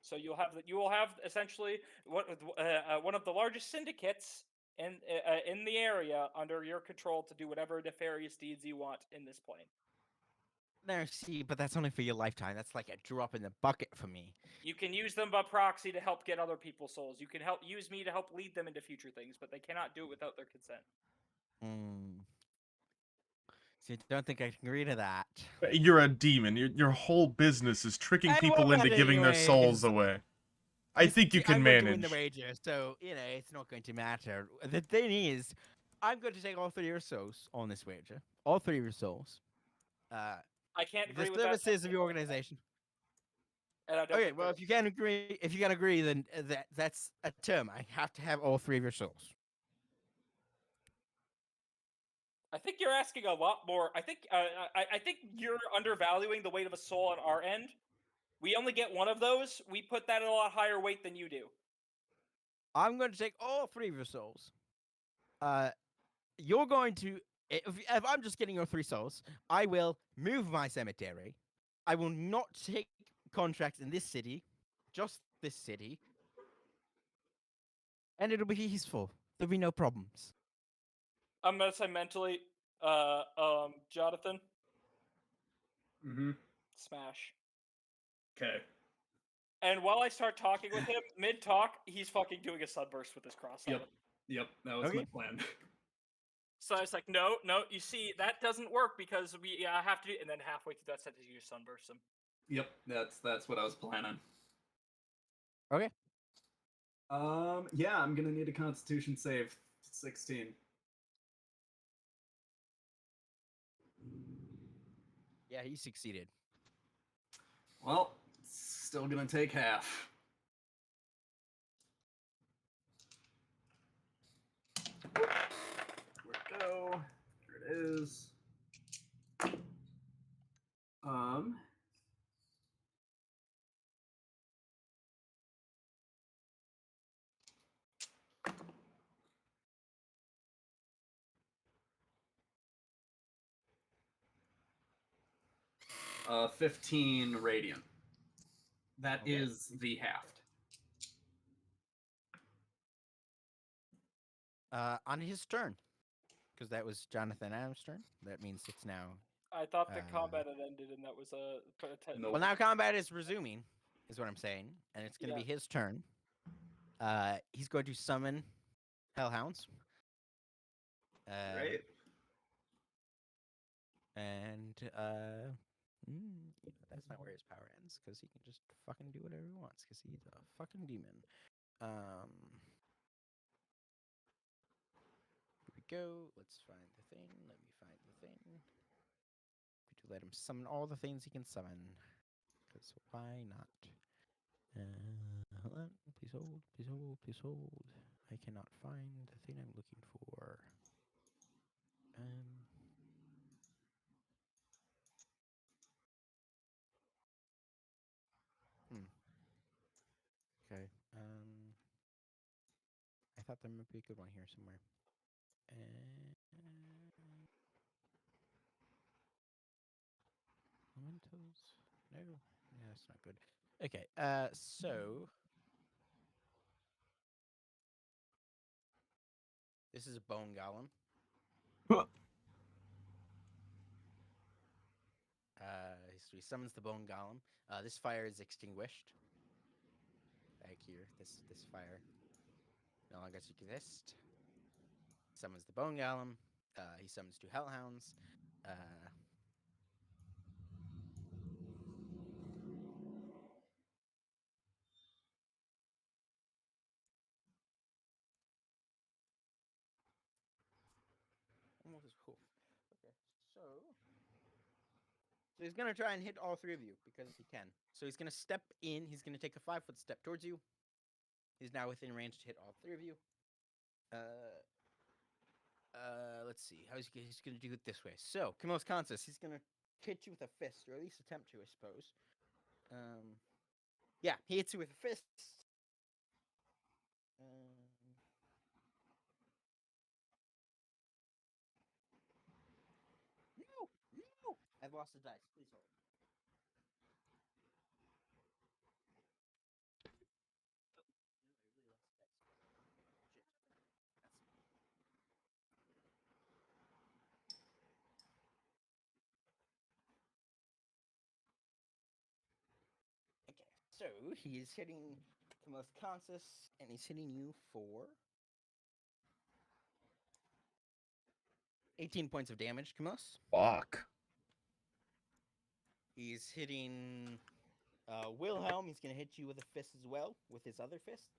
So you will have essentially one of the largest syndicates in the area under your control to do whatever nefarious deeds you want in this plane. No, see, but that's only for your lifetime. That's like a drop in the bucket for me. You can use them by proxy to help get other people's souls. You can use me to help lead them into future things, but they cannot do it without their consent. See, I don't think I can agree to that. You're a demon. Your whole business is tricking I people won't into let giving their souls anyways. away. I think you can I'm going to win the manage. wager, so it's not going to matter. The thing is, I'm going to take all 3 of your souls on this wager. All 3 of your souls. I can't The agree with that. services of your organization. And I don't Okay, think well, they're- if you can agree, then that's a term. I have to have all 3 of your souls. I think you're asking a lot more. I think you're undervaluing the weight of a soul on our end. We only get one of those. We put that at a lot higher weight than you do. I'm going to take all 3 of your souls. You're going to if I'm just getting your 3 souls, I will move my cemetery. I will not take contracts in this city, just this city, and it'll be peaceful. There'll be no problems. I'm gonna say mentally, Jonathan, Mm-hmm. smash. Okay. And while I start talking with him, mid-talk, he's fucking doing a sunburst with his cross on Yep. him. Yep. That was my Okay. plan. So I was like, no, you see, that doesn't work because we have to do. And then halfway through that sentence, you just sunburst him. Yep. That's what I was planning. Okay. Yeah, I'm gonna need a Constitution save. 16. Yeah, he succeeded. Well, still gonna take half. Where'd it go? There it is. 15 radiant. That Okay. is the halved. On his turn, because that was Jonathan Adams' turn. That means it's now. I thought the combat had ended, and that was a. Nope. Well, now combat is resuming, is what I'm saying, and it's going to Yeah. be his turn. He's going to summon hellhounds. Right. And that's not where his power ends, because he can just fucking do whatever he wants, because he's a fucking demon. Here we go. Let's find the thing. Let me find the thing. To let him summon all the things he can summon, because why not? Hold on. Please hold. Please hold. Please hold. I cannot find the thing I'm looking for. Okay. thought there might be a good one here somewhere. Mementos? No. Yeah, that's not good. Okay, so this is a bone golem. So he summons the bone golem. This fire is extinguished. Back here, this fire no longer exists. Summons the bone golem. He summons 2 hellhounds. Almost his hoof. Okay, so he's gonna try and hit all 3 of you because he can. So he's gonna step in. He's gonna take a 5-foot step towards you. He's now within range to hit all 3 of you. Let's see. He's gonna do it this way. So, Kimos Kansas, he's gonna hit you with a fist, or at least attempt to, I suppose. Yeah, he hits you with a fist. No! I've lost the dice. Please hold. Okay, so he's hitting Kimos Kansas, and he's hitting you for 18 points of damage, Kimos. Fuck. He's hitting Wilhelm. He's going to hit you with a fist as well, with his other fist.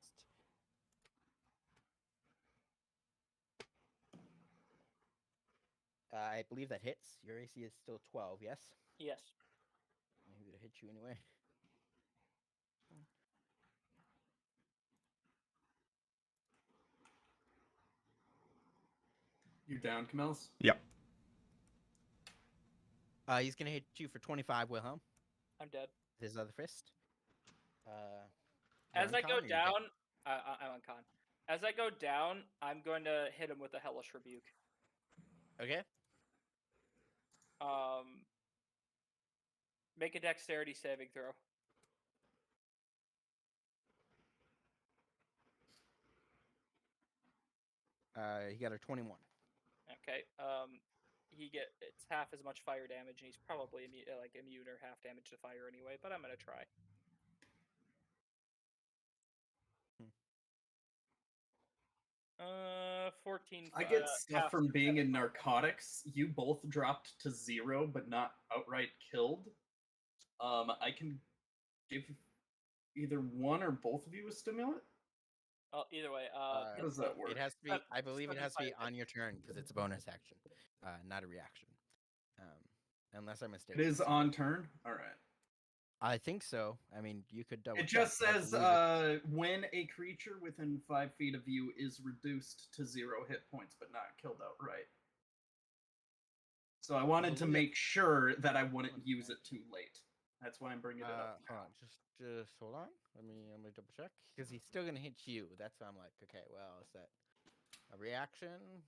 I believe that hits. Your AC is still 12, yes? Yes. I'm going to hit you anyway. You're down, Camels? Yep. He's going to hit you for 25, Wilhelm. I'm dead. His other fist. As I go you're dead? down, I'm on con. As I go down, I'm going to hit him with a hellish rebuke. Okay. Make a dexterity saving throw. He got a 21. Okay. It's half as much fire damage, and he's probably immune or half damage to fire anyway. But I'm gonna try. 14. I get stuff half from to being 7 in fire damage. narcotics. You both dropped to 0, but not outright killed. I can give either one or both of you a stimulant. Well, either way, How does that work? It has to be. Seven- I believe it has to be 75 on your turn because it's a bonus action, not a reaction. Unless I'm It mistaken. is on turn. All right. I think so. I mean, you could double. It just check, but I says believe it- when a creature within 5 feet of you is reduced to 0 hit points but not killed outright. So I wanted to believe- make sure that I wouldn't use it too late. That's why I'm bringing it up. Hold on, just hold on. Let me double check because he's still gonna hit you. That's why I'm like, okay, well, is that a reaction?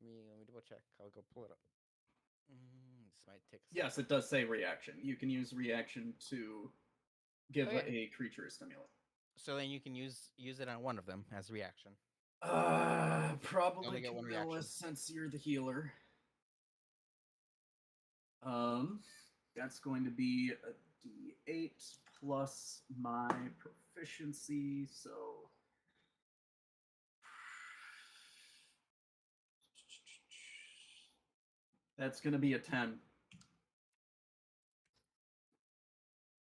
Let me double check. I'll go pull it up. This might take. Yes, it does say reaction. You can use reaction to give Okay. a creature a stimulant. So then you can use it on one of them as a reaction. Probably Only get one reaction. Camillus, since you're the healer. That's going to be a D8 plus my proficiency, so that's going to be a 10.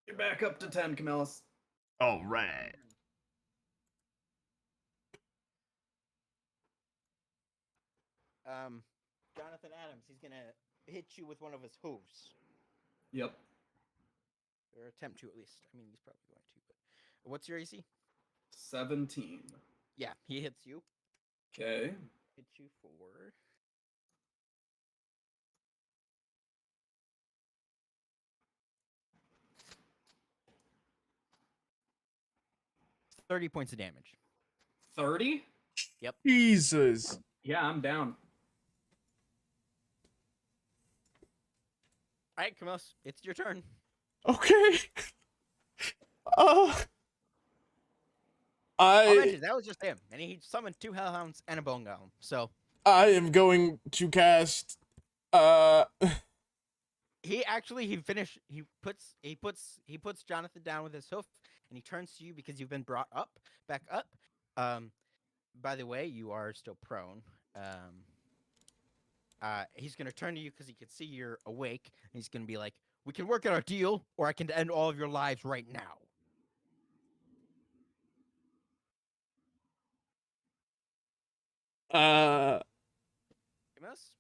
You're back up to 10, Camillus. All right. Jonathan Adams, he's gonna hit you with one of his hooves. Yep. Or attempt to, at least. I mean, he's probably going to, but what's your AC? 17. Yeah, he hits you. Okay. Hits you for 30 points of damage. 30? Jesus. Yeah, I'm down. All right, Kamos, it's your turn. Okay. Uh, I'll I mention that was just him, and he summoned 2 hellhounds and a bone golem. So I am going to cast. he puts Jonathan down with his hoof, and he turns to you because you've been brought back up. By the way, you are still prone. He's gonna turn to you because he can see you're awake, and he's gonna be like, "We can work out a deal, or I can end all of your lives right now." Amos,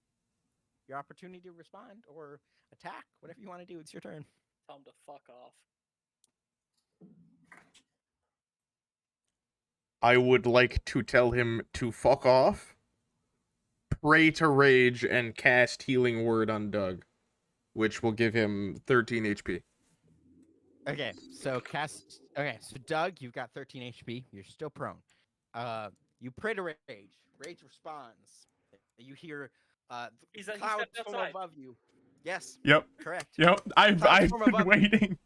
your opportunity to respond or attack, whatever you want to do. It's your turn. Tell him to fuck off. I would like to tell him to fuck off, pray to rage, and cast Healing Word on Doug, which will give him 13 HP. Okay, so Doug, you've got 13 HP. You're still prone. You pray to rage. Rage responds. You hear He clouds stepped from outside. above you. Yes, Yep. correct. Yep. I've Clouds from been above you. waiting.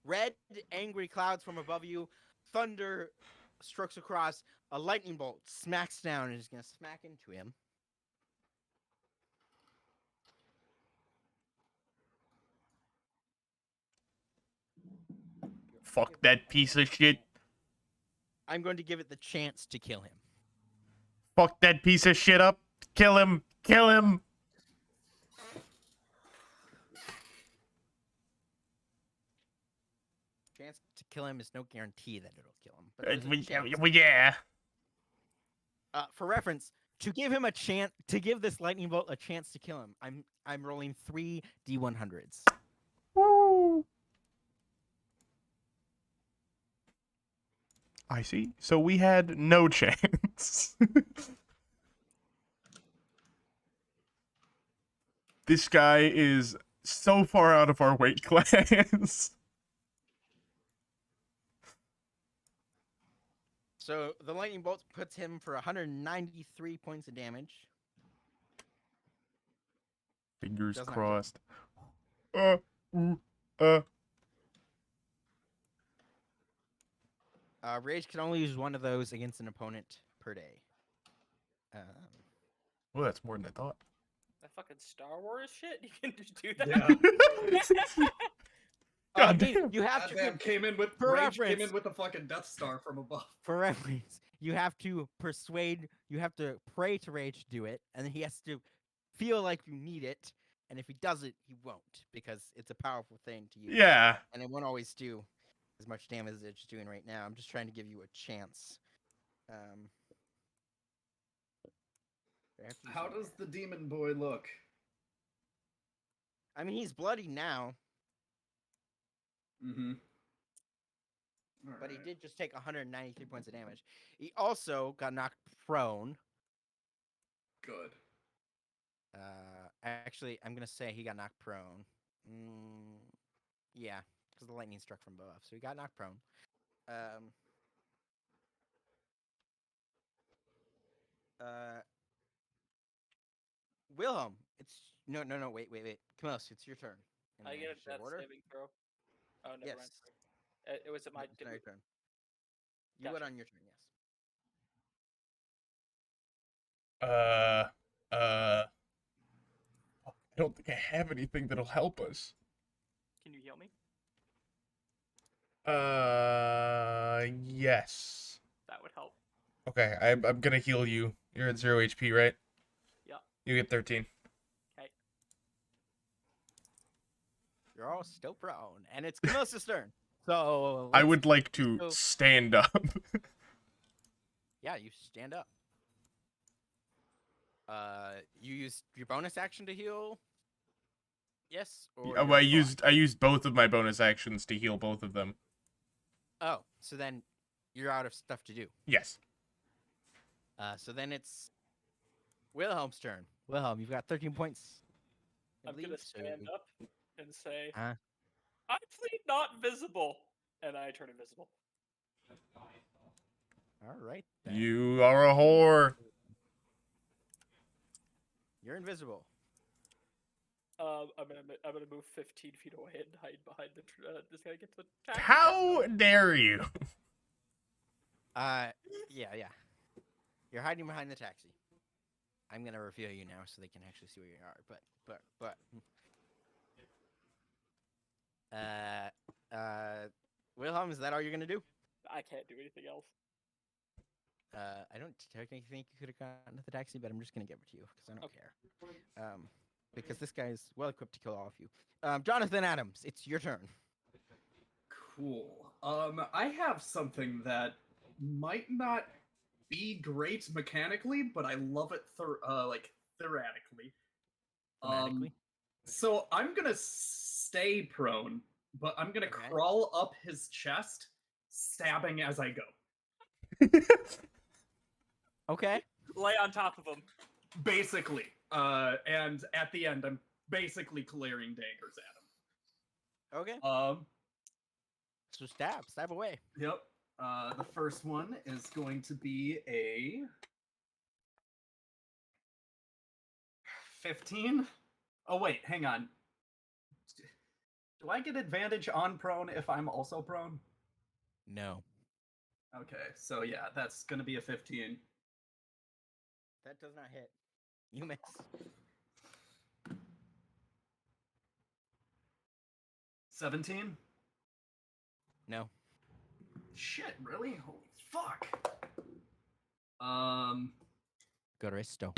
Red, angry clouds from above you. Thunder strokes across. A lightning bolt smacks down and is going to smack into him. Fuck that piece of shit. I'm going to give it the chance to kill him. Fuck that piece of shit up. Kill him. Kill him. Chance to kill him is no guarantee that it'll kill him. But there's a chance. Yeah. For reference, to give him a chance, to give this lightning bolt a chance to kill him, I'm rolling 3 D100s. Woo. I see. So we had no chance. This guy is so far out of our weight class. So the lightning bolt puts him for 193 points of damage. Fingers Does not crossed. Rage can only use one of those against an opponent per day. Well, that's more than I thought. That fucking Star Wars shit. You can just do that. Yeah. God Hey, damn. you have to Goddamn, came in with for rage, came reference. in with a fucking Death Star from above. For reference, you have to pray to Rage to do it, and then he has to feel like you need it, and if he doesn't, he won't, because it's a powerful thing to use. Yeah. And it won't always do as much damage as it's doing right now. I'm just trying to give you a chance. How does the demon boy look? I mean, he's bloody now, Mm-hmm. but he did just take 193 points of damage. He also got knocked prone. Good. Actually, I'm gonna say he got knocked prone. Yeah, because the lightning struck from above, so he got knocked prone. Wilhelm, it's no, wait. Kamos, it's your turn. In I the get a initiative death order. saving throw. Oh, never Yes. mind. It was at my. It's now your turn. You Gotcha. went on your turn, yes. I don't think I have anything that'll help us. Can you heal me? Yes. That would help. Okay, I'm gonna heal you. You're at 0 HP, right? Yeah. You get 13. Okay. You're all still prone, and it's Kamos' turn. So I let's- would like to so- stand up. Yeah, you stand up. You used your bonus action to heal. Yes, or I used both of my bonus actions to heal both of them. Oh, so then you're out of stuff to do. Yes. So then it's Wilhelm's turn. Wilhelm, you've got 13 points. I I'm believe, gonna so- stand up and say, Huh? "I plead not visible," and I turn invisible. All right. Then. You are a whore. You're invisible. I'm gonna move 15 feet away and hide behind this guy. Get to the taxi. How dare you? Yeah. You're hiding behind the taxi. I'm gonna reveal you now so they can actually see where you are. But. Wilhelm, is that all you're gonna do? I can't do anything else. I don't technically think you could have gotten to the taxi, but I'm just gonna give it to you because I don't Okay. care. Because this guy is well equipped to kill all of you. Jonathan Adams, it's your turn. Cool. I have something that might not be great mechanically, but I love it theoretically. Thematically. So I'm gonna stay prone, but I'm gonna Okay. crawl up his chest, stabbing as I go. Okay. Lay on top of him. Basically. And at the end, I'm basically clearing daggers at Okay. him. So stab away. Yep. The first one is going to be a 15. Oh wait, hang on. Do I get advantage on prone if I'm also prone? No, Okay, so yeah, that's gonna be a 15. that does not hit. You miss. 17? No. Shit, really? Holy fuck. Goristo.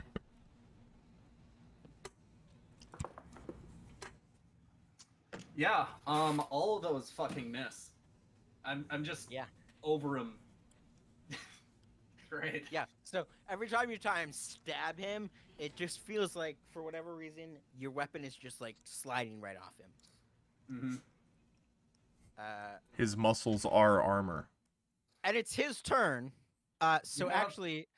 Yeah, all of those fucking miss. I'm just over him. Great. Yeah. So every time you try and stab him, it just feels like, for whatever reason, your weapon is just like sliding right off him. Mm-hmm. His muscles are armor. And it's his turn. So Yeah. actually,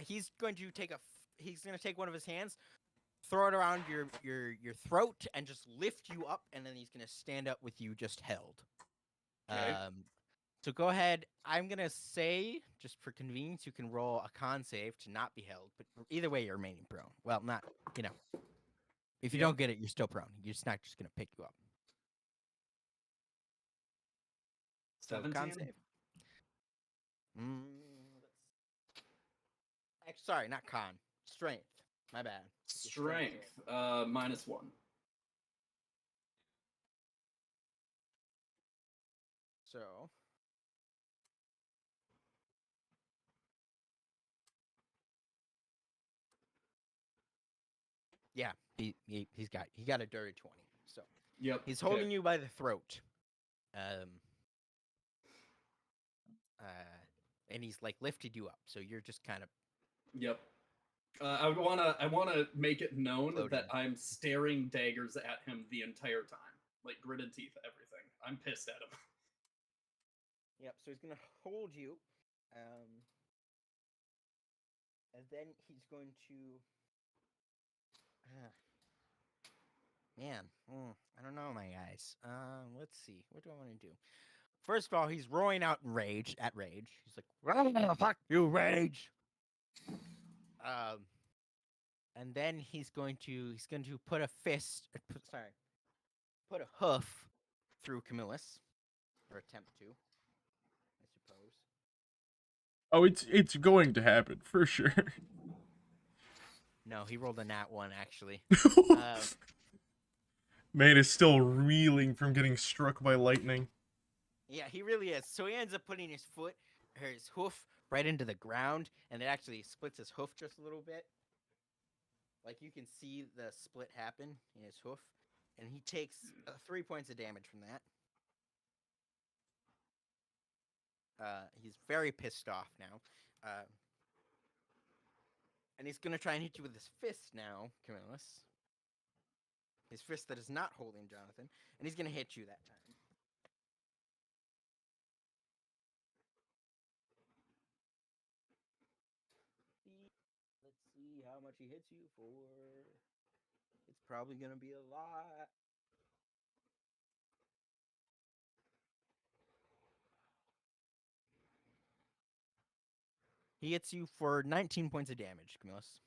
he's going to take one of his hands, throw it around your throat, and just lift you up, and then he's gonna stand up with you just held. Okay. So go ahead. I'm gonna say, just for convenience, you can roll a con save to not be held, but either way, you're remaining prone. Well, not, if you don't get it, you're still prone. You're just not just gonna pick you up. So 17? con save. Sorry, not con. Strength. My bad. Your Strength, -1. So. Yeah, he got a dirty 20. So Yep. he's holding you by the throat. And he's like lifted you up, so you're just kind of. Yep. I wanna make it known Floating. that I'm staring daggers at him the entire time, like gritted teeth, everything. I'm pissed at him. Yep. So he's gonna hold you, and then he's going to. Man, I don't know, my guys. Let's see. What do I want to do? First of all, he's roaring out in rage. He's like, "Fuck you, rage!" And then he's going to put a put a hoof through Camillus, or attempt to, I suppose. Oh, it's going to happen for sure. No, he rolled a nat 1 actually. Man is still reeling from getting struck by lightning. Yeah, he really is. So he ends up putting his hoof right into the ground, and it actually splits his hoof just a little bit. Like, you can see the split happen in his hoof, and he takes 3 points of damage from that. He's very pissed off now. And he's going to try and hit you with his fist now, Camillus. His fist that is not holding Jonathan, and he's going to hit you that time. Let's see how much he hits you for. It's probably going to be a lot. He hits you for 19 points of damage, Camillus.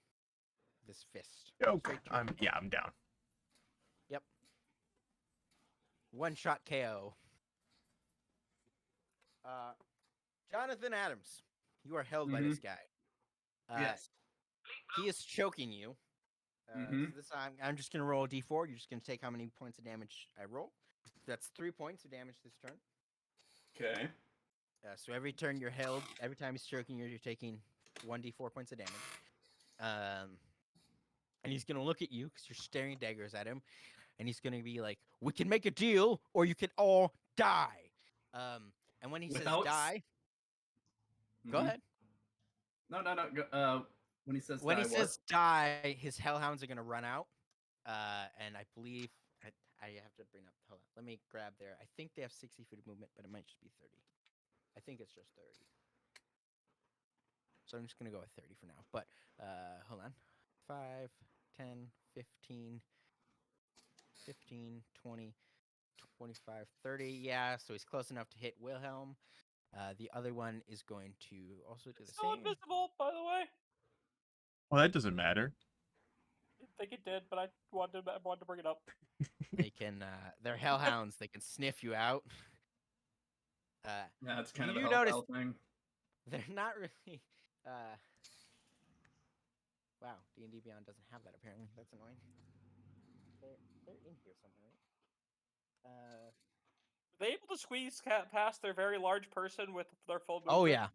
This fist. Okay. Straight to your I'm down. Yep. One shot KO. Jonathan Adams, you are held by this guy. Yes. He is choking you. So this I'm just gonna roll a d4. You're just gonna take how many points of damage I roll. That's 3 points of damage this turn. Okay. So every turn you're held, every time he's choking you, you're taking 1d4 points of damage. And he's gonna look at you because you're staring daggers at him, and he's gonna be like, "We can make a deal, or you can all die." And when he Without says die, go ahead. No. When he says When die, he says die, his hellhounds are gonna run out. And I believe I have to bring up. Hold on, let me grab there. I think they have 60 feet of movement, but it might just be 30. I think it's just 30. So I'm just gonna go with 30 for now. But hold on. 5, 10, 15, 20, 25, 30. Yeah, so he's close enough to hit Wilhelm. The other one is going to also do the Still same. invisible, by the way. Well, that doesn't matter. I think it did, but I wanted to bring it up. They can, they're hellhounds. They can sniff you out. yeah, it's kind you of a do notice hellbound thing. they're not really. Wow, D&D Beyond doesn't have that apparently. That's annoying. They're in here somewhere, right? Were they able to squeeze past their very large person with their full movement? Oh yeah,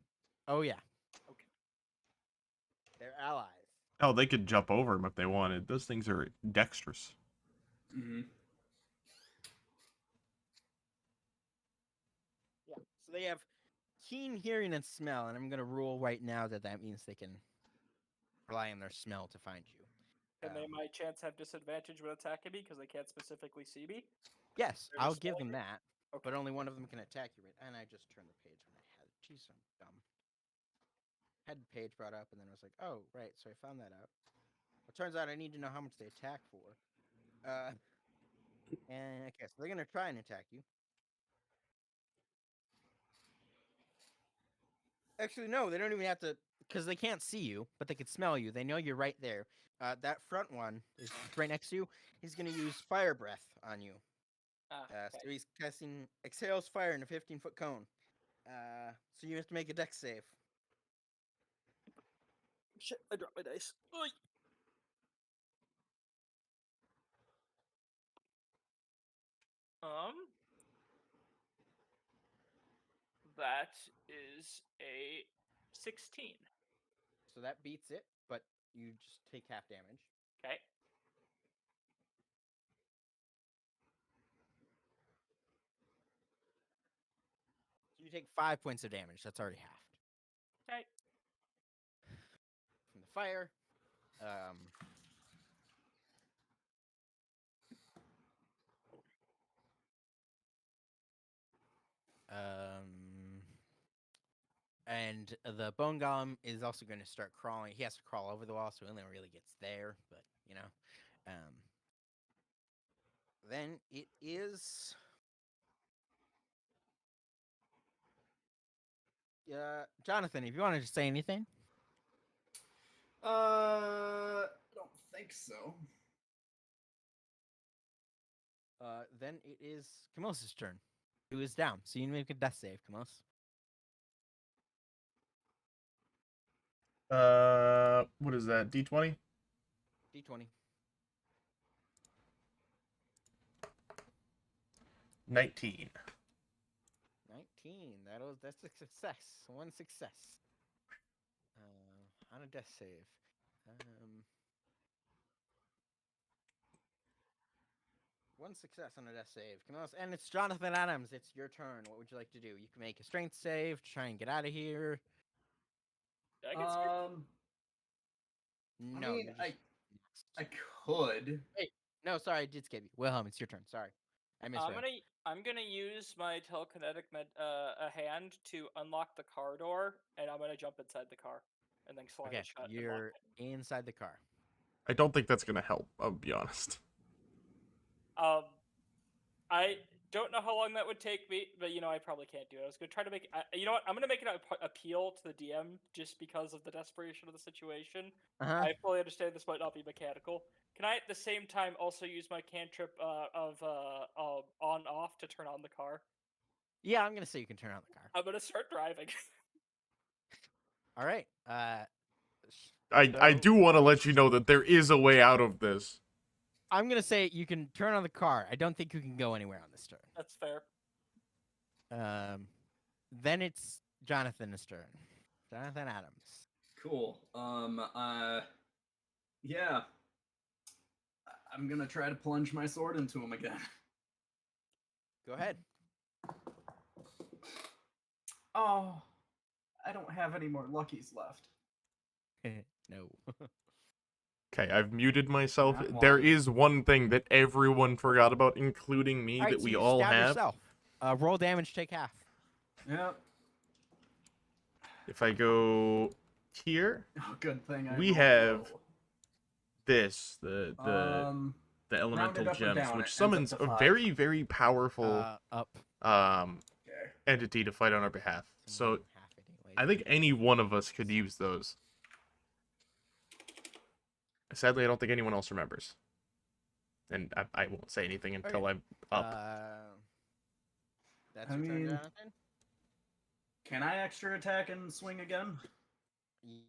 oh yeah. Okay. They're allies. Oh, they could jump over him if they wanted. Those things are dexterous. Yeah. So they have keen hearing and smell, and I'm gonna rule right now that means they can rely on their smell to find you. And they might chance have disadvantage when attacking me because they can't specifically see me. Yes, They're I'll just give them smaller? that, Okay. but only one of them can attack you. Right? And I just turned the page when I had it. Jeez, I'm dumb. Had the page brought up, and then I was like, oh right, so I found that out. It turns out I need to know how much they attack for. And okay, so they're gonna try and attack you. Actually, no, they don't even have to, because they can't see you, but they can smell you. They know you're right there. That front one is right next to you. He's gonna use fire breath on you. Okay. So he's casting exhales fire in a 15-foot cone. So you have to make a dex save. Shit, I dropped my dice. Oy. That is a 16. So that beats it, but you just take half damage. Okay. So you take 5 points of damage. That's already halved. Okay. From the fire. And the bone golem is also going to start crawling. He has to crawl over the wall, so he only really gets there. But you know, then it is. Jonathan, if you wanted to say anything. I don't think so. Then it is Camillus' turn. Who is down? So you make a death save, Camillus. What is that? D20? D20. 19. 19. That's a success. One success. On a death save. One success on a death save. Camillus, and it's Jonathan Adams. It's your turn. What would you like to do? You can make a strength save to try and get out of here. Did I get scared? No, I mean, you're just I could. Wait, no, sorry, I did skip you. Wilhelm, it's your turn. Sorry, I misread. I'm gonna use my telekinetic a hand to unlock the car door, and I'm gonna jump inside the car, and then slide Okay, it shut. you're inside the car. I don't think that's going to help, I'll be honest. I don't know how long that would take me, but I probably can't do it. I was gonna try to make. You know what? I'm gonna make an appeal to the DM just because of the desperation of the situation. Uh-huh. I fully understand this might not be mechanical. Can I, at the same time, also use my cantrip of on off to turn on the car? Yeah, I'm gonna say you can turn on the car. I'm gonna start driving. All right. I So- do want to let you know that there is a way out of this. I'm gonna say you can turn on the car. I don't think you can go anywhere on this turn. That's fair. Then it's Jonathan's turn. Jonathan Adams. Cool. Yeah. I'm gonna try to plunge my sword into him again. Go ahead. Oh, I don't have any more luckies left. No. Okay, I've muted myself. Not There one. is one thing that everyone forgot about, including me, All right, that so we you all stab have. yourself. Roll damage, take half. Yep. If I go here, Oh, good thing I We rolled have low. this the elemental rounded up or gems, down, it which ends up summons to a 5. very, very powerful Up. Okay. entity to fight on our behalf. So Half it anyway. I think any one of us could use those. Sadly, I don't think anyone else remembers. And I won't say anything until Okay. I'm up. That's I your turn, mean- Jonathan? Can I extra attack and swing again?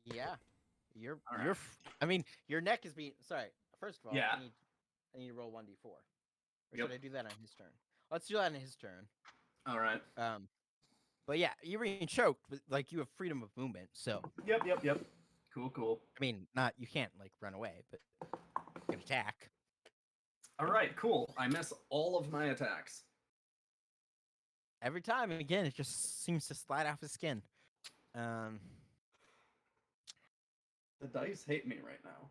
Yeah. You're All you're right. I mean, your neck is being sorry. First of all, Yeah. I need to roll 1d4. Or Yep. should I do that on his turn? Let's do that on his turn. All right. But yeah, you're being choked, but like you have freedom of movement, so Yep. Cool. I mean, you can't like run away, but you can attack. All right, cool. I miss all of my attacks. Every time, and again, it just seems to slide off his skin. The dice hate me right now.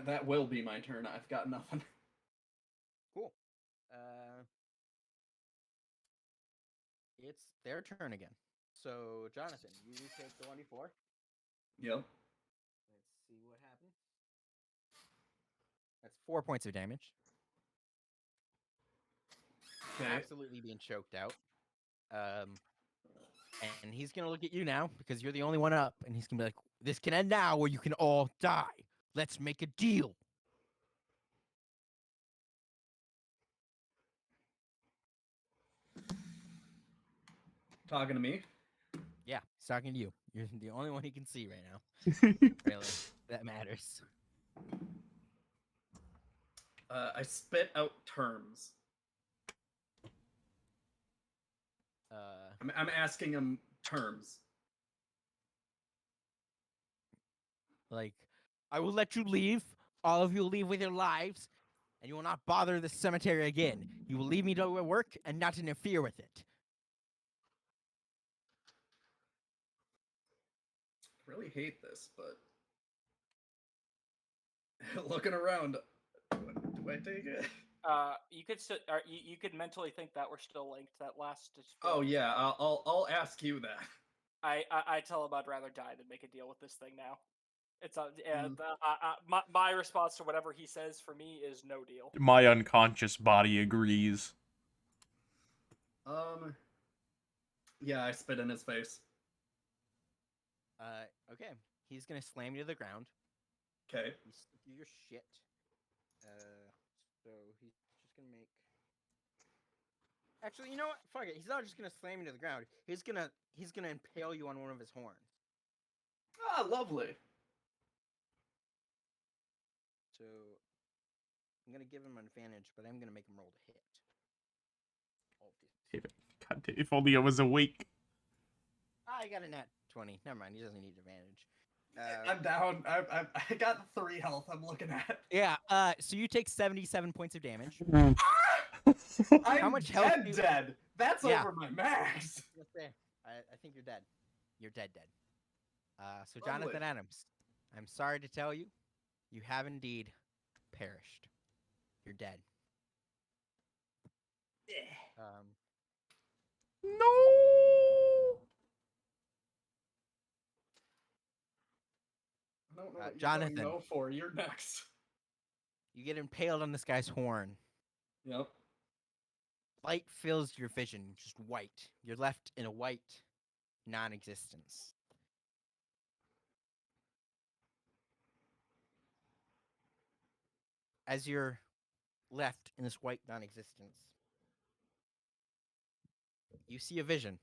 That will be my turn. I've got nothing. Cool. It's their turn again. So, Jonathan, you take the 1d4. Yep. Let's see what happens. That's 4 points of damage. Okay. Absolutely being choked out. And he's gonna look at you now because you're the only one up, and he's gonna be like, "This can end now, or you can all die. Let's make a deal." Talking to me. Yeah, he's talking to you. You're the only one he can see right now. Really, that matters. I spit out terms. I'm asking him terms. Like, I will let you leave. All of you will leave with your lives, and you will not bother the cemetery again. You will leave me to work and not interfere with it. I really hate this, but looking around, do I take it? You could you could mentally think that we're still linked. That last. Oh yeah, I'll ask you that. I tell him I'd rather die than make a deal with this thing now. It's Mm. my response to whatever he says for me is no deal. My unconscious body agrees. Yeah, I spit in his face. Okay. He's gonna slam you to the ground. Okay. You stick you your shit. So he's just gonna make. Actually, you know what? Fuck it. He's not just gonna slam you to the ground. He's gonna impale you on one of his horns. Ah, lovely. So I'm gonna give him an advantage, but I'm gonna make him roll to hit. Obviously. God, if only I was awake. I got a nat 20. Never mind. He doesn't need advantage. I'm down. I got 3 health. I'm looking at. Yeah. So you take 77 points of damage. I'm much health dead, do you- dead. That's Yeah. over my max. Let's say I think you're dead. You're dead. So Lovely. Jonathan Adams, I'm sorry to tell you, you have indeed perished. You're dead. No. I don't know what you're Jonathan. going no for. You're next. You get impaled on this guy's horn. Yep. Light fills your vision, just white. You're left in a white non-existence. As you're left in this white non-existence, you see a vision.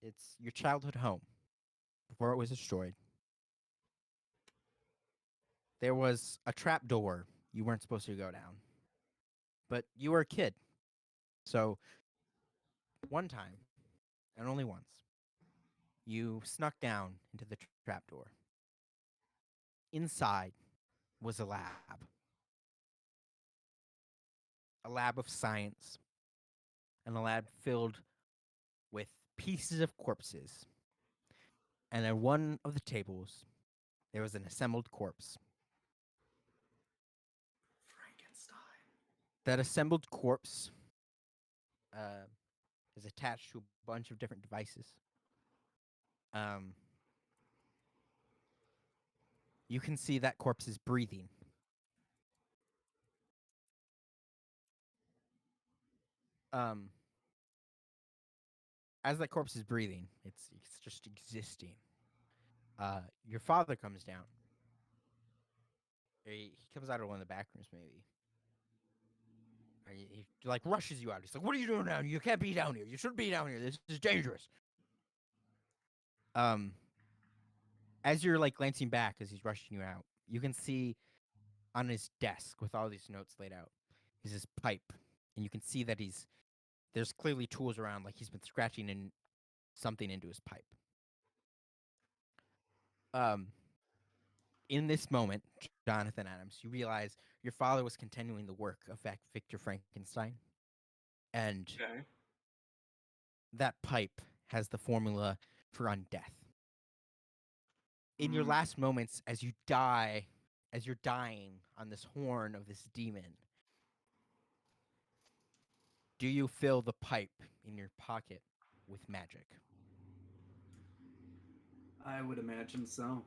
It's your childhood home before it was destroyed. There was a trap door you weren't supposed to go down, but you were a kid. So one time, and only once, you snuck down into the trap door. Inside was a lab of science, and a lab filled with pieces of corpses. And at one of the tables, there was an assembled corpse. Frankenstein. That assembled corpse is attached to a bunch of different devices. You can see that corpse is breathing. As that corpse is breathing, it's just existing. Your father comes down. He comes out of one of the back rooms, maybe. He like rushes you out. He's like, "What are you doing down here? You can't be down here. You shouldn't be down here. This is dangerous." As you're like glancing back as he's rushing you out, you can see on his desk with all these notes laid out is his pipe, and you can see that there's clearly tools around, like he's been scratching in something into his pipe. In this moment, Jonathan Adams, you realize your father was continuing the work of Victor Frankenstein, and Okay. that pipe has the formula for undeath. In your Mm. last moments, as you're dying on this horn of this demon, do you fill the pipe in your pocket with magic? I would imagine so.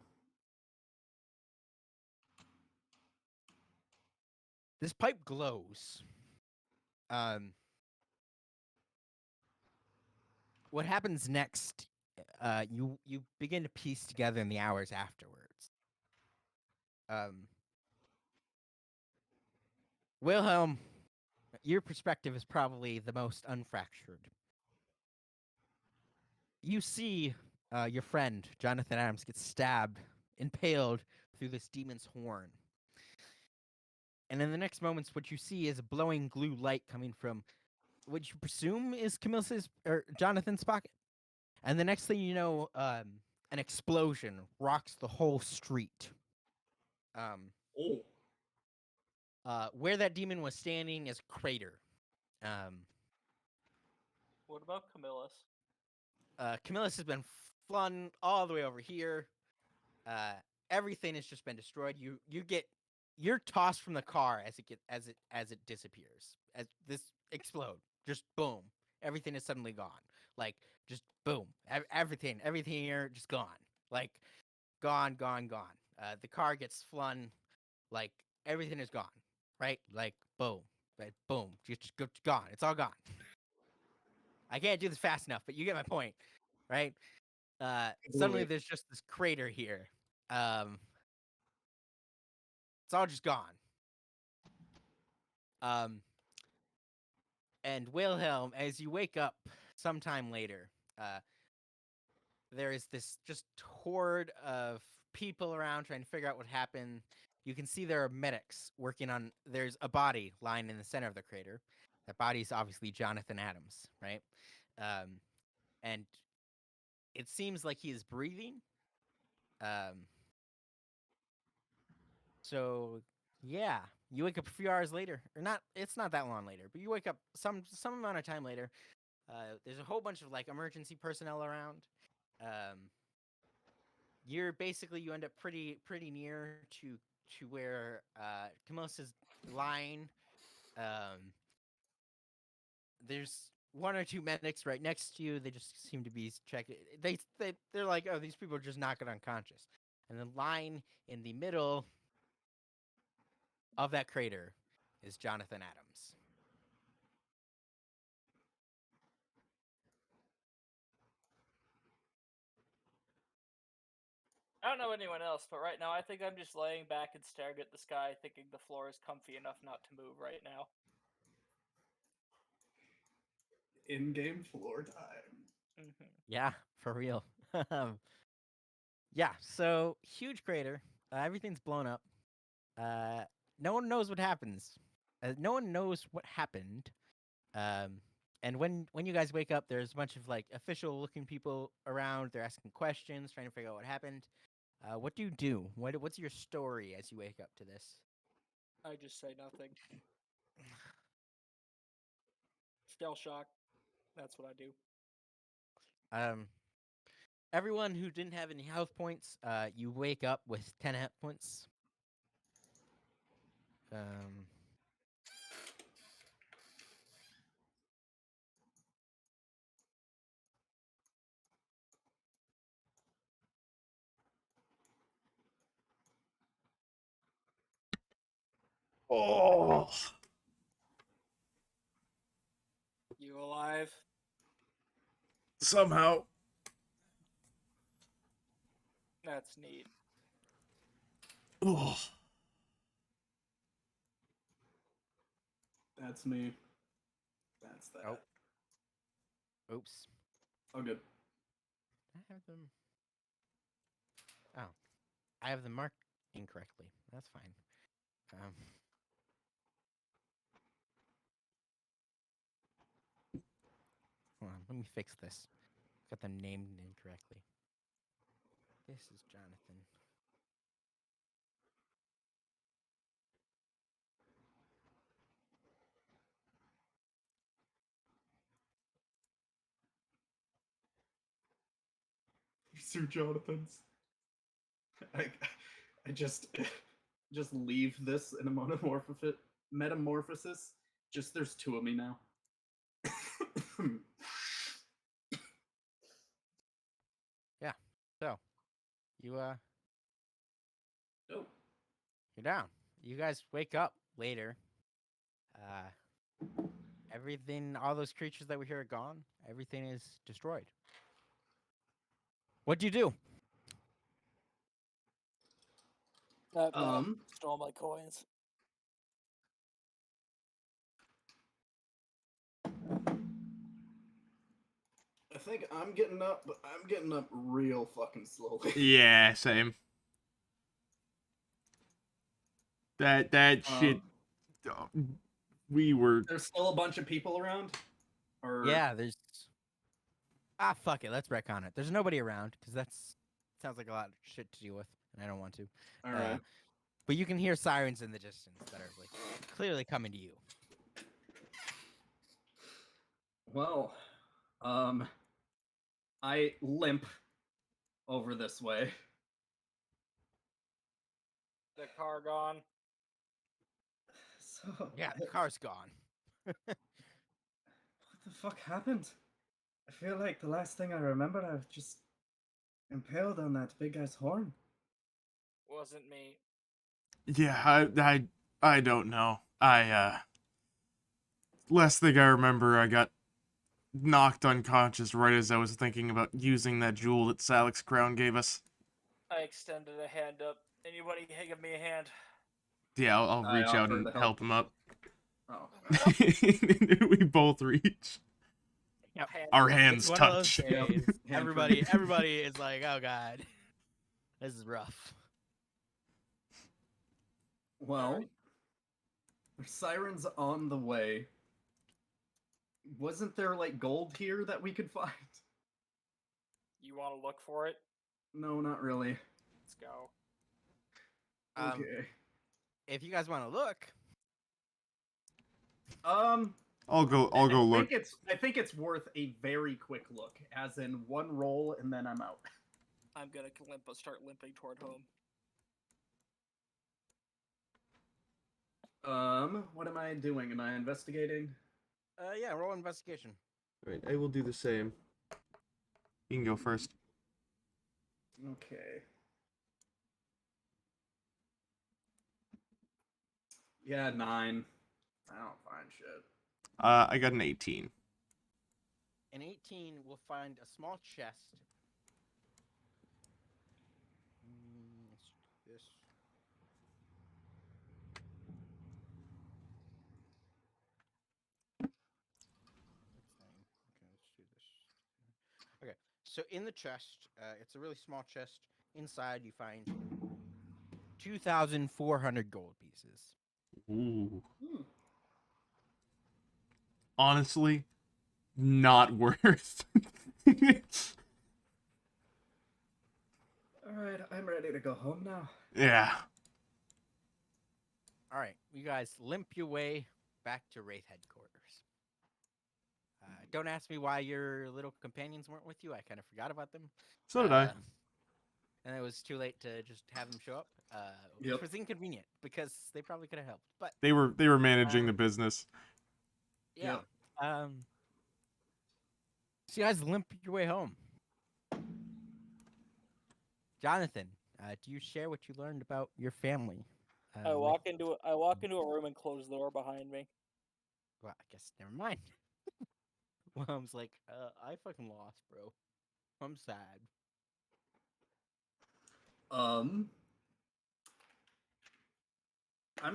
This pipe glows. What happens next? You begin to piece together in the hours afterwards. Wilhelm, your perspective is probably the most unfractured. You see your friend Jonathan Adams get stabbed, impaled through this demon's horn. And in the next moments, what you see is a glowing blue light coming from what you presume is Camille's or Jonathan's pocket. And the next thing you know, an explosion rocks the whole street. Oh. Where that demon was standing is a crater. What about Camillus? Camillus has been flung all the way over here. Everything has just been destroyed. You're tossed from the car as it disappears. As this explode, just boom, everything is suddenly gone. Like just boom, everything here just gone. Like gone. The car gets flung, like everything is gone. Right? Like boom, right? Boom, just gone. It's all gone. I can't do this fast enough, but you get my point, right? Suddenly there's just this crater here. It's all just gone. And Wilhelm, as you wake up sometime later, there is this just horde of people around trying to figure out what happened. You can see there are medics working on. There's a body lying in the center of the crater. That body is obviously Jonathan Adams, right? And it seems like he is breathing. So yeah, you wake up a few hours later, or not. It's not that long later, but you wake up some amount of time later. There's a whole bunch of like emergency personnel around. You end up pretty near to where Camillus is lying. There's one or two medics right next to you. They just seem to be checking. They're like, oh, these people are just knocking unconscious. And then lying in the middle of that crater is Jonathan Adams. I don't know anyone else, but right now I think I'm just laying back and staring at the sky, thinking the floor is comfy enough not to move right now. In-game floor time. Yeah, for real. Yeah, so huge crater. Everything's blown up. No one knows what happens. No one knows what happened. And when you guys wake up, there's a bunch of like official-looking people around. They're asking questions, trying to figure out what happened. What do? What's your story as you wake up to this? I just say nothing. Shell shock. That's what I do. Everyone who didn't have any health points, you wake up with 10 health points. Oh. You alive? Somehow. That's neat. Oh. That's me. That's that. Oh. Oops. Oh, good. I have them. Oh, I have them marked incorrectly. That's fine. Hold on, let me fix this. Got them named incorrectly. This is Jonathan. Sir Jonathan's. I just leave this in a metamorphosis. Just there's two of me now. So, you Oh. you're down. You guys wake up later. Everything, all those creatures that were here are gone. Everything is destroyed. What do you do? Stole my coins. I think I'm getting up, but I'm getting up real fucking slowly. Yeah, same. That shit. We were. There's still a bunch of people around? Or Yeah, there's. Fuck it. Let's retcon it. There's nobody around because that's sounds like a lot of shit to deal with, and I don't want to. Alright. But you can hear sirens in the distance that are like clearly coming to you. Well, I limp over this way. The car gone. So Yeah, the car's gone. what the fuck happened? I feel like the last thing I remember, I was just impaled on that big guy's horn. Wasn't me. Yeah, I don't know. Last thing I remember, I got knocked unconscious right as I was thinking about using that jewel that Salik's crown gave us. I extended a hand up. Anybody give me a hand? Yeah, I'll I reach out offered and to help him up. Oh. We both reach. Yep. Our It's hands one of those touch. Yep. days. Hand for Everybody is like, oh god, this is rough. Well, there's sirens on the way. Wasn't there like gold here that we could find? You want to look for it? No, not really. Let's go. Okay. If you guys want to look, I'll go look. I think it's worth a very quick look, as in one roll and then I'm out. I'm gonna start limping toward home. What am I doing? Am I investigating? yeah, roll investigation. Alright, I will do the same. You can go first. Okay. Yeah, 9. I don't find shit. I got an 18. An 18 will find a small chest. Let's do this. What's name? Okay, let's do this. Okay, so in the chest, it's a really small chest. Inside, you find 2,400 gold pieces. Ooh. Hmm. Honestly, not worth. Alright, I'm ready to go home now. Yeah. All right, you guys limp your way back to Wraith headquarters. Don't ask me why your little companions weren't with you. I kind of forgot about them. So did I. And it was too late to just have them show up, which Yep. was inconvenient because they probably could have helped. But They were managing the business. yeah, Yep. so you guys limp your way home. Jonathan, do you share what you learned about your family? I with- walk into a room and close the door behind me. Well, I guess never mind. Mom's like, I fucking lost, bro. I'm sad. I'm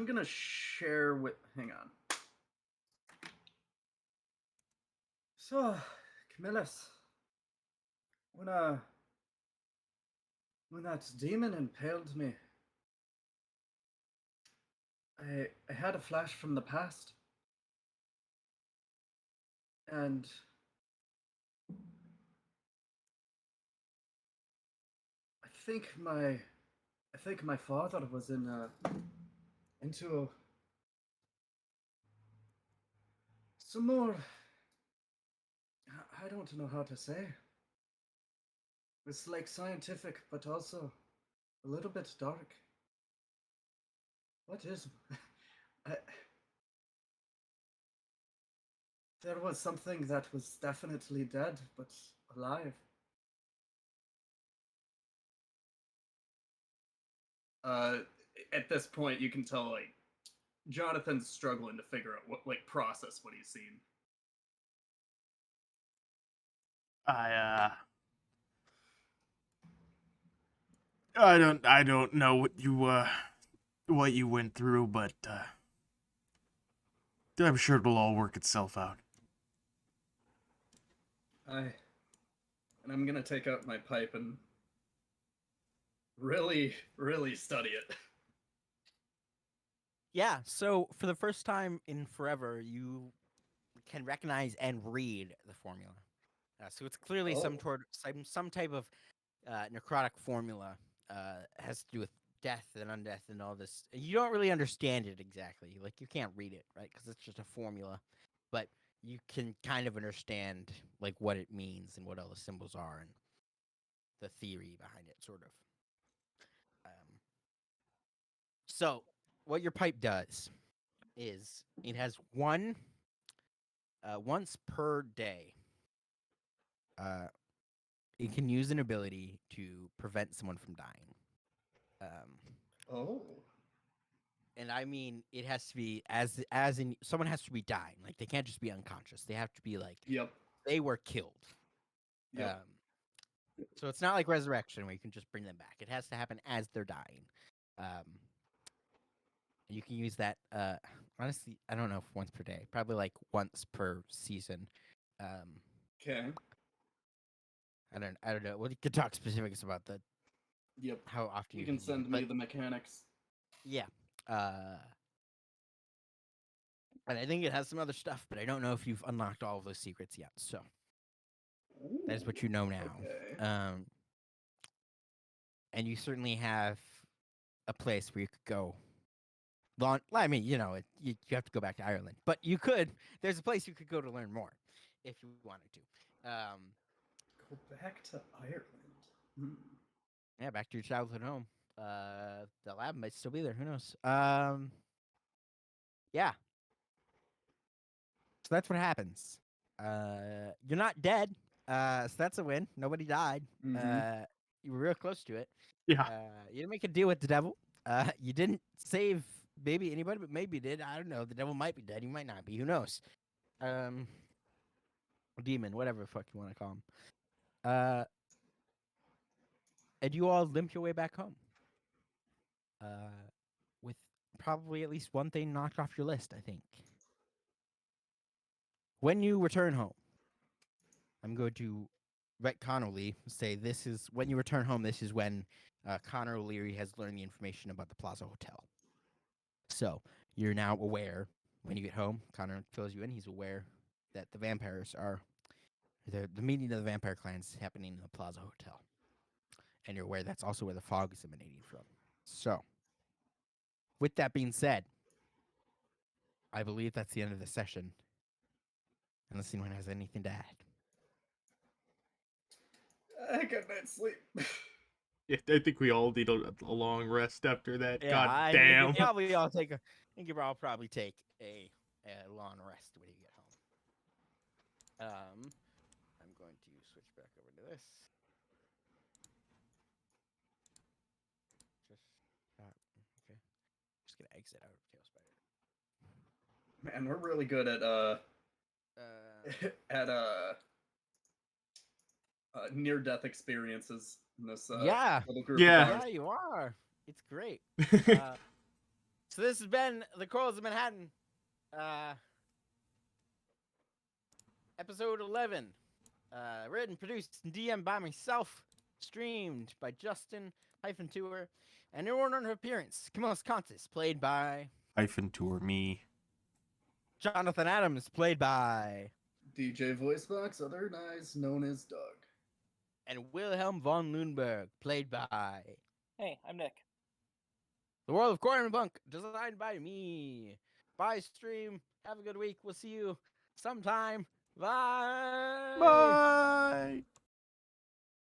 gonna share with. Hang on. So, Camillus, when that demon impaled me, I had a flash from the past, and I think my father was into some more. I don't know how to say. It's like scientific, but also a little bit dark. What is? I, there was something that was definitely dead, but alive. At this point, you can tell like Jonathan's struggling to figure out process what he's seen. I don't know what you went through, but I'm sure it'll all work itself out. And I'm gonna take out my pipe and really, really study it. Yeah, so for the first time in forever, you can recognize and read the formula. So it's clearly some type of necrotic formula. Has to do with death and undeath and all this. You don't really understand it exactly. Like you can't read it, right? Because it's just a formula. But you can kind of understand like what it means and what all the symbols are and the theory behind it, sort of. So what your pipe does is it has once per day. It can use an ability to prevent someone from dying. Oh. And I mean, it has to be as in someone has to be dying. Like they can't just be unconscious. They have to be like Yep. they were killed. Yep. So it's not like resurrection where you can just bring them back. It has to happen as they're dying. And you can use that. Honestly, I don't know if once per day. Probably like once per season. Okay. I don't know. We could talk specifics about the Yep. how often You can can use send it, me but the mechanics. yeah. And I think it has some other stuff, but I don't know if you've unlocked all of those secrets yet. So that is what you know now. Okay. And you certainly have a place where you could go. I mean, you know, you have to go back to Ireland, but you could. There's a place you could go to learn more if you wanted to. Go back to Ireland. Hmm. Yeah, back to your childhood home. The lab might still be there. Who knows? Yeah. So that's what happens. You're not dead. So that's a win. Nobody died. Mhm. You were real close to it. Yeah. You didn't make a deal with the devil. You didn't save maybe anybody, but maybe did. I don't know. The devil might be dead. He might not be. Who knows? Demon, whatever the fuck you want to call him. And you all limp your way back home. With probably at least one thing knocked off your list, I think. When you return home, I'm going to retconally say this is when you return home. This is when Connor O'Leary has learned the information about the Plaza Hotel. So you're now aware when you get home. Connor fills you in. He's aware that the vampires are the meeting of the vampire clans is happening in the Plaza Hotel, and you're aware that's also where the fog is emanating from. So, with that being said, I believe that's the end of the session. Unless anyone has anything to add. I got night sleep. Yeah, I think we all need a long rest after that. Yeah, God I damn. think probably I'll take a. I think you'll all probably take a long rest when you get home. I'm going to switch back over to this. Just okay. Just gonna exit out of Tail Spider. Man, we're really good at at near-death experiences in this Yeah. little group Yeah. of Yeah, ours. you are. It's great. So this has been the Coils of Manhattan, episode 11. Written, produced, and DM'd by myself. Streamed by Justin-Tour. And in order of appearance, Camillus Contis, played by Tour me. Jonathan Adams, played by DJ Voicebox, otherwise known as Doug. and Wilhelm von Lundberg, played by Hey, I'm Nick. The World of Coilpunk, designed by me. Bye, stream. Have a good week. We'll see you sometime. Bye. Bye.